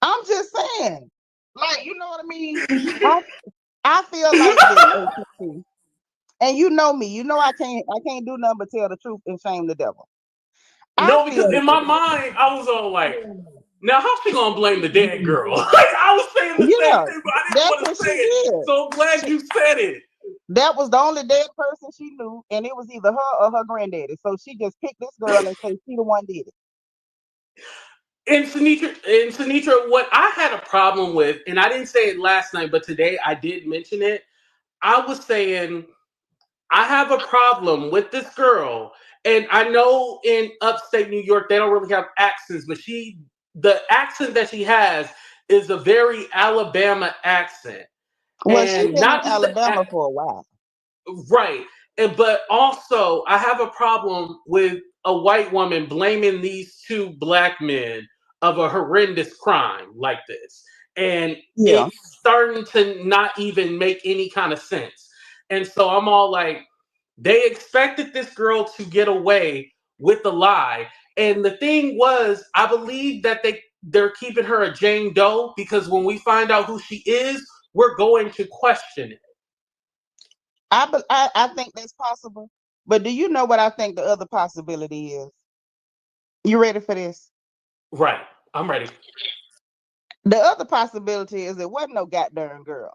I'm just saying, like, you know what I mean? I feel like this, ATC. And you know me. You know I can't do nothing but tell the truth and shame the devil. I No, because feel in my mind I was all like, now how's she gonna blame the dead girl? Like I was saying the same yeah, thing, but I didn't that's want what to say she it. did. So I'm glad you said it. That was the only dead person she knew, and it was either her or her granddaddy. So she just picked this girl and said she the one did it. And Sinitra, what I had a problem with, and I didn't say it last night, but today I did mention it. I was saying I have a problem with this girl, and I know in upstate New York they don't really have accents, but the accent that she has is a very Alabama accent, Well, she and been in not just Alabama for a while. right. But also, I have a problem with a white woman blaming these two black men of a horrendous crime like this. And Yeah. it's starting to not even make any kind of sense. And so I'm all like, they expected this girl to get away with the lie. And the thing was, I believe that they're keeping her a Jane Doe because when we find out who she is, we're going to question it. I think that's possible. But do you know what I think the other possibility is? You ready for this? Right. I'm ready. The other possibility is it wasn't no goddamn girl.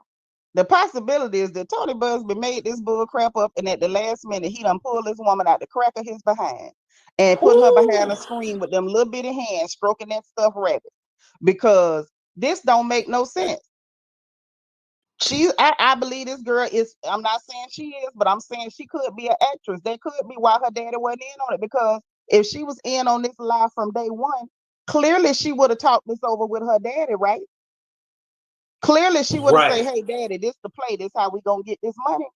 The possibility is that Tony Busby made this bull crap up, and at the last minute, he done pulled this woman out the crack of his behind and put her behind a Ooh. screen with them little bitty hands stroking that stuff rabbit. Because this don't make no sense. I believe this girl is, I'm not saying she is, but I'm saying she could be an actress. That could be why her daddy wasn't in on it. Because if she was in on this lie from day one, clearly she would have talked this over with her daddy, right? Clearly she would have said, Right. hey, daddy, this the play. This how we gonna get this money.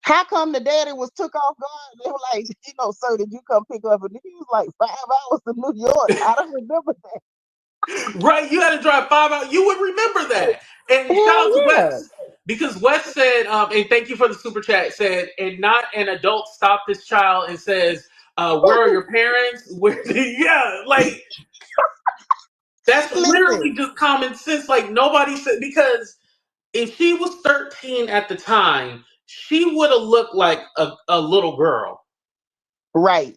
How come the daddy was took off guard? They were like, sir, did you come pick up? And he was like, 5 hours to New York. I don't remember that. Right. You had to drive 5 hours. You would remember that. And shout Hell out to yeah. Wes. Because Wes said, and thank you for the super chat, said, and not an adult stopped this child and says, where are your parents? Where yeah, like that's literally Listen, just common sense. Like nobody said because if she was 13 at the time, she would have looked like a little girl. right.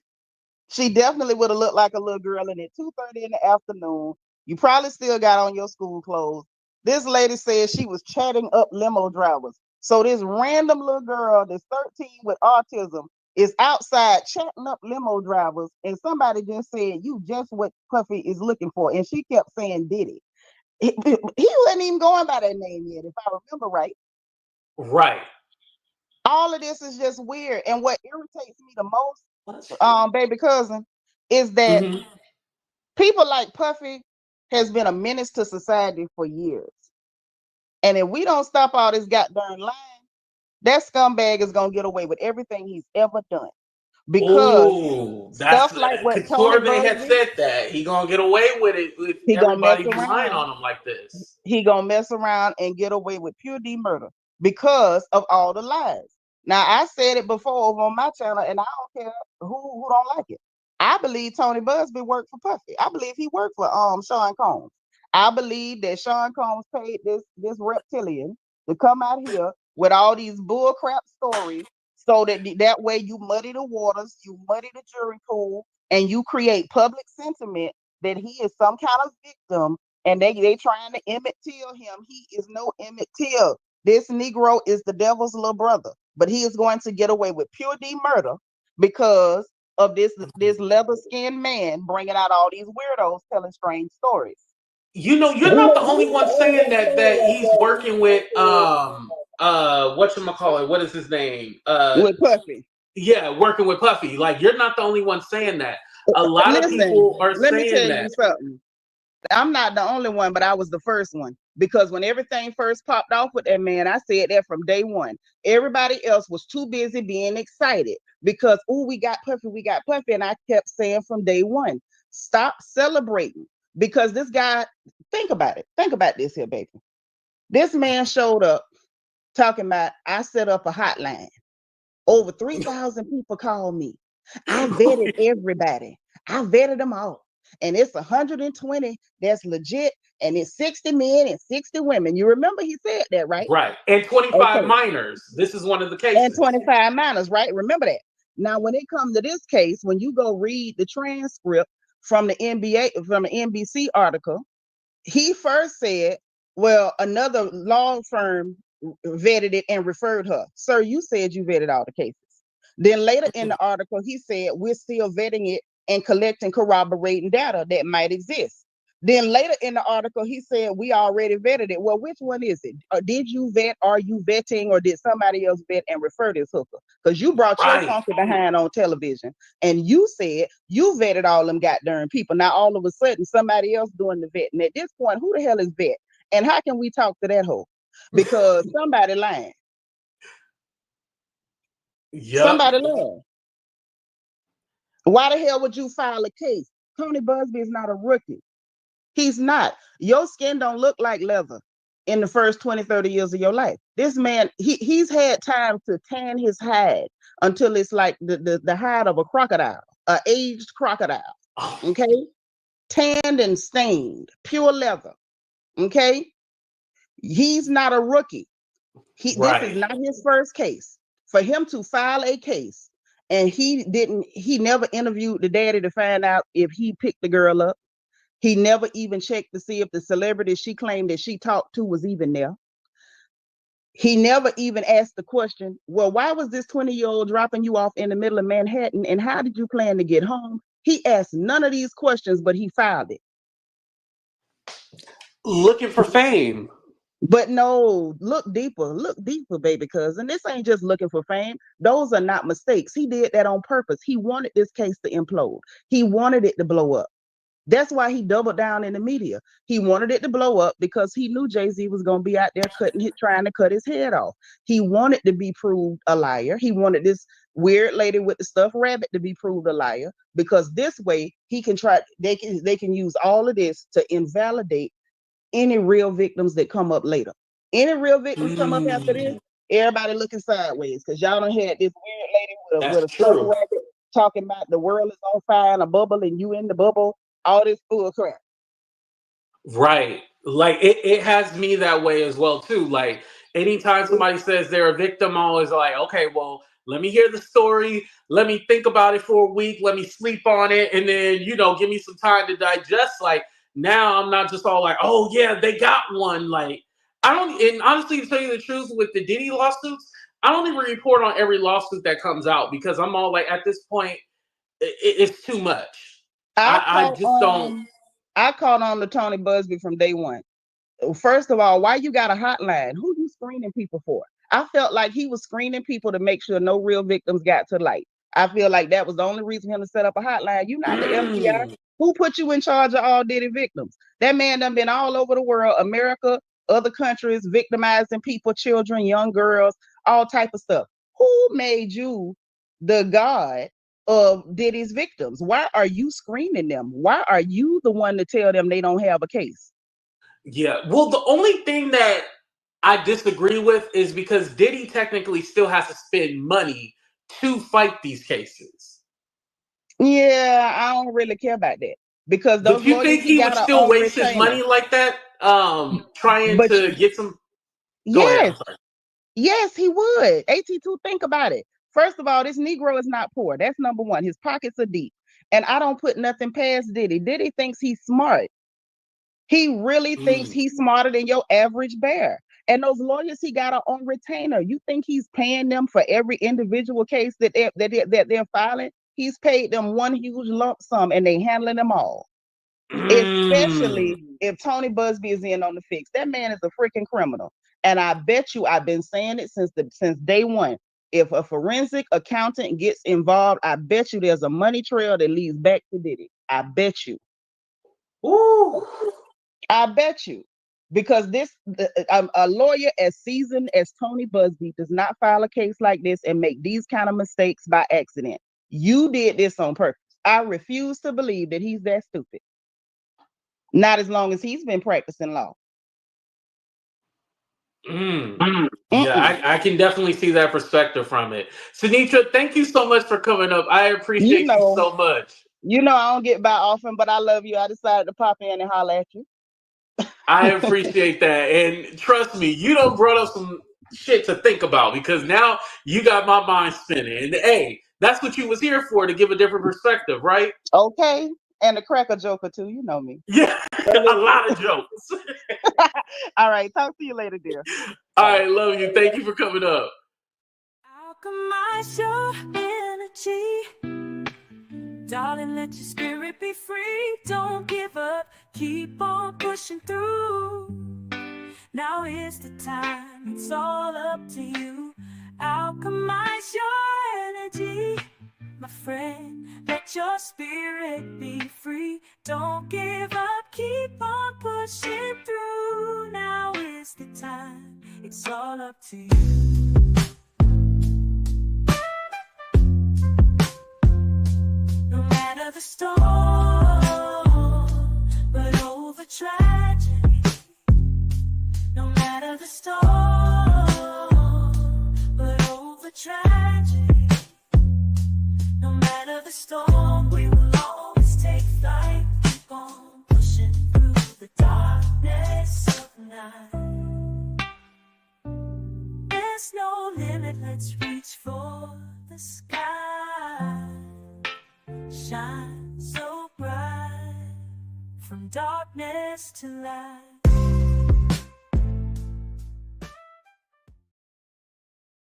She definitely would have looked like a little girl. And at 2:30 in the afternoon, you probably still got on your school clothes. This lady said she was chatting up limo drivers. So this random little girl that's 13 with autism is outside chatting up limo drivers. And somebody just said, you just what Puffy is looking for. And she kept saying Diddy. He wasn't even going by that name yet, if I remember right. Right. All of this is just weird. And what irritates me the most, baby cousin, is that Mm-hmm. people like Puffy has been a menace to society for years. And if we don't stop all this goddamn lying, that scumbag is gonna get away with everything he's ever done. Because Oh, that's stuff like what Tony Corbin had Busby, said that he gonna get away with it if he gonna mess everybody be lying around. on him like this. He gonna mess around and get away with pure D murder because of all the lies. Now I said it before over on my channel, and I don't care who don't like it. I believe Tony Busby worked for Puffy. I believe he worked for Sean Combs. I believe that Sean Combs paid this reptilian to come out here with all these bullcrap stories so that way you muddy the waters, you muddy the jury pool, and you create public sentiment that he is some kind of victim, and they trying to Emmett Till him. He is no Emmett Till. This Negro is the devil's little brother, but he is going to get away with pure D murder because of this leather skinned man bringing out all these weirdos telling strange stories. you're not the only one saying that he's working with whatchamacallit, what is his name? with Puffy. Yeah, working with Puffy. Like, you're not the only one saying that. A lot of people Listen, are let me saying tell you that. something. I'm not the only one, but I was the first one because when everything first popped off with that man, I said that from day one. Everybody else was too busy being excited because, oh, we got Puffy. And I kept saying from day one, stop celebrating because this guy, think about it. Think about this here, baby. This man showed up talking about, I set up a hotline. Over 3,000 people called me. I vetted everybody. I vetted them all. And it's 120 that's legit, and it's 60 men and 60 women. You remember he said that, right? Right. And 25 Okay. minors. This is one of the And cases. 25 minors, right? Remember that. Now, when it comes to this case, when you go read the transcript from the NBC article, he first said, well, another law firm vetted it and referred her. Sir, you said you vetted all the cases. Then later in the article, he said, we're still vetting it and collecting corroborating data that might exist. Then later in the article, he said, we already vetted it. Well, which one is it? Did you vet? Are you vetting? Or did somebody else vet and refer this hooker? Because you brought your funky behind on television and you said you vetted all them goddamn people. Now, all of a sudden, somebody else doing the vetting. At this point, who the hell is vet? And how can we talk to that hoe? Because somebody lying. Yep. Somebody lying. Why the hell would you file a case? Tony Busby is not a rookie. He's not. Your skin don't look like leather in the first 20, 30 years of your life. This man, he's had time to tan his hide until it's like the hide of a crocodile, an aged crocodile. Okay? Tanned and stained, pure leather. Okay? He's not a rookie. This is not his first case. For him to file a case and he never interviewed the daddy to find out if he picked the girl up. He never even checked to see if the celebrity she claimed that she talked to was even there. He never even asked the question, well, why was this 20-year-old dropping you off in the middle of Manhattan and how did you plan to get home? He asked none of these questions, but he filed it. Looking for fame. But no, look deeper, baby cousin. This ain't just looking for fame. Those are not mistakes. He did that on purpose. He wanted this case to implode. He wanted it to blow up. That's why he doubled down in the media. He wanted it to blow up because he knew Jay-Z was going to be out there trying to cut his head off. He wanted to be proved a liar. He wanted this weird lady with the stuffed rabbit to be proved a liar because this way they can use all of this to invalidate any real victims that come up later. Any real victims come up after this, everybody looking sideways because y'all done had this weird lady with a stuffed rabbit talking about the world is on fire in a bubble and you in the bubble. All this bull crap. Right. Like, it has me that way as well too. Like, anytime somebody says they're a victim, I'm always like, okay, well, let me hear the story. Let me think about it for a week. Let me sleep on it. And then, give me some time to digest. Like, now I'm not just all like, oh yeah, they got one. Like, I don't, and honestly, to tell you the truth, with the Diddy lawsuits, I don't even report on every lawsuit that comes out because I'm all like, at this point, it's too much. I just don't. I caught on to Tony Busby from day one. First of all, why you got a hotline? Who you screening people for? I felt like he was screening people to make sure no real victims got to light. I feel like that was the only reason for him to set up a hotline. You're not the FBI. Who put you in charge of all Diddy victims? That man done been all over the world, America, other countries, victimizing people, children, young girls, all type of stuff. Who made you the god of Diddy's victims? Why are you screening them? Why are you the one to tell them they don't have a case? Yeah. Well, the only thing that I disagree with is because Diddy technically still has to spend money to fight these cases. Yeah, I don't really care about that because those But you lawyers think he would got still on waste his retainer. money like that? Trying But to get some. Go ahead. I'm yes, sorry. yes, he would. AT2, think about it. First of all, this Negro is not poor. That's number one. His pockets are deep. And I don't put nothing past Diddy. Diddy thinks he's smart. He really thinks he's smarter than your average bear. And those lawyers he got are on retainer. You think he's paying them for every individual case that they're filing? He's paid them one huge lump sum and they handling them all. Especially if Tony Busby is in on the fix. That man is a freaking criminal. And I bet you, I've been saying it since day one. If a forensic accountant gets involved, I bet you there's a money trail that leads back to Diddy. I bet you. Ooh. I bet you. Because a lawyer as seasoned as Tony Busby does not file a case like this and make these kind of mistakes by accident. You did this on purpose. I refuse to believe that he's that stupid. Not as long as he's been practicing law. Yeah, I can definitely see that perspective from it. Sinitra, thank you so much for coming up. I appreciate you so much. You know I don't get by often, but I love you. I decided to pop in and holler at you. I appreciate that. And trust me, you done brought up some shit to think about because now you got my mind spinning. And hey, that's what you was here for, to give a different perspective, right? Okay. And the cracker joker too, you know me. Yeah, a lot of jokes. All right, talk to you later, dear. All right, love you. Thank you for coming up. Alchemize your energy. Darling, let your spirit be free. Don't give up, keep on pushing through. Now is the time, it's all up to you. Alchemize your energy, my friend. Let your spirit be free. Don't give up, keep on pushing through. Now is the time, it's all up to you. No matter the storm, but over tragedy. No matter the storm, but over tragedy. No matter the storm, we will always take flight. Keep on pushing through the darkness of night. There's no limit, let's reach for the sky. Shine so bright, from darkness to light.